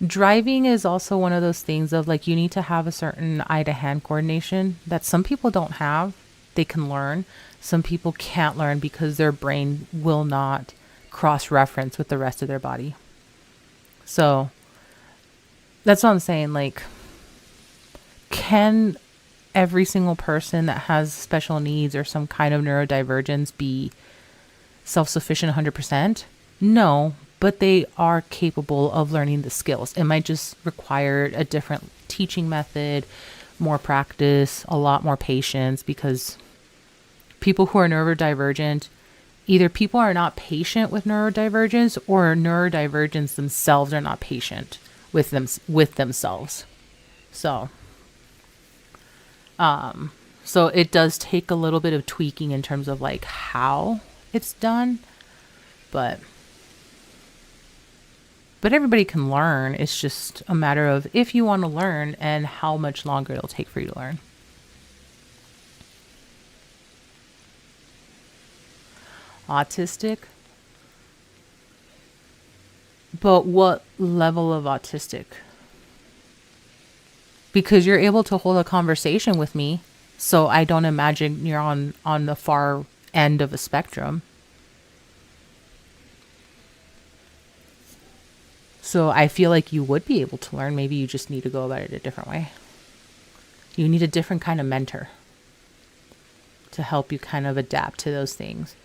Driving is also one of those things of like, you need to have a certain eye to hand coordination that some people don't have. They can learn. Some people can't learn because their brain will not cross-reference with the rest of their body. So that's what I'm saying. Like, can every single person that has special needs or some kind of neurodivergence be self-sufficient 100%? No, but they are capable of learning the skills. It might just require a different teaching method, more practice, a lot more patience, because people who are neurodivergent, either people are not patient with neurodivergence or neurodivergence themselves are not patient with themselves. So it does take a little bit of tweaking in terms of like how it's done, but everybody can learn. It's just a matter of if you want to learn and how much longer it'll take for you to learn. Autistic? But what level of autistic? Because you're able to hold a conversation with me, so I don't imagine you're on the far end of a spectrum. So I feel like you would be able to learn. Maybe you just need to go about it a different way. You need a different kind of mentor to help you kind of adapt to those things.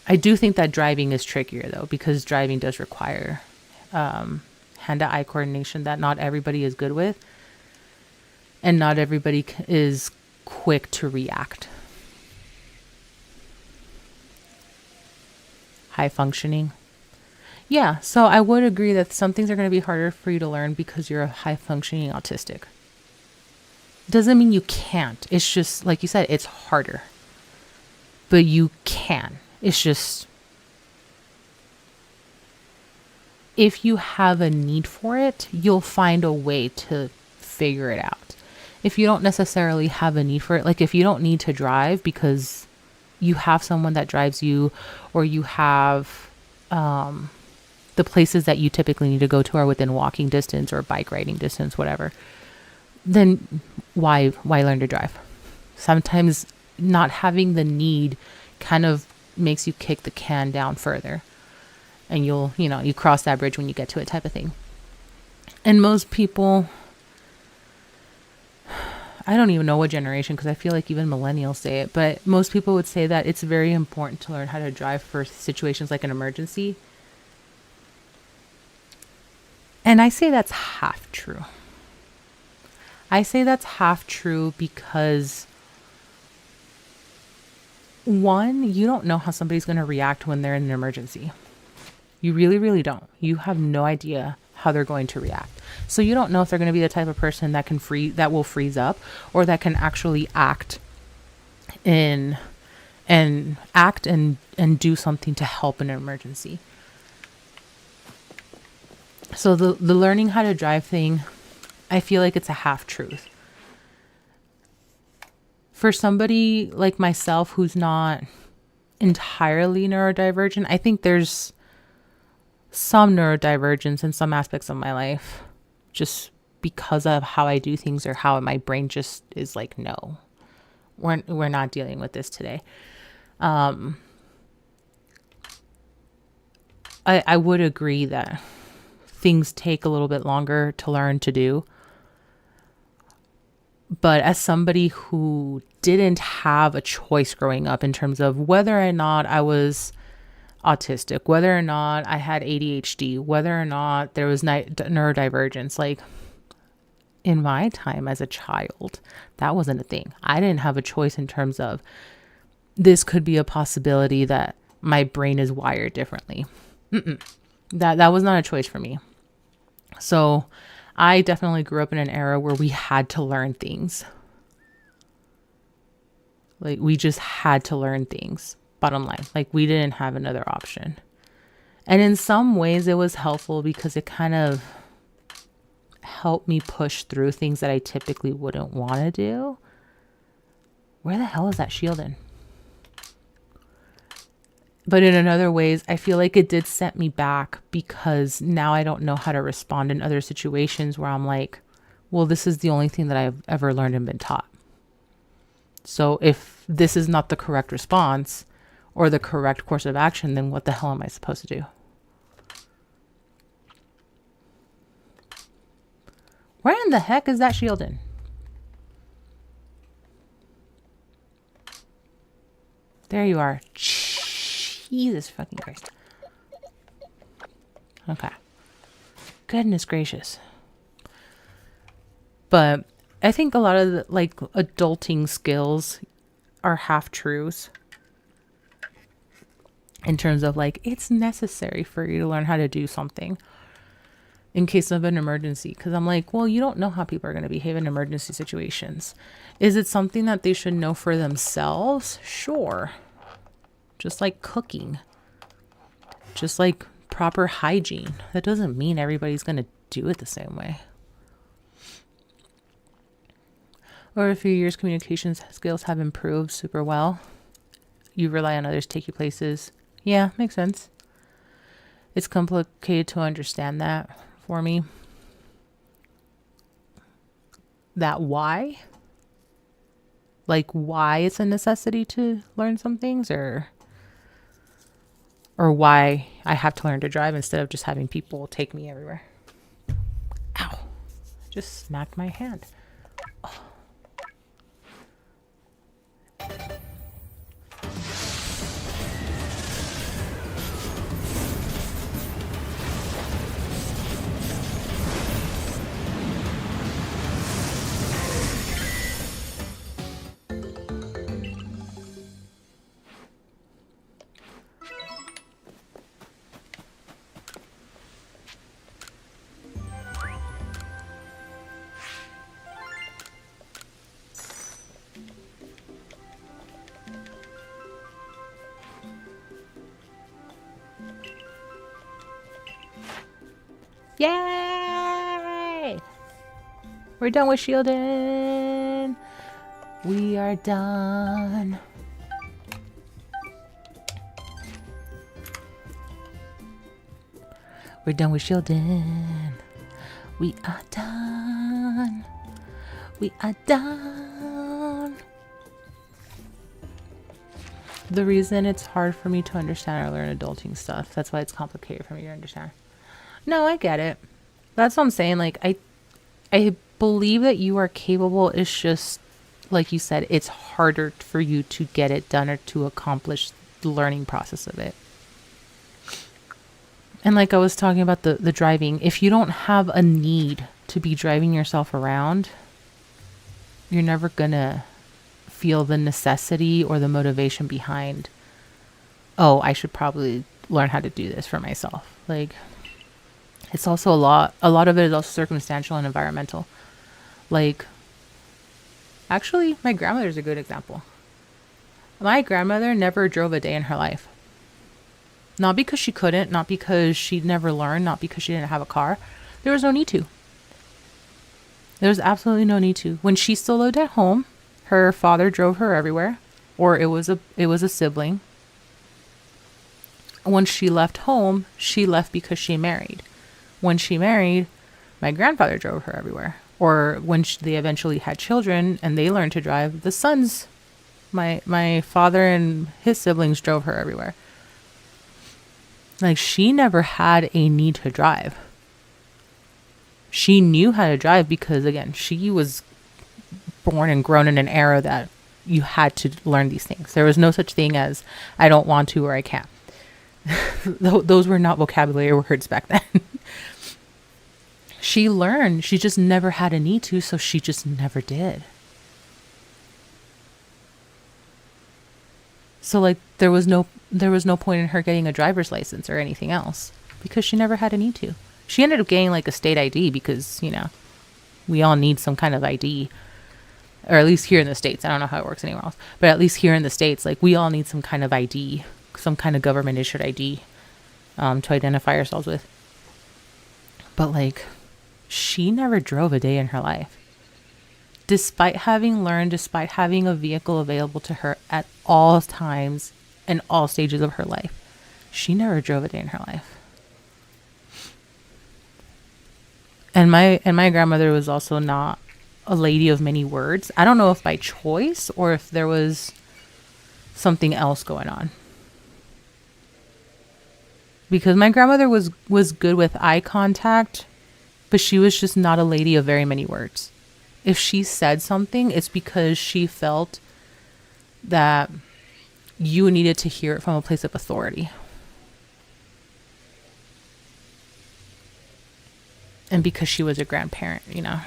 I do think that driving is trickier though, because driving does require hand-to-eye coordination that not everybody is good with, and not everybody is quick to react. High functioning. Yeah, so I would agree that some things are going to be harder for you to learn because you're a high functioning autistic. Doesn't mean you can't. It's just, like you said, it's harder. But you can. It's just, if you have a need for it, you'll find a way to figure it out. If you don't necessarily have a need for it, like if you don't need to drive because you have someone that drives you, or you have the places that you typically need to go to are within walking distance or bike riding distance, whatever, then why learn to drive? Sometimes not having the need kind of makes you kick the can down further, and you cross that bridge when you get to it, type of thing. And most people, I don't even know what generation, because I feel like even millennials say it, but most people would say that it's very important to learn how to drive for situations like an emergency. And I say that's half true. I say that's half true because, one, you don't know how somebody's going to react when they're in an emergency. You really, really don't. You have no idea how they're going to react. So you don't know if they're going to be the type of person that will freeze up, or that can actually act and do something to help in an emergency. So the learning how to drive thing, I feel like it's a half truth. For somebody like myself who's not entirely neurodivergent, I think there's some neurodivergence in some aspects of my life, just because of how I do things or how my brain just is like, no, we're not dealing with this today. I would agree that things take a little bit longer to learn to do. But as somebody who didn't have a choice growing up in terms of whether or not I was autistic, whether or not I had ADHD, whether or not there was neurodivergence, like, in my time as a child, that wasn't a thing. I didn't have a choice in terms of this could be a possibility that my brain is wired differently. That was not a choice for me. So I definitely grew up in an era where we had to learn things. Like, we just had to learn things, bottom line. Like, we didn't have another option. And in some ways it was helpful because it kind of helped me push through things that I typically wouldn't want to do. Where the hell is that shield in? But in other ways, I feel like it did set me back because now I don't know how to respond in other situations where I'm like, well, this is the only thing that I've ever learned and been taught. So if this is not the correct response or the correct course of action, then what the hell am I supposed to do? Where in the heck is that shield in? There you are. Jesus fucking Christ. Okay. Goodness gracious. But I think a lot of the, like, adulting skills are half truths. In terms of, like, it's necessary for you to learn how to do something in case of an emergency. Because I'm like, well, you don't know how people are going to behave in emergency situations. Is it something that they should know for themselves? Sure. Just like cooking. Just like proper hygiene. That doesn't mean everybody's going to do it the same way. Or if your year's communications skills have improved super well, you rely on others to take you places. Yeah, makes sense. It's complicated to understand that for me. That why? Like, why it's a necessity to learn some things, or why I have to learn to drive instead of just having people take me everywhere. Ow. Just smacked my hand. Oh. Yay! We're done with shielding. We are done. We're done with shielding. We are done. We are done. The reason it's hard for me to understand or learn adulting stuff, that's why it's complicated for me to understand. No, I get it. That's what I'm saying. Like, I believe that you are capable. It's just, like you said, it's harder for you to get it done or to accomplish the learning process of it. And like I was talking about the driving, if you don't have a need to be driving yourself around, you're never gonna feel the necessity or the motivation behind, oh, I should probably learn how to do this for myself. Like, it's also a lot of it is also circumstantial and environmental. Like, actually, my grandmother's a good example. My grandmother never drove a day in her life. Not because she couldn't, not because she'd never learned, not because she didn't have a car. There was no need to. There was absolutely no need to. When she still lived at home, her father drove her everywhere, or it was a sibling. When she left home, she left because she married. When she married, my grandfather drove her everywhere. Or when they eventually had children and they learned to drive, the sons, my father and his siblings drove her everywhere. Like, she never had a need to drive. She knew how to drive because, again, she was born and grown in an era that you had to learn these things. There was no such thing as I don't want to or I can't. Those were not vocabulary words back then. She learned. She just never had a need to, so she just never did. So like there was no point in her getting a driver's license or anything else because she never had a need to. She ended up getting like a state ID because, you know, we all need some kind of ID, or at least here in the States. I don't know how it works anywhere else, but at least here in the States, like we all need some kind of ID, some kind of government issued ID to identify ourselves with. But like, she never drove a day in her life. Despite having a vehicle available to her at all times and all stages of her life, she never drove a day in her life. And my grandmother was also not a lady of many words. I don't know if by choice or if there was something else going on. Because my grandmother was good with eye contact, but she was just not a lady of very many words. If she said something, it's because she felt that you needed to hear it from a place of authority. And because she was a grandparent, you know,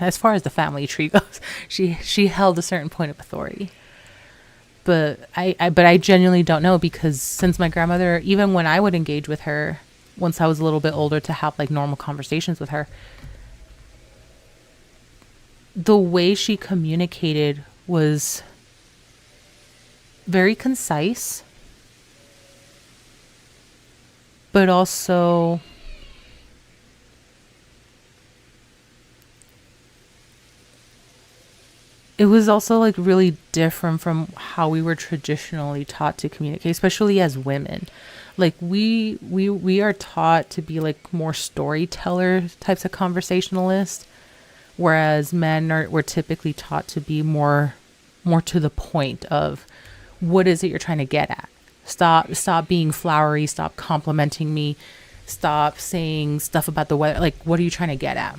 as far as the family tree goes, she held a certain point of authority. But I genuinely don't know, because since my grandmother, even when I would engage with her, once I was a little bit older to have like normal conversations with her, the way she communicated was very concise, but also it was also like really different from how we were traditionally taught to communicate, especially as women. Like we are taught to be like more storyteller types of conversationalists, whereas we're typically taught to be more to the point of what is it you're trying to get at. Stop being flowery, stop complimenting me, stop saying stuff about the weather. Like, what are you trying to get at?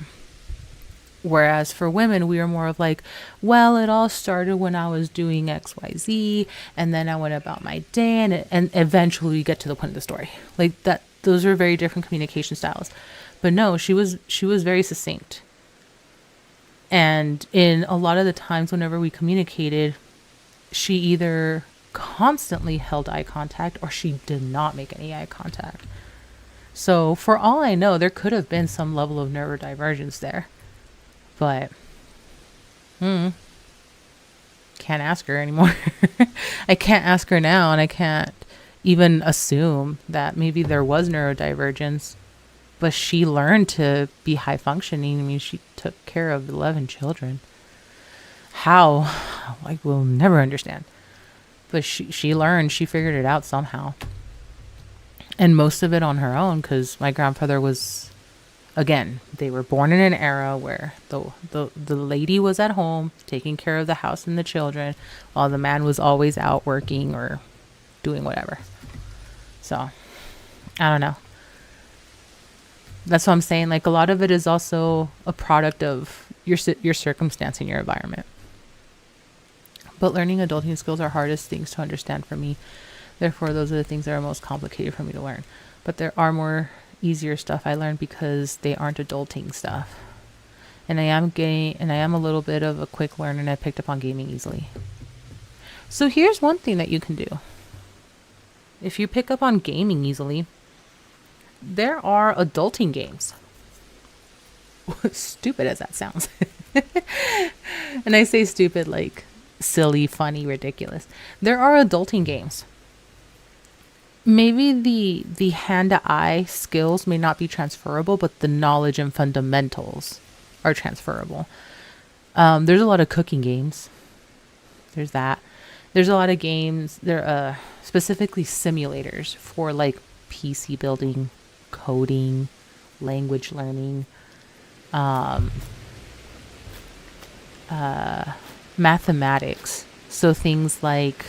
Whereas for women, we are more of like, well, it all started when I was doing XYZ, and then I went about my day, and eventually we get to the point of the story. Like that, those are very different communication styles. But no, she was very succinct. And in a lot of the times whenever we communicated, she either constantly held eye contact or she did not make any eye contact. So for all I know, there could have been some level of neurodivergence there. But can't ask her anymore. I can't ask her now, and I can't even assume that maybe there was neurodivergence, but she learned to be high functioning. I mean, she took care of 11 children. How? Like, we'll never understand. But she learned, she figured it out somehow. And most of it on her own, because my grandfather was, again, they were born in an era where the lady was at home taking care of the house and the children, while the man was always out working or doing whatever. So, I don't know. That's what I'm saying. Like, a lot of it is also a product of your circumstance and your environment. But learning adulting skills are hardest things to understand for me. Therefore, those are the things that are most complicated for me to learn. But there are more easier stuff I learned because they aren't adulting stuff. And I am a little bit of a quick learner, and I picked up on gaming easily. So here's one thing that you can do. If you pick up on gaming easily, there are adulting games. Stupid as that sounds. And I say stupid like silly, funny, ridiculous. There are adulting games. Maybe the hand-to-eye skills may not be transferable, but the knowledge and fundamentals are transferable. There's a lot of cooking games. There's that. There's a lot of games. There are specifically simulators for like PC building, coding, language learning, mathematics. So things like,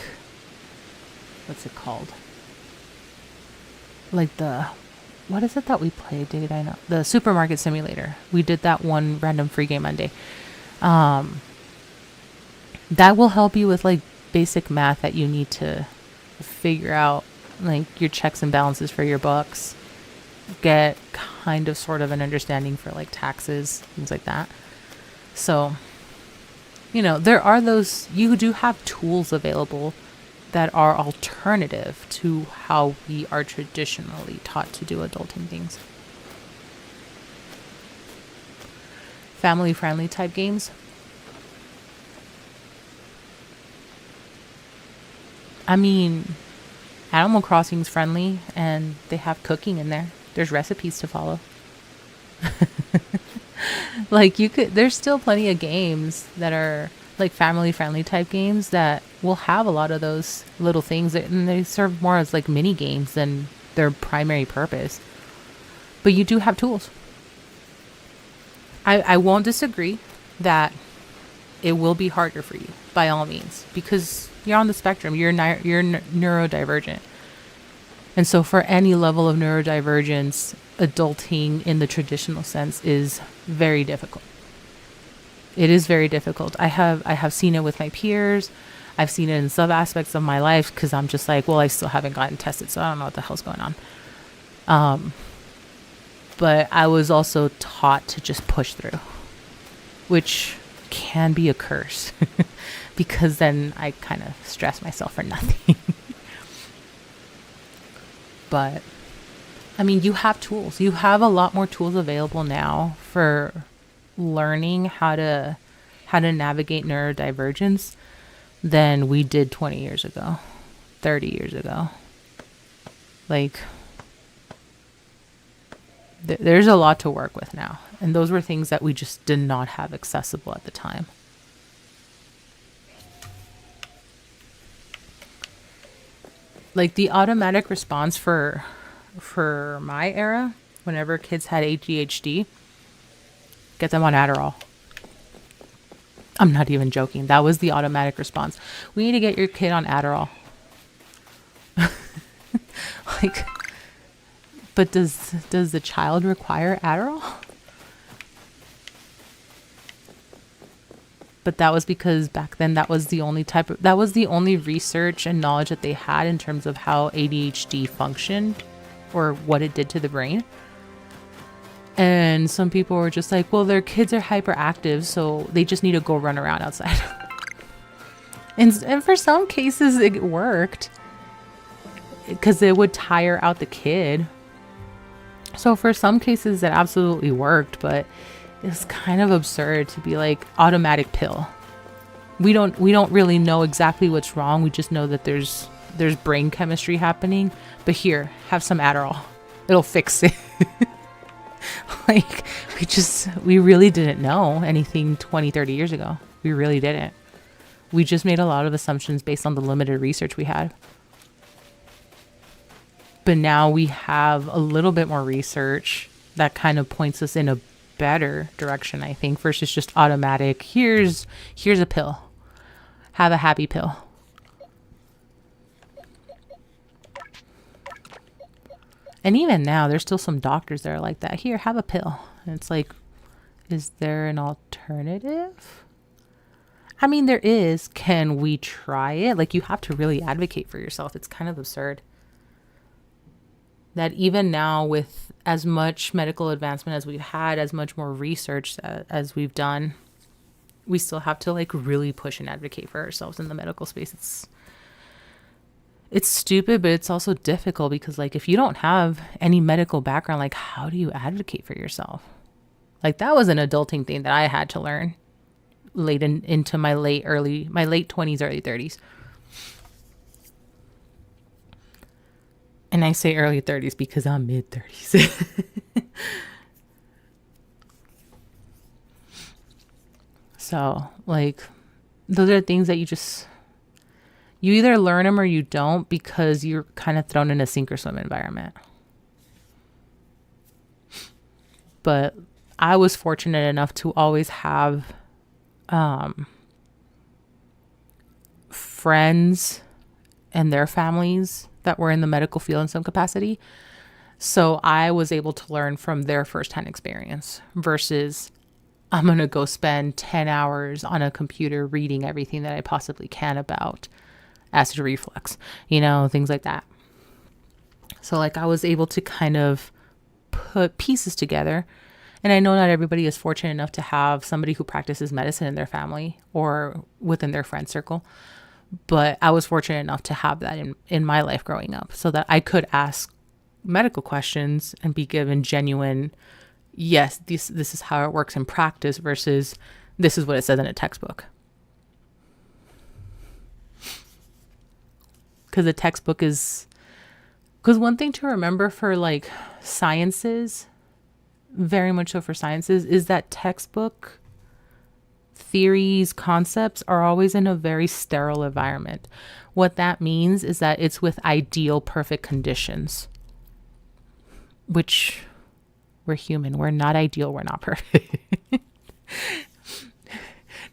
what's it called? Like what is it that we played? Did I know? The supermarket simulator. We did that one random free game Monday. That will help you with like basic math that you need to figure out, like your checks and balances for your books. Get kind of sort of an understanding for like taxes, things like that. So, you know, there are those, you do have tools available that are alternative to how we are traditionally taught to do adulting things. Family friendly type games. I mean, Animal Crossing's friendly and they have cooking in there. There's recipes to follow. Like there's still plenty of games that are like family friendly type games that will have a lot of those little things and they serve more as like mini games than their primary purpose. But you do have tools. I won't disagree that it will be harder for you by all means because you're on the spectrum. You're neurodivergent. And so for any level of neurodivergence, adulting in the traditional sense is very difficult. It is very difficult. I have seen it with my peers. I've seen it in some aspects of my life because I'm just like, well, I still haven't gotten tested, so I don't know what the hell's going on. But I was also taught to just push through, which can be a curse because then I kind of stress myself for nothing. But I mean, you have tools. You have a lot more tools available now for learning how to navigate neurodivergence than we did 20 years ago, 30 years ago. Like, there's a lot to work with now. And those were things that we just did not have accessible at the time. Like the automatic response for my era, whenever kids had ADHD, get them on Adderall. I'm not even joking. That was the automatic response. We need to get your kid on Adderall. Like, but does the child require Adderall? But that was because back then that was the only research and knowledge that they had in terms of how ADHD functioned or what it did to the brain. And some people were just like, well, their kids are hyperactive, so they just need to go run around outside. And for some cases it worked because it would tire out the kid. So for some cases it absolutely worked, but it's kind of absurd to be like automatic pill. We don't really know exactly what's wrong. We just know that there's brain chemistry happening. But here, have some Adderall. It'll fix it. Like we really didn't know anything 20, 30 years ago. We really didn't. We just made a lot of assumptions based on the limited research we had. But now we have a little bit more research that kind of points us in a better direction, I think, versus just automatic, here's a pill. Have a happy pill. And even now, there's still some doctors that are like that. Here, have a pill. And it's like, is there an alternative? I mean, there is. Can we try it? Like, you have to really advocate for yourself. It's kind of absurd that even now, with as much medical advancement as we've had, as much more research as we've done, we still have to like really push and advocate for ourselves in the medical space. It's stupid, but it's also difficult because like if you don't have any medical background, like how do you advocate for yourself? Like that was an adulting thing that I had to learn into my late 20s, early 30s. And I say early 30s because I'm mid 30s. So, like, those are things that you either learn them or you don't because you're kind of thrown in a sink or swim environment. But I was fortunate enough to always have friends and their families that were in the medical field in some capacity. So I was able to learn from their firsthand experience versus I'm going to go spend 10 hours on a computer reading everything that I possibly can about acid reflux, things like that. So like I was able to kind of put pieces together. And I know not everybody is fortunate enough to have somebody who practices medicine in their family or within their friend circle. But I was fortunate enough to have that in my life growing up, so that I could ask medical questions and be given genuine, yes, this is how it works in practice versus this is what it says in a textbook. Because the textbook is... Because one thing to remember for like sciences, very much so for sciences, is that textbook theories, concepts are always in a very sterile environment. What that means is that it's with ideal, perfect conditions, which we're human. We're not ideal. We're not perfect.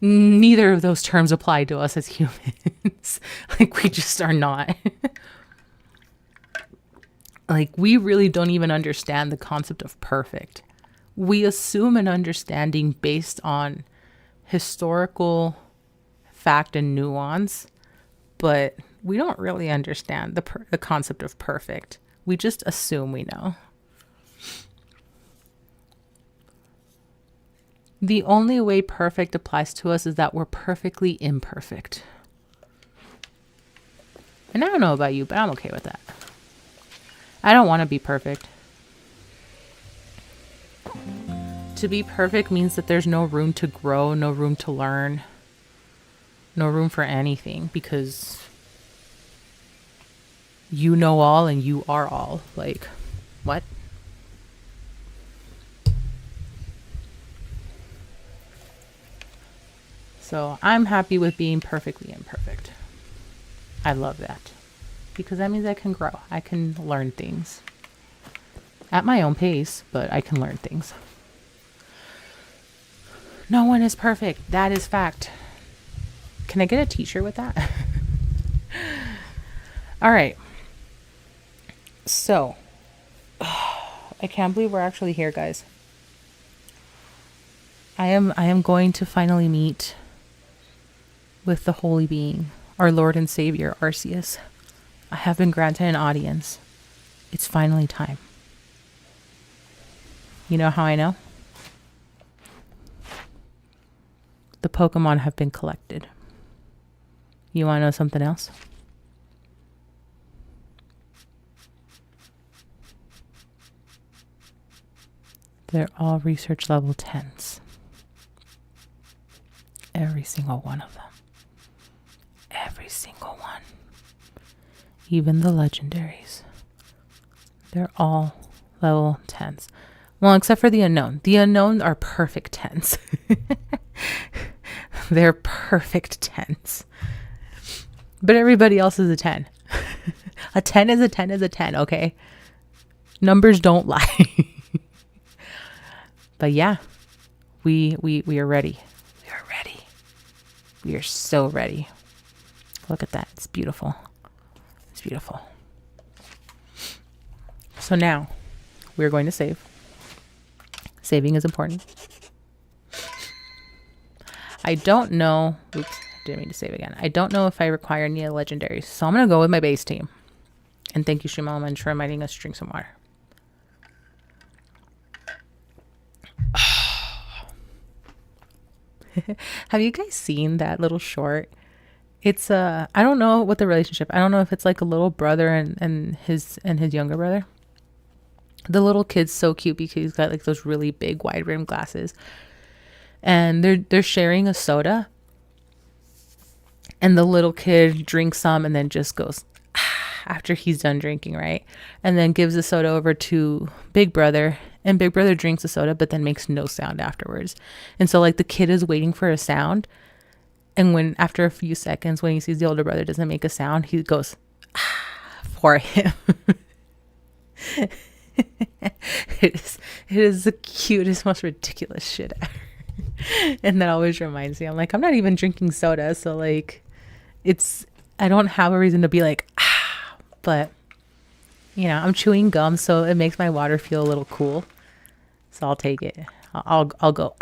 Neither of those terms apply to us as humans. Like, we just are not. Like, we really don't even understand the concept of perfect. We assume an understanding based on historical fact and nuance, but we don't really understand the concept of perfect. We just assume we know. The only way perfect applies to us is that we're perfectly imperfect. And I don't know about you, but I'm okay with that. I don't want to be perfect. To be perfect means that there's no room to grow, no room to learn, no room for anything, because you know all and you are all. Like, what? So I'm happy with being perfectly imperfect. I love that, because that means I can grow. I can learn things at my own pace, but I can learn things. No one is perfect. That is fact. Can I get a t-shirt with that? All right. So, I can't believe we're actually here, guys. I am going to finally meet with the holy being, our Lord and Savior, Arceus. I have been granted an audience. It's finally time. You know how I know? The Pokemon have been collected. You want to know something else? They're all research level 10s. Every single one of them. Every single one. Even the legendaries. They're all level 10s. Well, except for the unknown. The unknown are perfect 10s. They're perfect 10s. But everybody else is a 10. A 10 is a 10 is a 10, okay? Numbers don't lie. But yeah, we are ready. We are ready. We are so ready. Look at that. It's beautiful. It's beautiful. So now we're going to save. Saving is important. I don't know. Oops, didn't mean to save again. I don't know if I require any legendaries. So I'm going to go with my base team. And thank you, Shimon, for reminding us to drink some water. Have you guys seen that little short? It's I don't know what the relationship. I don't know if it's like a little brother and his younger brother. The little kid's so cute because he's got like those really big wide rimmed glasses. And they're sharing a soda. And the little kid drinks some and then just goes after he's done drinking, right? And then gives the soda over to Big Brother. And Big Brother drinks the soda but then makes no sound afterwards. And so like the kid is waiting for a sound. And when after a few seconds, when he sees the older brother doesn't make a sound, he goes for him. It is the cutest, most ridiculous shit ever. And that always reminds me, I'm like, I'm not even drinking soda, so like I don't have a reason to be like but you know, I'm chewing gum, so it makes my water feel a little cool, so I'll take it. I'll go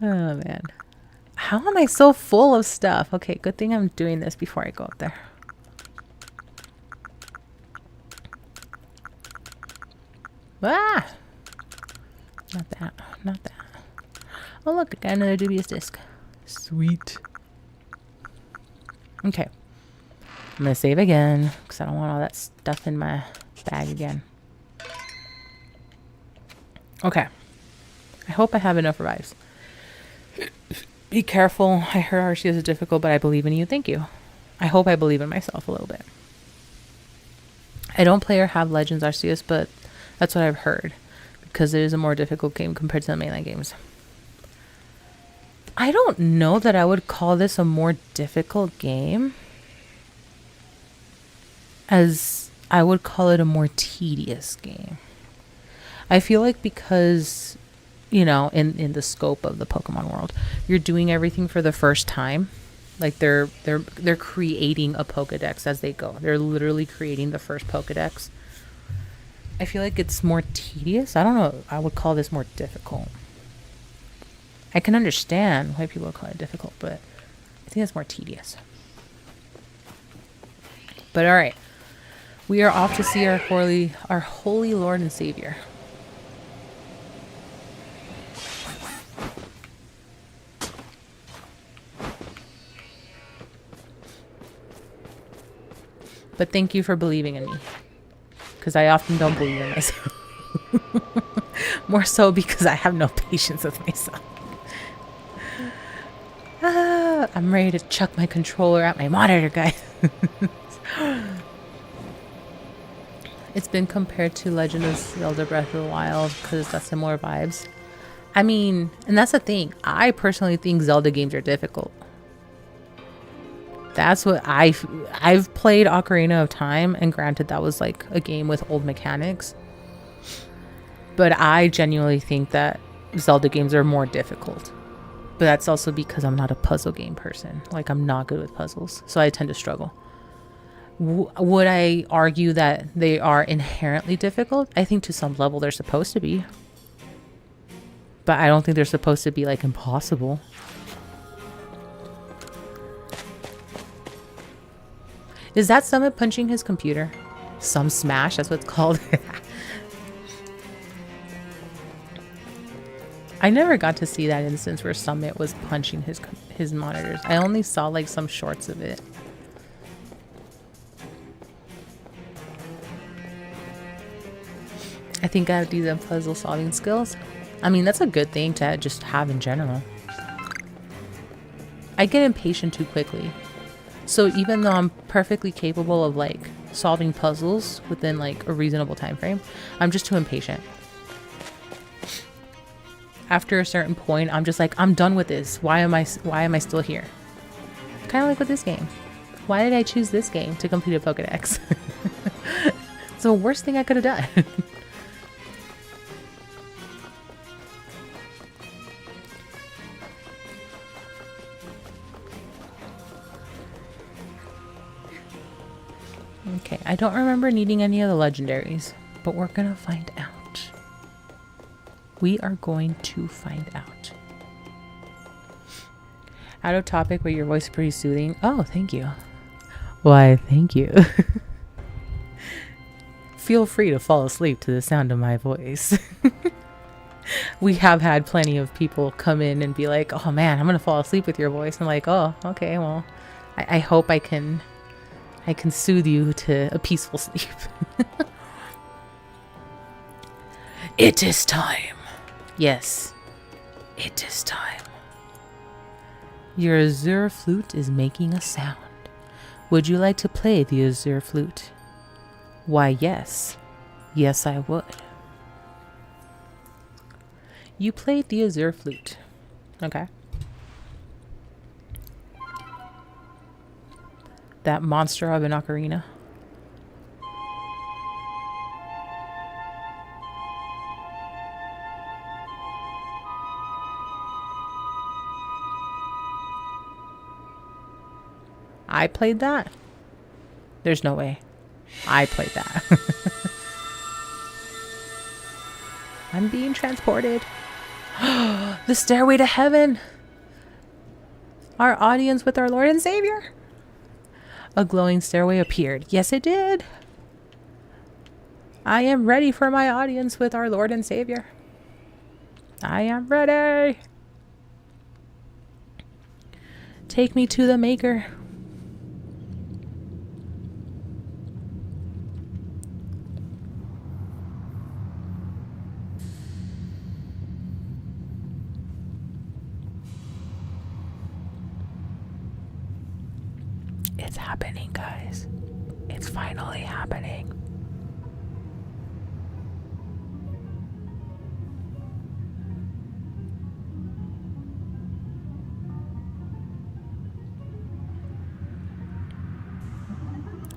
oh man, how am I so full of stuff? Okay, good thing I'm doing this before I go up there. Ah! Not that. Not that. Oh, look. I got another dubious disc. Sweet. Okay. I'm going to save again because I don't want all that stuff in my bag again. Okay. I hope I have enough revives. Be careful. I heard Arceus is difficult, but I believe in you. Thank you. I hope I believe in myself a little bit. I don't play or have Legends Arceus, but that's what I've heard. Because it is a more difficult game compared to the mainline games. I don't know that I would call this a more difficult game. As I would call it a more tedious game. I feel like because, you know, in the scope of the Pokemon world, you're doing everything for the first time. Like they're creating a Pokedex as they go. They're literally creating the first Pokedex. I feel like it's more tedious. I don't know. I would call this more difficult. I can understand why people would call it difficult, but I think it's more tedious. But all right. We are off to see our holy Lord and Savior. But thank you for believing in me. Because I often don't believe in myself. More so because I have no patience with myself. I'm ready to chuck my controller at my monitor, guys. It's been compared to Legend of Zelda Breath of the Wild because it's got similar vibes. I mean, and that's the thing. I personally think Zelda games are difficult. That's what I've played Ocarina of Time, and granted that was like a game with old mechanics. But I genuinely think that Zelda games are more difficult. But that's also because I'm not a puzzle game person. Like, I'm not good with puzzles, so I tend to struggle. Would I argue that they are inherently difficult? I think to some level they're supposed to be. But I don't think they're supposed to be, like, impossible. Is that Summit punching his computer? Some smash, that's what it's called. I never got to see that instance where Summit was punching his monitors. I only saw, like, some shorts of it. I think I have decent puzzle solving skills. I mean, that's a good thing to just have in general. I get impatient too quickly. So even though I'm perfectly capable of like solving puzzles within like a reasonable time frame, I'm just too impatient. After a certain point, I'm just like, I'm done with this. Why am I still here? Kind of like with this game. Why did I choose this game to complete a Pokedex? It's the worst thing I could have done. Okay, I don't remember needing any of the legendaries, but we're gonna find out. We are going to find out. Out of topic, but your voice is pretty soothing. Oh, thank you. Why, thank you. Feel free to fall asleep to the sound of my voice. We have had plenty of people come in and be like, oh man, I'm gonna fall asleep with your voice. I'm like, oh, okay, well, I hope I can soothe you to a peaceful sleep. It is time. Yes, it is time. Your Azure flute is making a sound. Would you like to play the Azure flute? Why, yes. Yes, I would. You played the Azure flute. Okay. That monster of an ocarina. I played that? There's no way. I played that. I'm being transported. The stairway to heaven. Our audience with our Lord and Savior. A glowing stairway appeared. Yes, it did. I am ready for my audience with our Lord and Savior. I am ready. Take me to the maker. It's happening, guys. It's finally happening.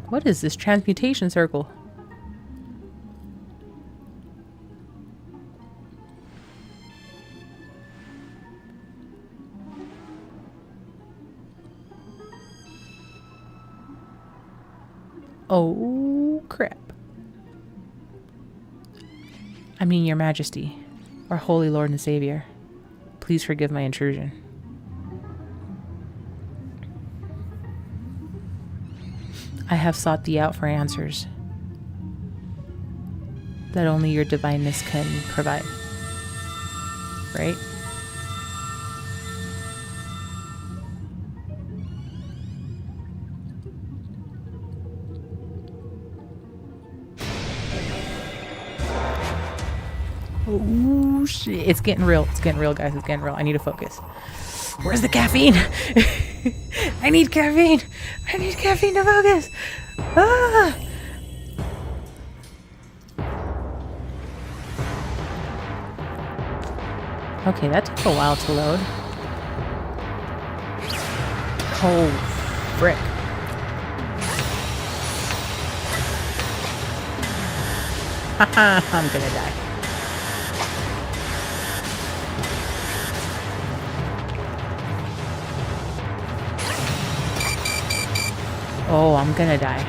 What is this transmutation circle? Oh, crap. I mean, Your Majesty, our holy Lord and Savior, please forgive my intrusion. I have sought thee out for answers that only your divineness can provide. Right? Oh shit. It's getting real. It's getting real, guys. It's getting real. I need to focus. Where's the caffeine? I need caffeine. I need caffeine to focus. Ah! Okay, that took a while to load. Oh, frick. Haha, I'm gonna die. Oh, I'm gonna die.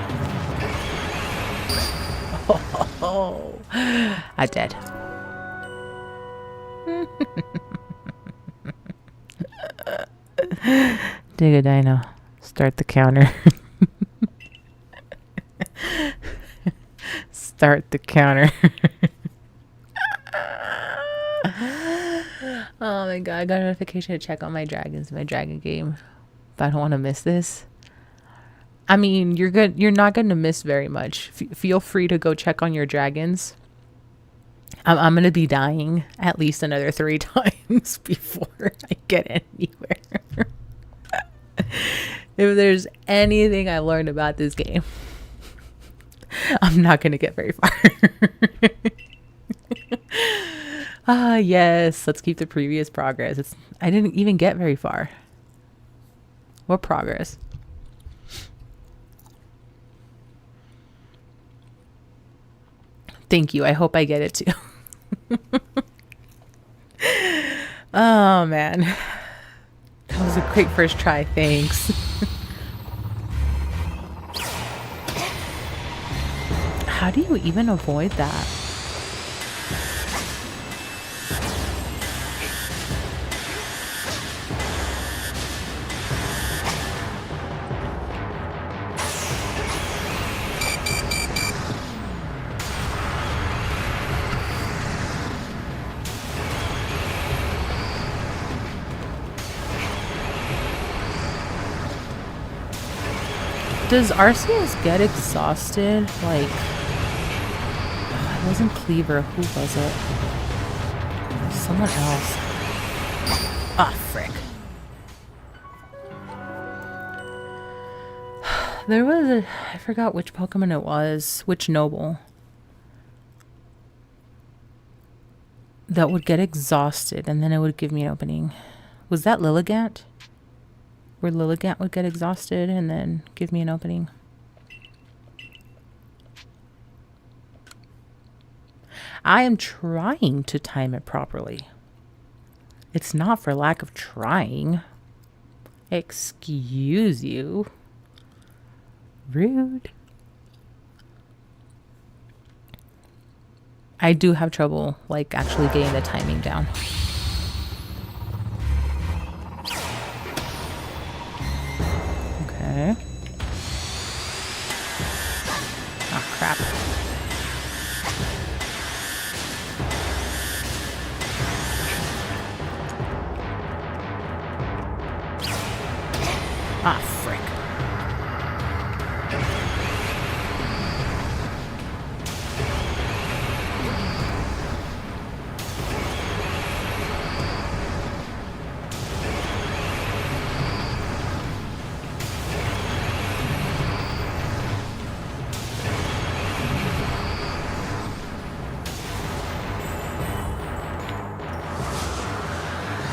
Oh, I'm dead. Dig a dino. Start the counter. Start the counter. Oh my god, I got a notification to check on my dragons in my dragon game. But I don't want to miss this. I mean, you're good. You're not going to miss very much. Feel free to go check on your dragons. I'm going to be dying at least another 3 times before I get anywhere. If there's anything I learned about this game, I'm not going to get very far. Ah, yes. Let's keep the previous progress. I didn't even get very far. What progress? Thank you. I hope I get it too. Oh, man. That was a great first try. Thanks. How do you even avoid that? Does Arceus get exhausted? Like, it wasn't Cleaver. Who was it? Someone else. Ah, frick. There was I forgot which Pokemon it was, which Noble, that would get exhausted and then it would give me an opening. Was that Lilligant? Where Lilligant would get exhausted and then give me an opening. I am trying to time it properly. It's not for lack of trying. Excuse you. Rude. I do have trouble, like, actually getting the timing down. Okay. Oh, crap.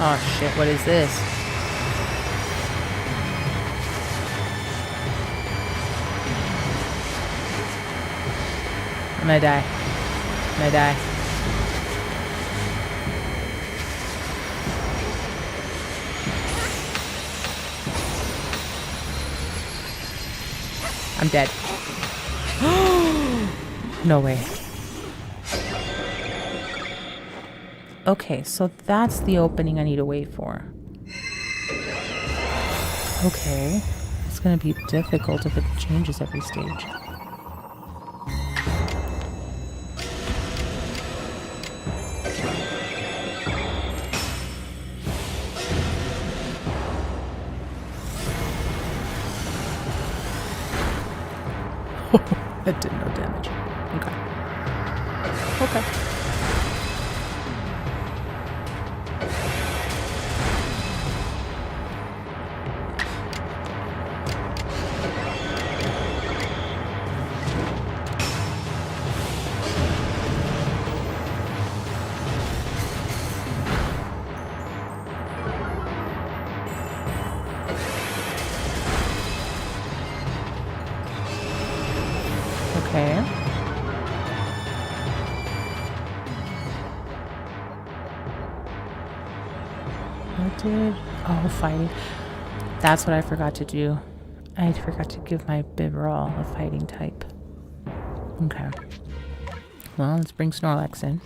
Oh shit, what is this? I'm gonna die. I'm gonna die. I'm dead. No way. Okay, so that's the opening I need to wait for. Okay. It's gonna be difficult if it changes every stage. That did no damage. Okay. Okay. Okay. What did... Oh, fighting. That's what I forgot to do. I forgot to give my Bibarel a fighting type. Okay. Well, let's bring Snorlax in.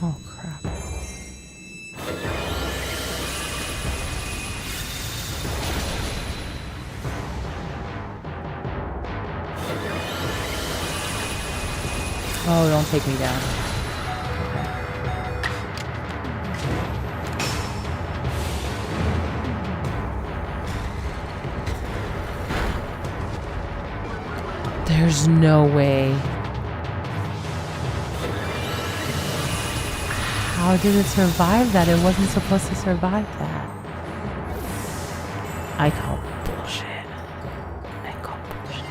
Oh, crap. Oh, don't take me down. There's no way. How did it survive that? It wasn't supposed to survive that. I call bullshit. I call bullshit.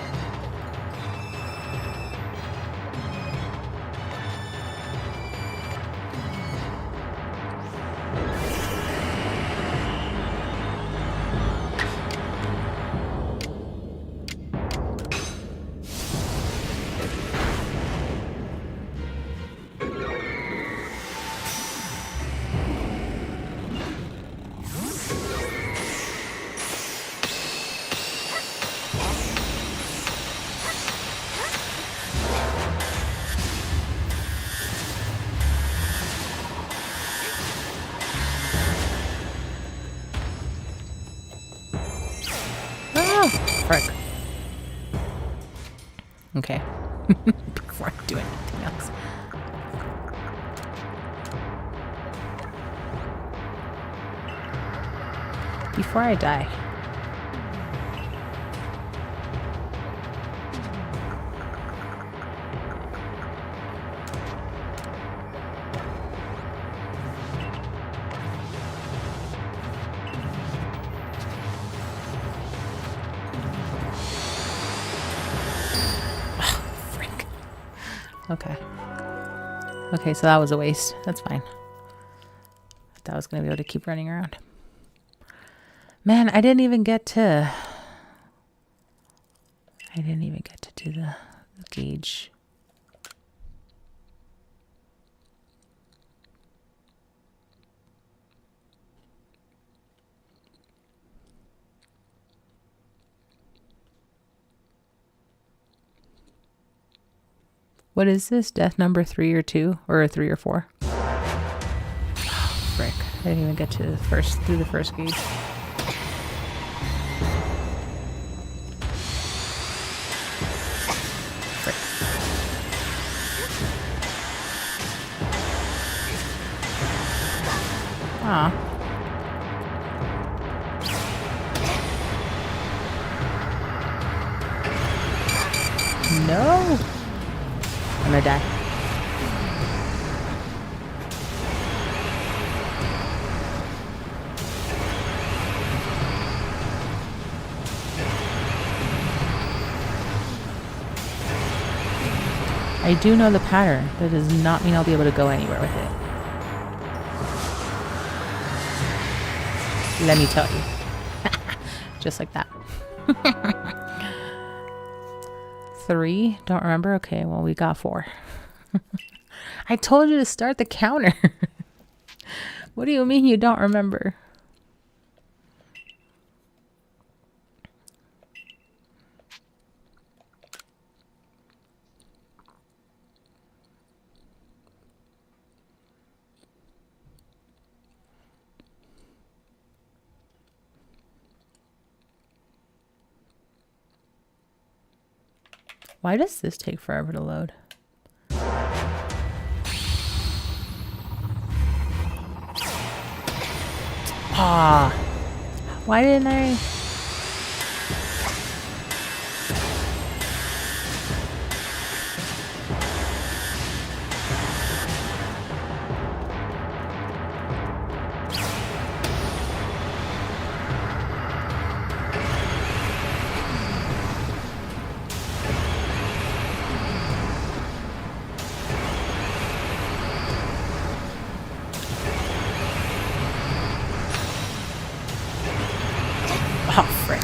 Frick. Okay. Before I do anything else. Before I die. Okay. Okay, so that was a waste. That's fine. I thought I was going to be able to keep running around. Man, I didn't even get to do the gauge. What is this? Death number 3 or 2? Or 3 or 4? Frick. I didn't even get to the first gauge. Frick. Aw. No! I'm gonna die. I do know the pattern. That does not mean I'll be able to go anywhere with it. Let me tell you. Just like that. 3? Don't remember? Okay, well, we got 4. I told you to start the counter. What do you mean you don't remember? Why does this take forever to load? Ah, why didn't I? Oh, frick.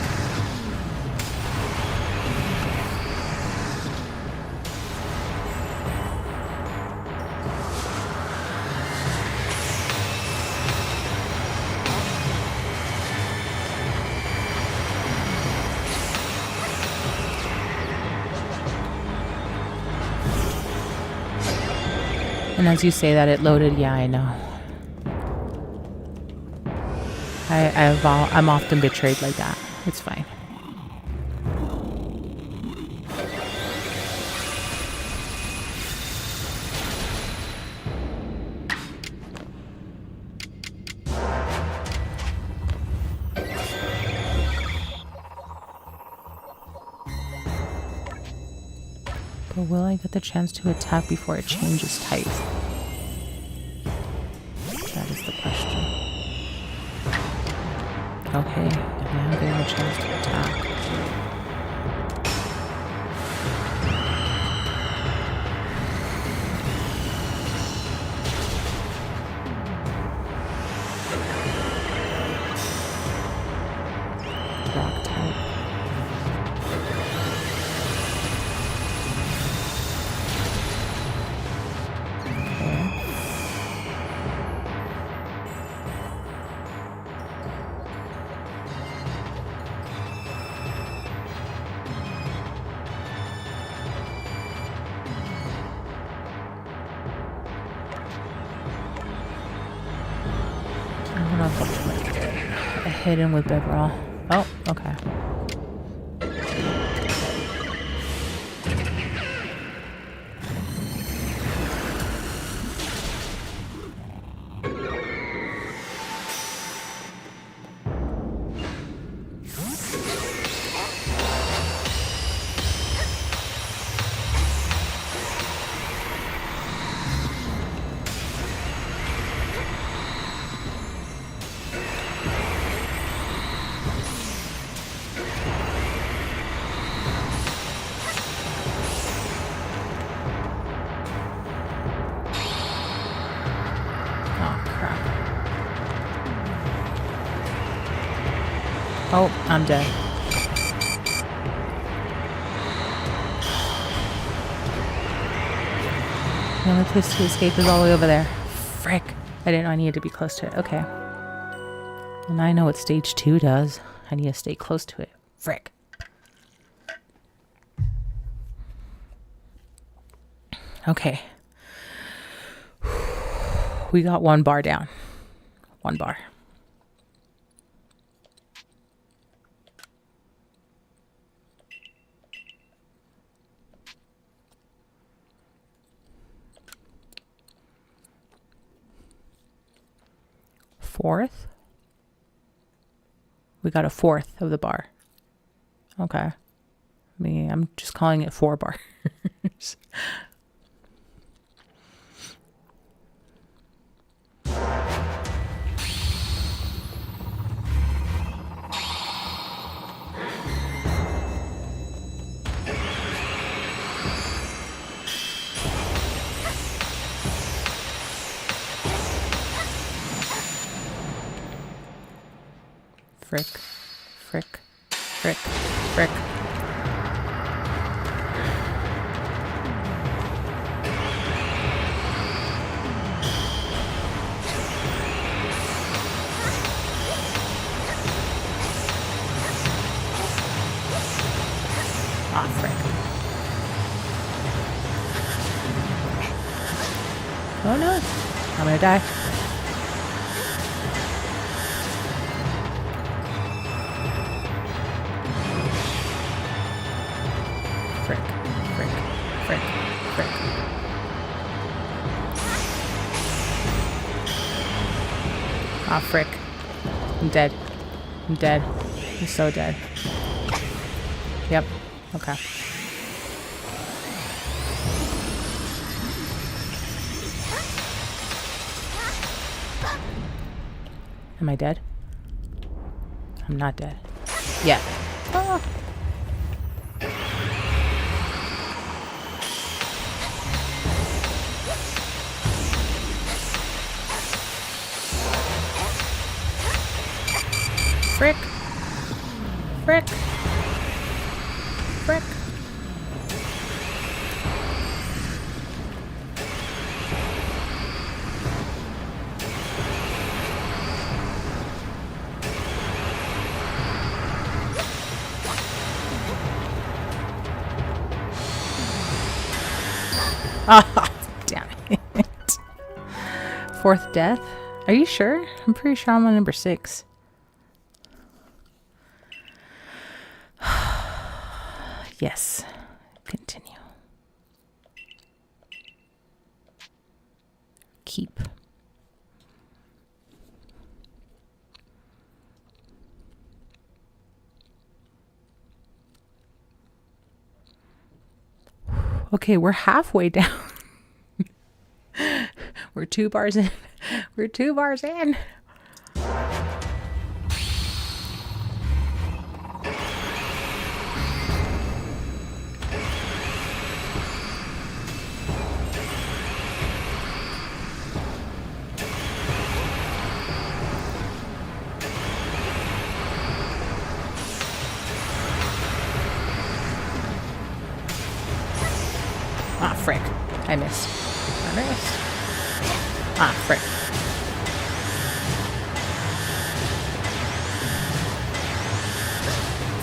And as you say that, it loaded. Yeah, I know. I'm often betrayed like that. It's fine. But will I get the chance to attack before it changes type? That is the question. Okay, I am getting a chance to attack. Rock type. Hidden with Beverall. Oh, okay. Oh, I'm dead. The only place to escape is all the way over there. Frick. I didn't know I needed to be close to it. Okay. And I know what stage 2 does. I need to stay close to it. Frick. Okay. We got 1 bar down. 1 bar. Fourth? We got a 4th of the bar. Okay. I'm just calling it 4 bars. Frick. Frick. Frick. Frick. Ah, frick. Oh no. I'm gonna die. Frick. Frick. Frick. Frick. Ah, frick. I'm dead. I'm dead. I'm so dead. Yep. Okay. Am I dead? I'm not dead. Yeah. Ah. Frick. Frick. Frick. Oh, damn it. Fourth death? Are you sure? I'm pretty sure I'm on number 6. Yes. Continue. Keep. Okay, we're halfway down. We're 2 bars in. We're 2 bars in. Ah, frick. I missed. I missed. Ah, frick.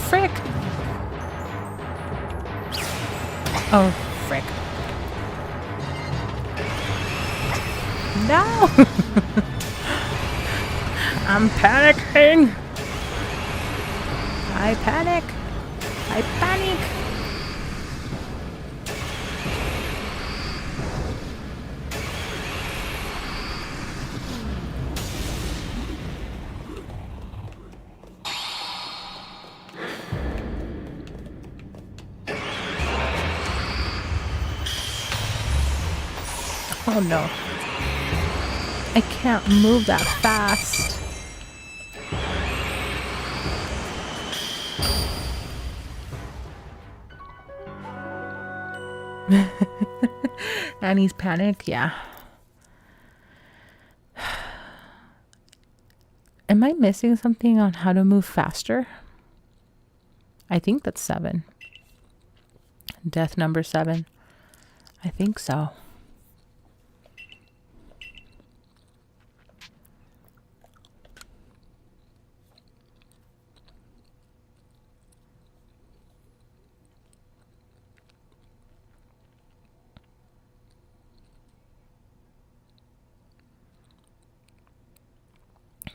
Frick. Oh, frick. No! I'm panicking! I panic! I panic! Oh no. I can't move that fast. Annie's panic, yeah. Am I missing something on how to move faster? I think that's 7. Death number 7. I think so.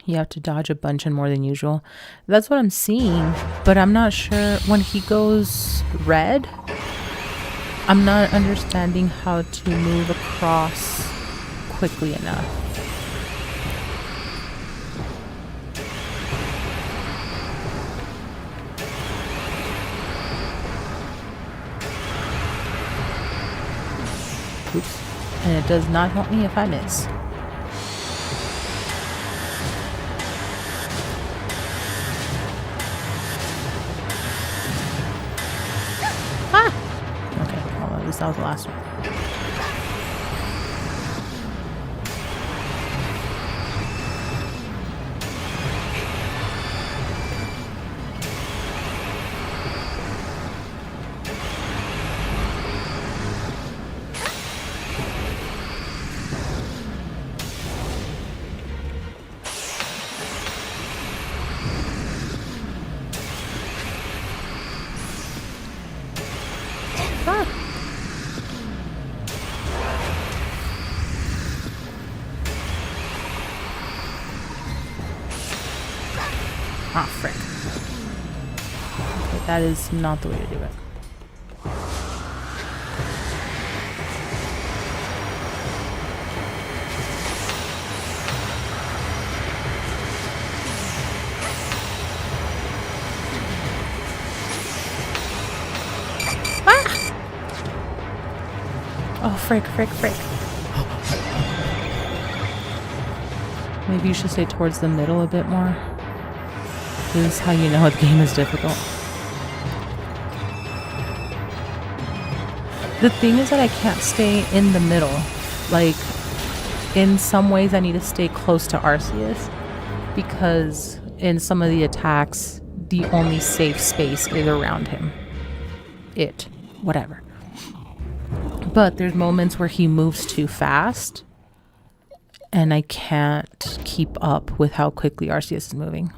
You have to dodge a bunch and more than usual. That's what I'm seeing, but I'm not sure. When he goes red, I'm not understanding how to move across quickly enough. Oops. And it does not help me if I miss. That was the last one. That is not the way to do it. Oh, frick. Maybe you should stay towards the middle a bit more. This is how you know the game is difficult. The thing is that I can't stay in the middle. Like, in some ways I need to stay close to Arceus, because in some of the attacks, the only safe space is around him. Whatever. But there's moments where he moves too fast, and I can't keep up with how quickly Arceus is moving.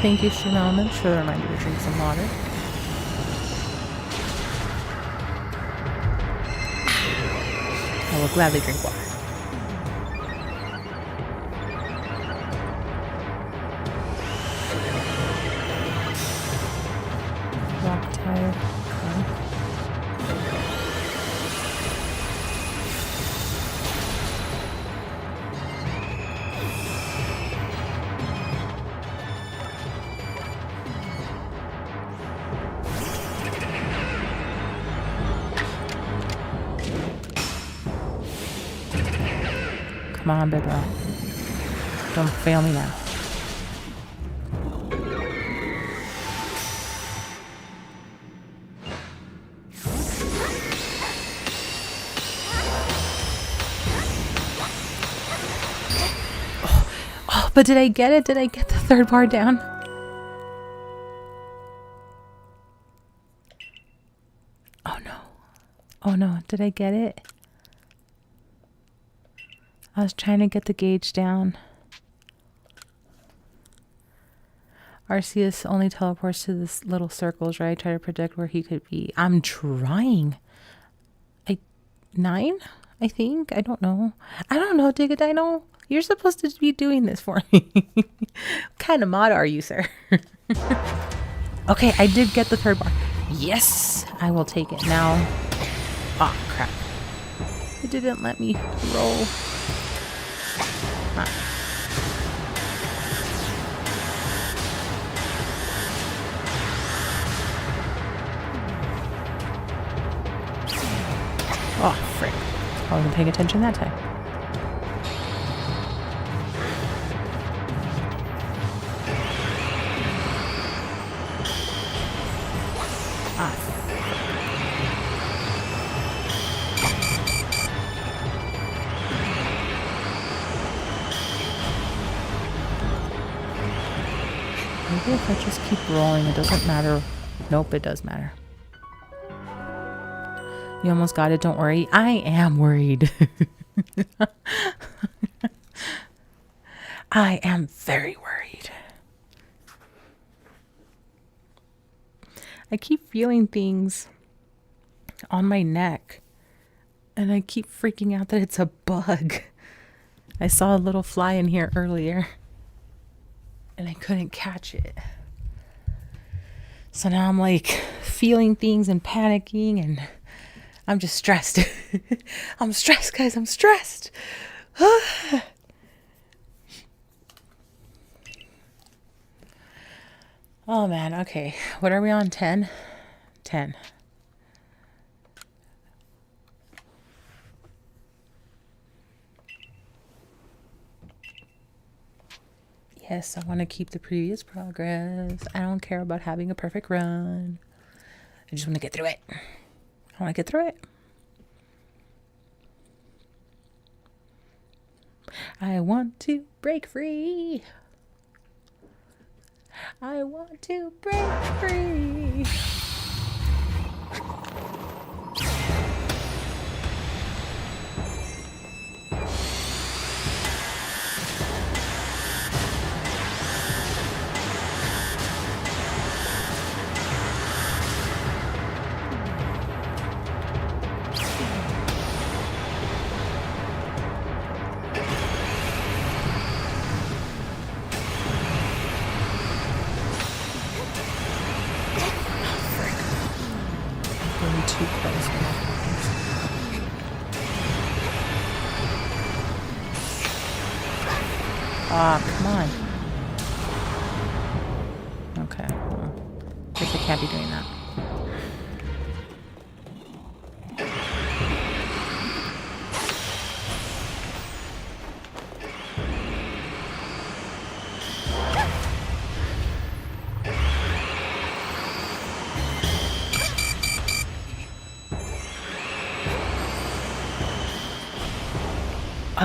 Thank you, shenanigans, for the reminder to drink some water. I will gladly drink water. Rock tire. Come on, big girl. Don't fail me now. Oh, but did I get it? Did I get the third bar down? Oh no. Oh no, did I get it? I was trying to get the gauge down. Arceus only teleports to this little circles, right? Try to predict where he could be. I'm trying. 9? I think. I don't know. Digadino. You're supposed to be doing this for me. What kind of mod are you, sir? Okay, I did get the third bar. Yes! I will take it now. Oh, crap. It didn't let me roll. Oh, frick. I wasn't paying attention that time. Maybe if I just keep rolling, it doesn't matter. Nope, it does matter. You almost got it, don't worry. I am worried. I am very worried. I keep feeling things on my neck, and I keep freaking out that it's a bug. I saw a little fly in here earlier, and I couldn't catch it. So now I'm like feeling things and panicking, and I'm just stressed. I'm stressed, guys. I'm stressed. Oh, man. Okay. What are we on? 10? 10. Yes, I want to keep the previous progress. I don't care about having a perfect run. I just want to get through it. I want to get through it. I want to break free. I want to break free. too close. Ah, come on. Okay. Well, guess I can't be doing that.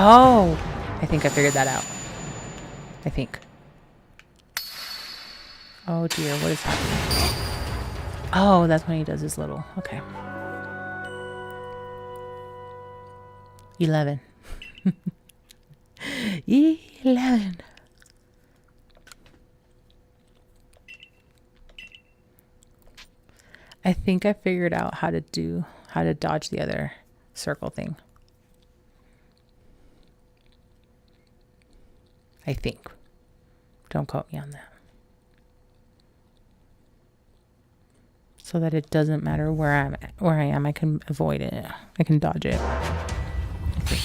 Oh, I think I figured that out. I think. Oh dear, what is happening? Oh, that's when he does his little. Okay. 11. 11. I think I figured out how to dodge the other circle thing. I think. Don't quote me on that. So that it doesn't matter where I am, I can avoid it. I can dodge it. I think.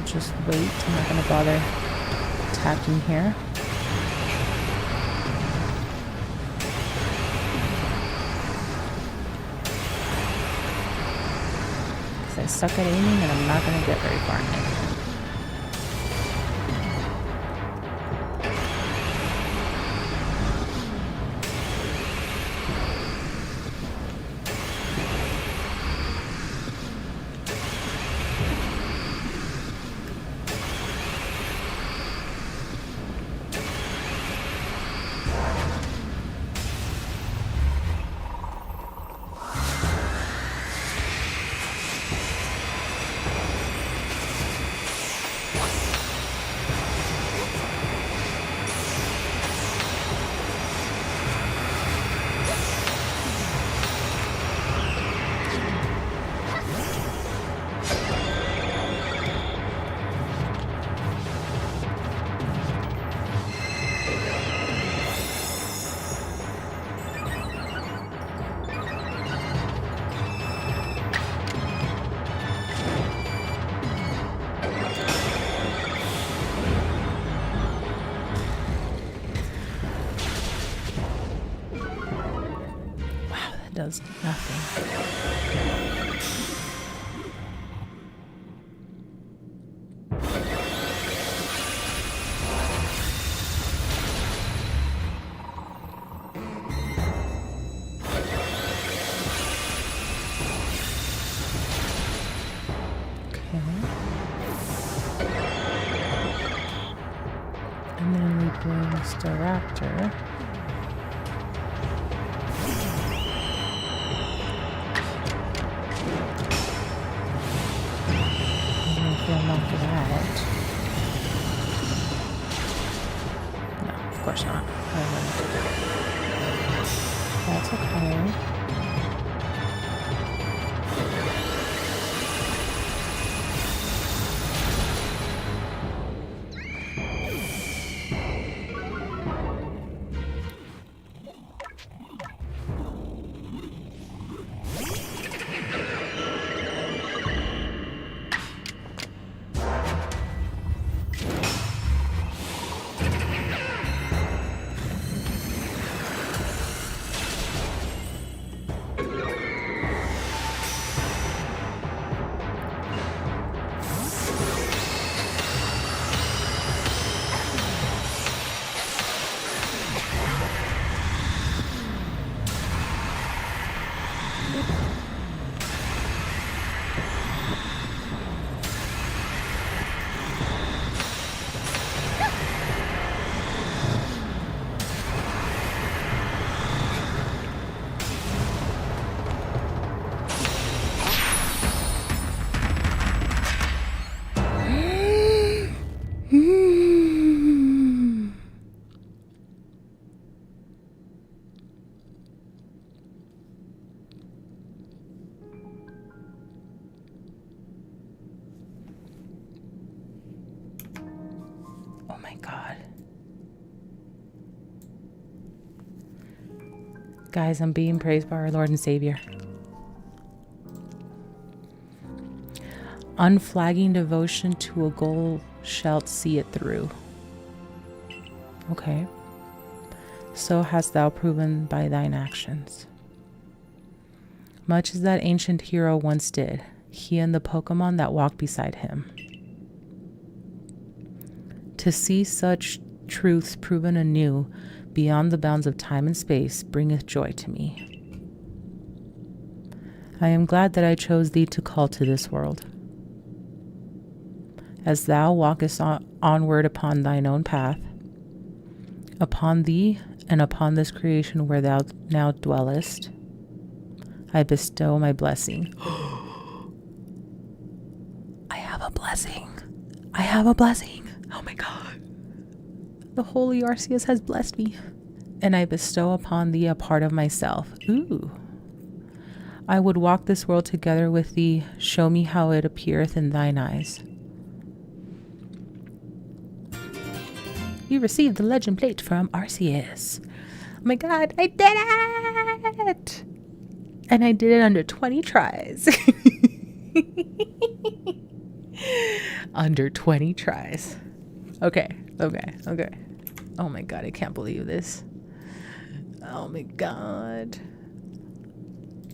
Just wait. I'm not going to bother attacking here. Because I suck at aiming and I'm not going to get very far in it. Does nothing. Okay. And then we bring Staraptor. Knock it out. No, of course not. That's okay. Guys, I'm being praised by our Lord and Savior. Unflagging devotion to a goal shalt see it through. Okay. So hast thou proven by thine actions. Much as that ancient hero once did, he and the Pokemon that walked beside him. To see such truths proven anew beyond the bounds of time and space bringeth joy to me. I am glad that I chose thee to call to this world. As thou walkest onward upon thine own path, upon thee and upon this creation where thou now dwellest, I bestow my blessing. I have a blessing. I have a blessing. Oh my God. The holy Arceus has blessed me. And I bestow upon thee a part of myself. Ooh. I would walk this world together with thee. Show me how it appeareth in thine eyes. You received the legend plate from Arceus. Oh my God, I did it! And I did it under 20 tries. Under 20 tries. Okay. Oh my God, I can't believe this. Oh my God.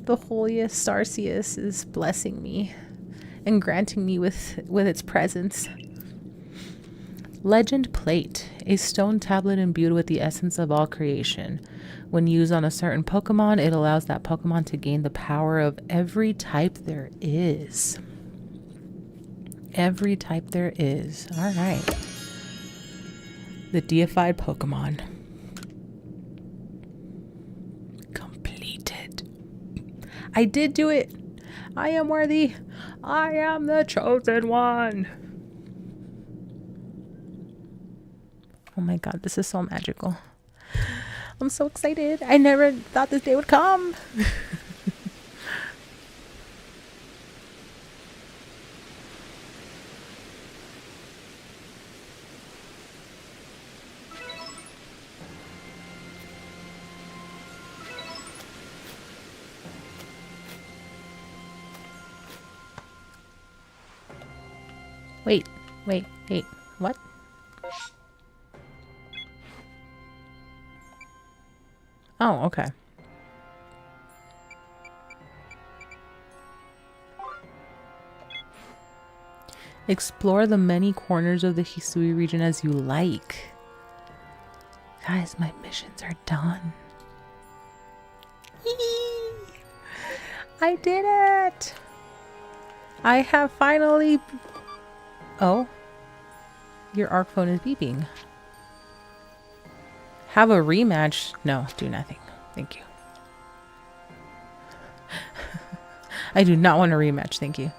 The holiest Arceus is blessing me and granting me with its presence. Legend plate, a stone tablet imbued with the essence of all creation. When used on a certain Pokemon, it allows that Pokemon to gain the power of every type there is. Every type there is. All right. The deified Pokemon. Completed. I did do it. I am worthy. I am the chosen one. Oh my God, this is so magical. I'm so excited. I never thought this day would come. Wait. What? Oh, okay. Explore the many corners of the Hisui region as you like. Guys, my missions are done. Yee! I did it! I have finally... Oh. Your ARC phone is beeping. Have a rematch? No, do nothing. Thank you. I do not want a rematch. Thank you.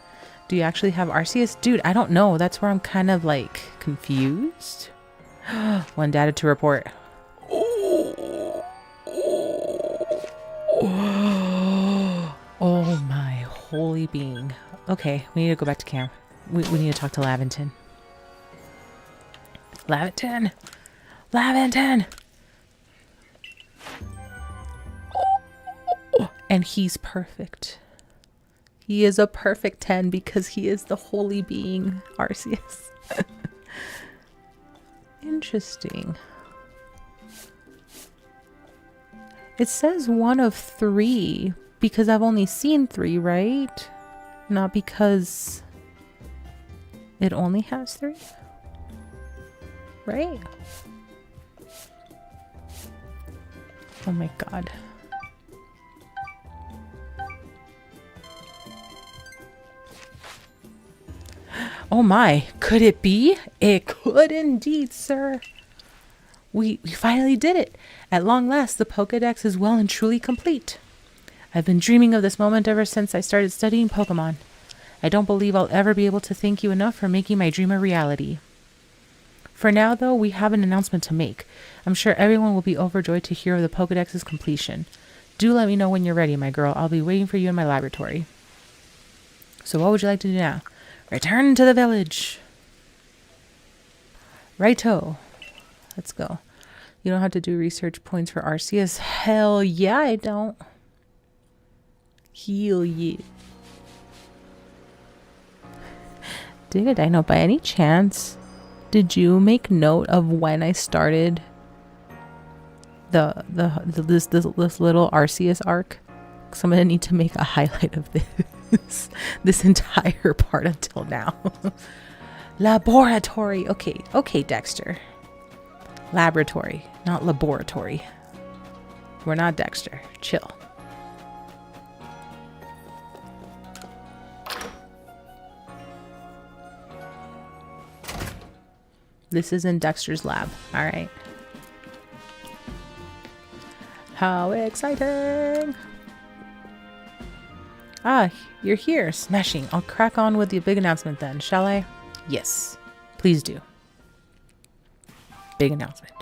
Do you actually have Arceus? Dude, I don't know. That's where I'm kind of like confused. One data to report. Oh my holy being. Okay, we need to go back to camp. We need to talk to Laventon. Laventon! And he's perfect. He is a perfect 10 because he is the holy being, Arceus. Interesting. It says 1 of 3 because I've only seen 3, right? Not because it only has 3? Right? Oh my God. Oh my, could it be? It could indeed, sir. We finally did it. At long last, the Pokedex is well and truly complete. I've been dreaming of this moment ever since I started studying Pokemon. I don't believe I'll ever be able to thank you enough for making my dream a reality. For now, though, we have an announcement to make. I'm sure everyone will be overjoyed to hear of the Pokedex's completion. Do let me know when you're ready, my girl. I'll be waiting for you in my laboratory. So what would you like to do now? Return to the village. Righto. Let's go. You don't have to do research points for Arceus. Hell yeah, I don't. Hell yeah. Did I know by any chance? Did you make note of when I started this little Arceus arc? Because I'm gonna need to make a highlight of this entire part until now. Laboratory. Okay, Dexter. Laboratory, not laboratory. We're not Dexter. Chill. This is in Dexter's lab. All right. How exciting! Ah, you're here. Smashing. I'll crack on with the big announcement then, shall I? Yes. Please do. Big announcement.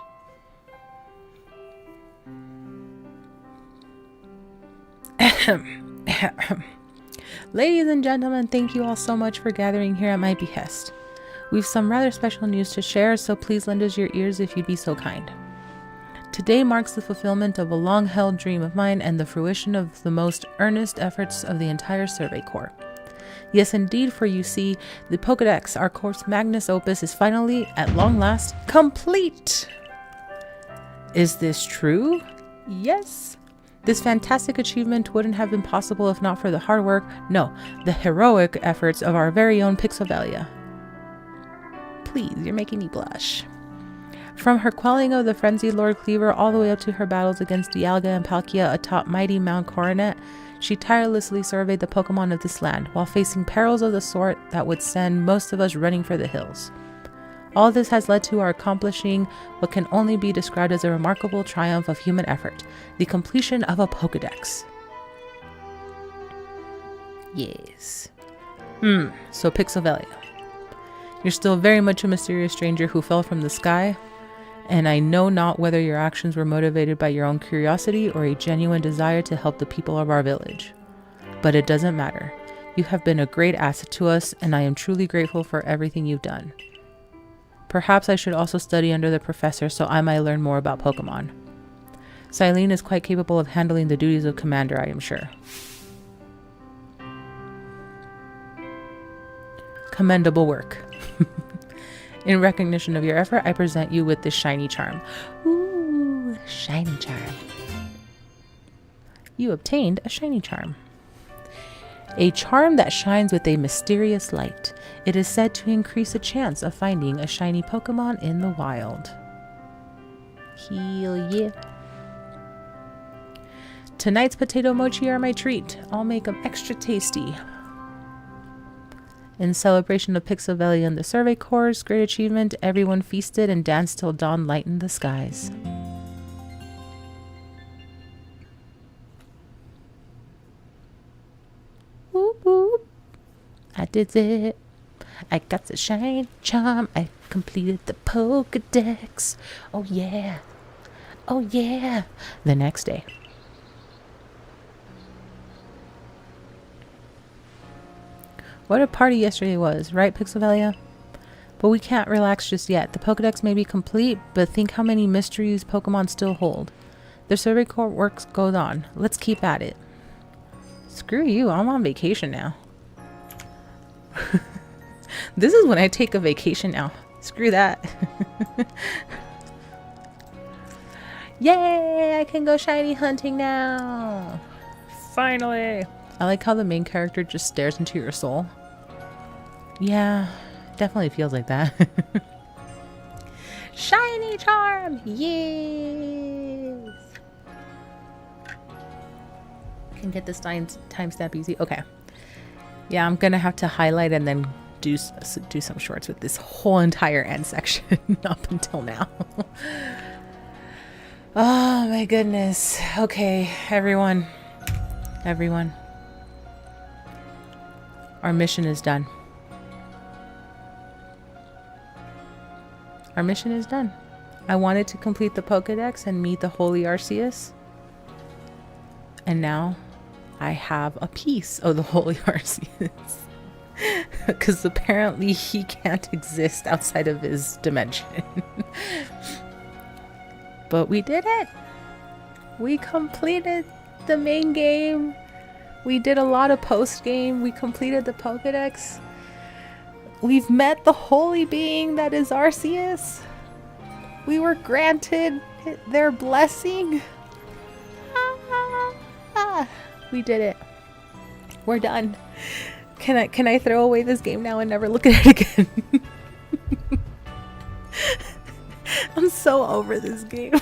Ladies and gentlemen, thank you all so much for gathering here at my behest. We've some rather special news to share, so please lend us your ears if you'd be so kind. Today marks the fulfillment of a long-held dream of mine and the fruition of the most earnest efforts of the entire Survey Corps. Yes, indeed, for you see, the Pokedex, our Corps' magnus opus, is finally, at long last, complete! Is this true? Yes. This fantastic achievement wouldn't have been possible if not for the hard work, no, the heroic efforts of our very own pixelvelia. Please, you're making me blush. From her quelling of the frenzied Lord Cleaver all the way up to her battles against Dialga and Palkia atop mighty Mount Coronet, she tirelessly surveyed the Pokemon of this land, while facing perils of the sort that would send most of us running for the hills. All this has led to our accomplishing what can only be described as a remarkable triumph of human effort, the completion of a Pokedex. Yes. So Pixelvelia. You're still very much a mysterious stranger who fell from the sky, and I know not whether your actions were motivated by your own curiosity or a genuine desire to help the people of our village. But it doesn't matter. You have been a great asset to us, and I am truly grateful for everything you've done. Perhaps I should also study under the professor so I might learn more about Pokemon. Silene is quite capable of handling the duties of commander, I am sure. Commendable work. In recognition of your effort, I present you with this shiny charm. Ooh, shiny charm. You obtained a shiny charm. A charm that shines with a mysterious light. It is said to increase a chance of finding a shiny Pokemon in the wild. Hell yeah. Tonight's potato mochi are my treat. I'll make them extra tasty. In celebration of Pixelvelia and the Survey Corps' great achievement, everyone feasted and danced till dawn lightened the skies. Whoop whoop. I did it. I got the shiny charm. I completed the Pokedex. Oh yeah. Oh yeah. The next day. What a party yesterday was, right, Pixelvelia? But we can't relax just yet. The Pokedex may be complete, but think how many mysteries Pokemon still hold. The Survey Corps work goes on. Let's keep at it. Screw you, I'm on vacation now. This is when I take a vacation now. Screw that. Yay! I can go shiny hunting now! Finally! I like how the main character just stares into your soul. Yeah, definitely feels like that. Shiny charm! Yes! Can get this timestamp easy. Okay. Yeah, I'm gonna have to highlight and then do some shorts with this whole entire end section up until now. Oh my goodness. Okay, everyone. Our mission is done. Our mission is done. I wanted to complete the Pokedex and meet the Holy Arceus. And now I have a piece of the Holy Arceus. Because apparently he can't exist outside of his dimension. But we did it! We completed the main game. We did a lot of post-game. We completed the pokedex. We've met the holy being that is Arceus. We were granted their blessing. We did it. We're done. Can I throw away this game now and never look at it again? I'm so over this game.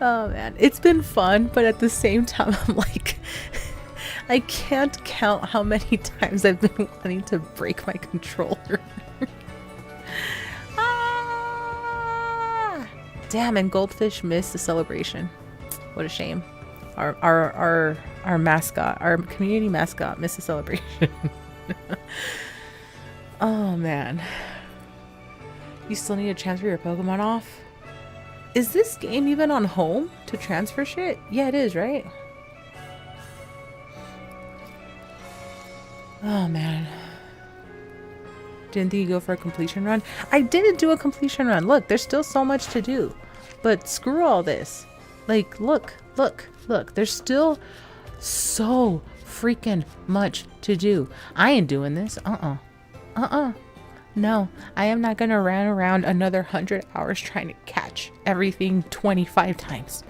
Oh man, it's been fun, but at the same time I'm like, I can't count how many times I've been wanting to break my controller. Ah! Damn, and Goldfish missed the celebration. What a shame. Our mascot, our community mascot missed the celebration. Oh man. You still need to transfer your Pokemon off? Is this game even on home to transfer shit? Yeah, it is, right? Oh man. Didn't think you go for a completion run? I didn't do a completion run. Look, there's still so much to do. But screw all this. Like, look. There's still so freaking much to do. I ain't doing this. No, I am not gonna run around another 100 hours trying to catch everything 25 times.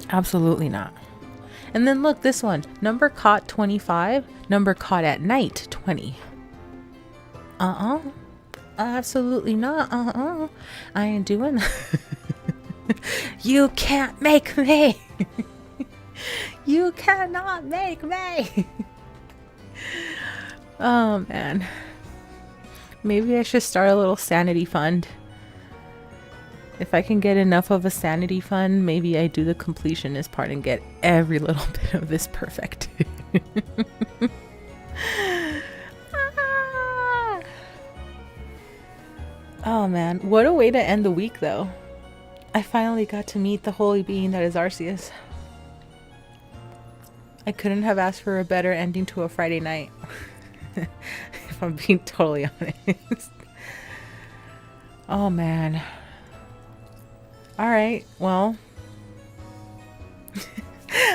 Absolutely not. And then look, this one. Number caught 25. Number caught at night 20. Absolutely not. I ain't doing that. You can't make me. You cannot make me. Oh man. Maybe I should start a little sanity fund. If I can get enough of a sanity fund, maybe I do the completionist part and get every little bit of this perfect. Oh man, what a way to end the week though. I finally got to meet the holy being that is Arceus. I couldn't have asked for a better ending to a Friday night. If I'm being totally honest. Oh man. Alright, well.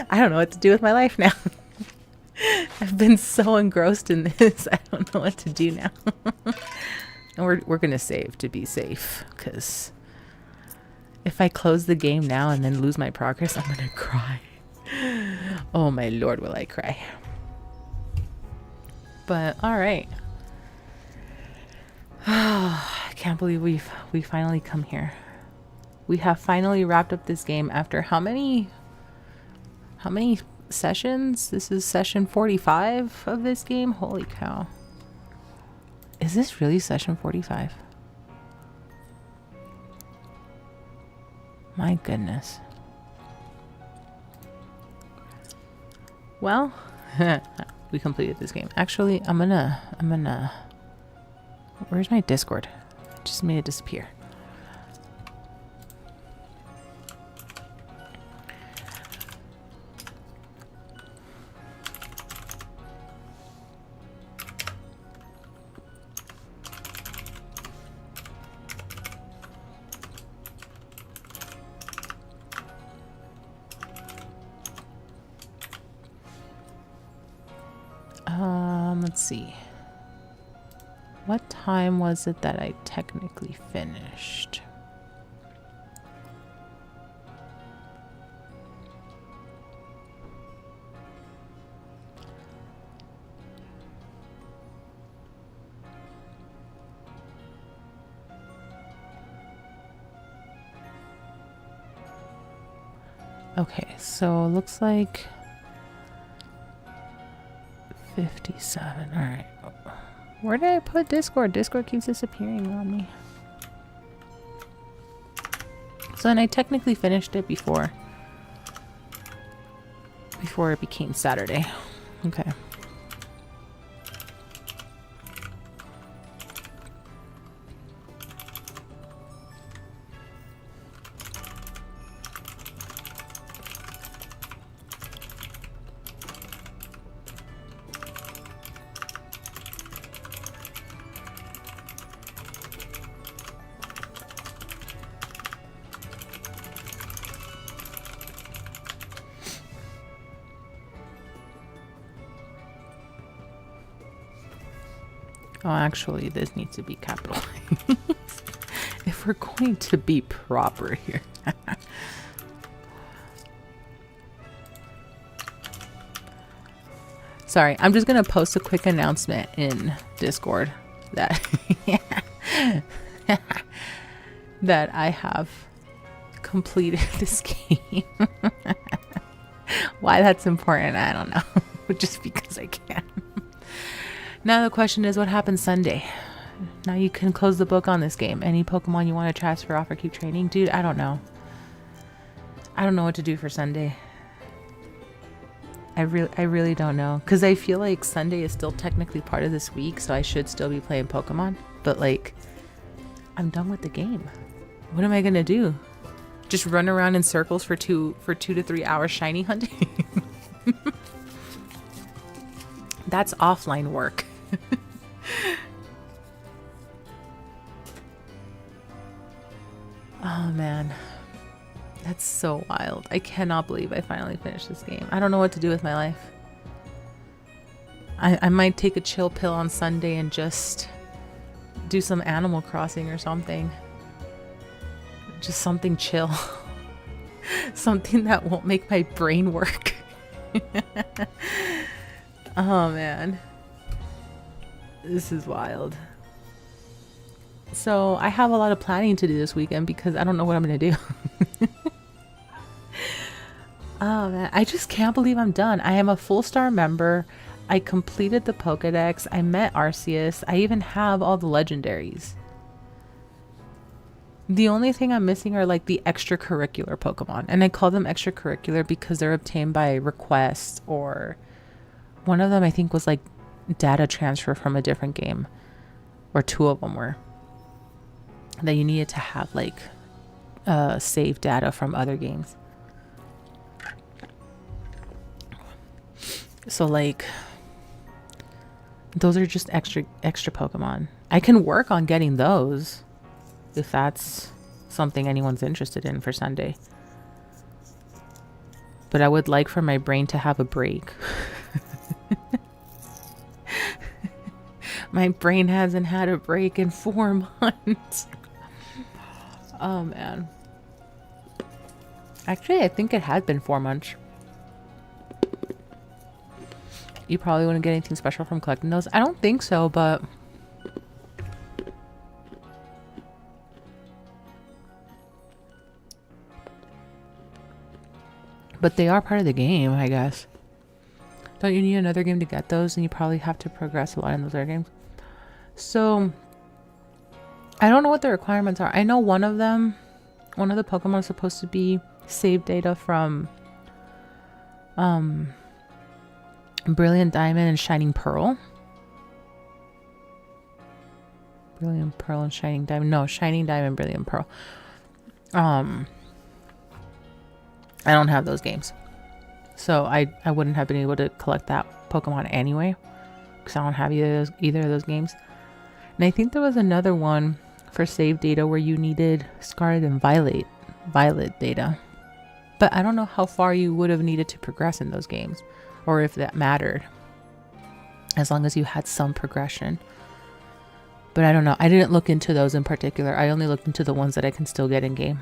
I don't know what to do with my life now. I've been so engrossed in this. I don't know what to do now. And we're gonna save to be safe, because if I close the game now and then lose my progress, I'm gonna cry. Oh my lord, will I cry. But alright. I can't believe we finally come here. We have finally wrapped up this game after how many sessions? This is session 45 of this game. Holy cow. Is this really session 45? My goodness. Well, we completed this game. Actually, I'm gonna where's my Discord? I just made it disappear. Let's see. What time was it that I technically finished? Okay, so it looks like 57. All right. Where did I put Discord? Discord keeps disappearing on me. So then I technically finished it before it became Saturday. Okay. Oh, actually, this needs to be capitalized. If we're going to be proper here. Sorry, I'm just going to post a quick announcement in Discord that that I have completed this game. Why that's important, I don't know. Just because I can. Now the question is, what happens Sunday? Now you can close the book on this game. Any Pokemon you want to transfer off or keep training? Dude, I don't know. I don't know what to do for Sunday. I really don't know. Because I feel like Sunday is still technically part of this week, so I should still be playing Pokemon. But like, I'm done with the game. What am I going to do? Just run around in circles for 2 to 3 hours shiny hunting? That's offline work. Oh man, that's so wild. I cannot believe I finally finished this game. I don't know what to do with my life. I might take a chill pill on Sunday and just do some Animal Crossing or something. Just something chill. Something that won't make my brain work. Oh man, this is wild. So I have a lot of planning to do this weekend because I don't know what I'm gonna do. Oh man, I just can't believe I'm done. I am a full star member. I completed the pokedex. I met Arceus. I even have all the legendaries. The only thing I'm missing are like the extracurricular Pokemon, and I call them extracurricular because they're obtained by request, or one of them I think was like data transfer from a different game, or 2 of them were that you needed to have like save data from other games. So like those are just extra Pokemon. I can work on getting those if that's something anyone's interested in for Sunday. But I would like for my brain to have a break. My brain hasn't had a break in 4 months. Oh man. Actually, I think it had been 4 months. You probably wouldn't get anything special from collecting those. I don't think so, but they are part of the game, I guess. Don't you need another game to get those? And you probably have to progress a lot in those other games. So I don't know what the requirements are. I know one of the Pokemon is supposed to be save data from Brilliant Diamond and Shining Pearl. Brilliant Pearl and Shining Diamond. No, Shining Diamond, Brilliant Pearl. I don't have those games. So I wouldn't have been able to collect that Pokemon anyway, because I don't have either of those games. And I think there was another one for save data where you needed Scarlet and Violet data. But I don't know how far you would have needed to progress in those games, or if that mattered, as long as you had some progression. But I don't know. I didn't look into those in particular. I only looked into the ones that I can still get in game.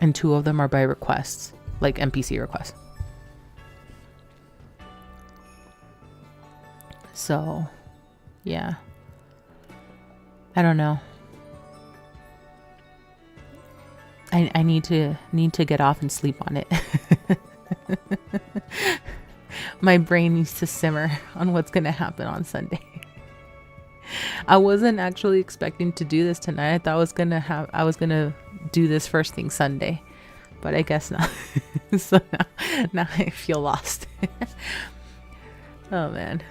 And 2 of them are by requests, like NPC requests. So, yeah. I don't know. I need to get off and sleep on it. My brain needs to simmer on what's gonna happen on Sunday. I wasn't actually expecting to do this tonight. I thought I was gonna do this first thing Sunday, but I guess not. So now I feel lost. Oh man.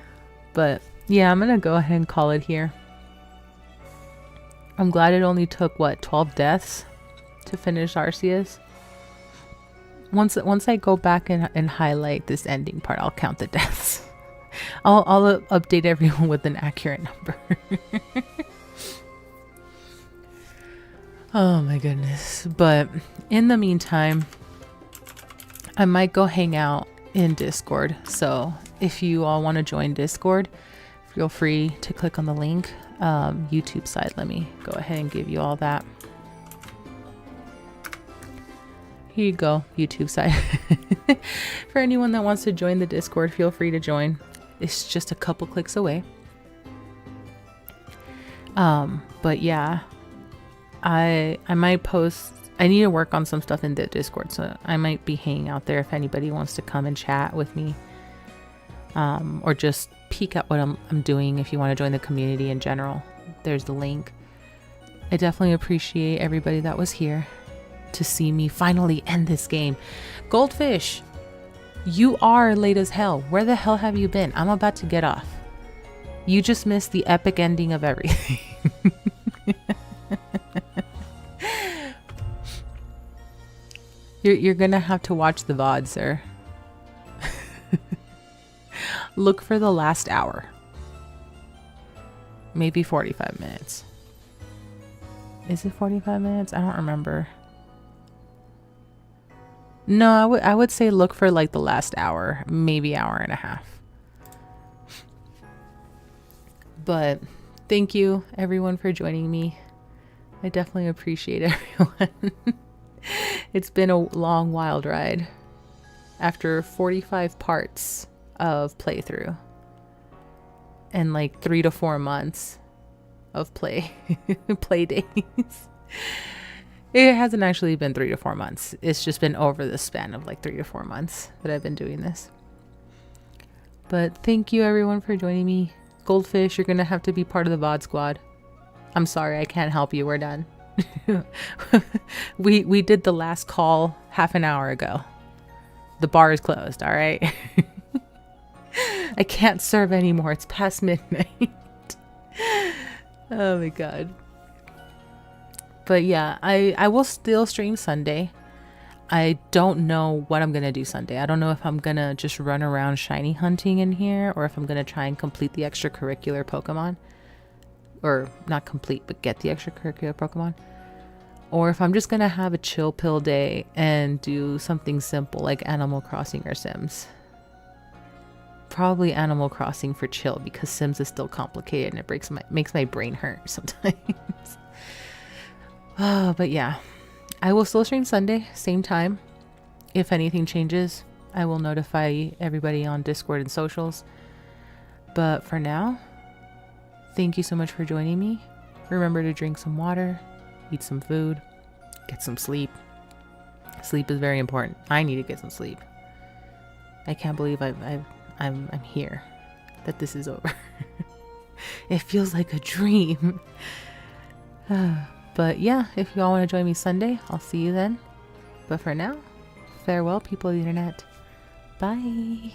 But yeah, I'm gonna go ahead and call it here. I'm glad it only took 12 deaths to finish Arceus. Once I go back and highlight this ending part, I'll count the deaths. I'll update everyone with an accurate number. Oh my goodness. But in the meantime, I might go hang out in Discord. So if you all want to join Discord, feel free to click on the link. YouTube side, let me go ahead and give you all that. Here you go, YouTube side. For anyone that wants to join the Discord, feel free to join. It's just a couple clicks away. But yeah, I might post. I need to work on some stuff in the Discord, so I might be hanging out there if anybody wants to come and chat with me, or just peek at what I'm doing. If you want to join the community in general, there's the link. I definitely appreciate everybody that was here to see me finally end this game. Goldfish, you are late as hell. Where the hell have you been? I'm about to get off. You just missed the epic ending of everything. You're gonna have to watch the VOD, sir. Look for the last hour. Maybe 45 minutes. Is it 45 minutes? I don't remember. No, I would say look for like the last hour, maybe hour and a half. But thank you everyone for joining me. I definitely appreciate everyone. It's been a long, wild ride. After 45 parts of playthrough and like 3 to 4 months of play days. It hasn't actually been 3 to 4 months. It's just been over the span of like 3 to 4 months that I've been doing this. But thank you everyone for joining me. Goldfish, you're gonna have to be part of the VOD squad. I'm sorry, I can't help you. We're done. we did the last call half an hour ago. The bar is closed, all right? I can't serve anymore. It's past midnight. Oh my god. But yeah, I will still stream Sunday. I don't know what I'm gonna do Sunday. I don't know if I'm gonna just run around shiny hunting in here, or if I'm gonna try and complete the extracurricular Pokemon. Or not complete, but get the extracurricular Pokemon. Or if I'm just gonna have a chill pill day and do something simple like Animal Crossing or Sims. Probably Animal Crossing for chill, because Sims is still complicated and it makes my brain hurt sometimes. Oh, but yeah, I will still stream Sunday, same time. If anything changes, I will notify everybody on Discord and socials. But for now, thank you so much for joining me. Remember to drink some water, eat some food, get some sleep. Sleep is very important. I need to get some sleep. I can't believe I'm here, that this is over. It feels like a dream. But yeah, if you all want to join me Sunday, I'll see you then. But for now, farewell, people of the internet. Bye.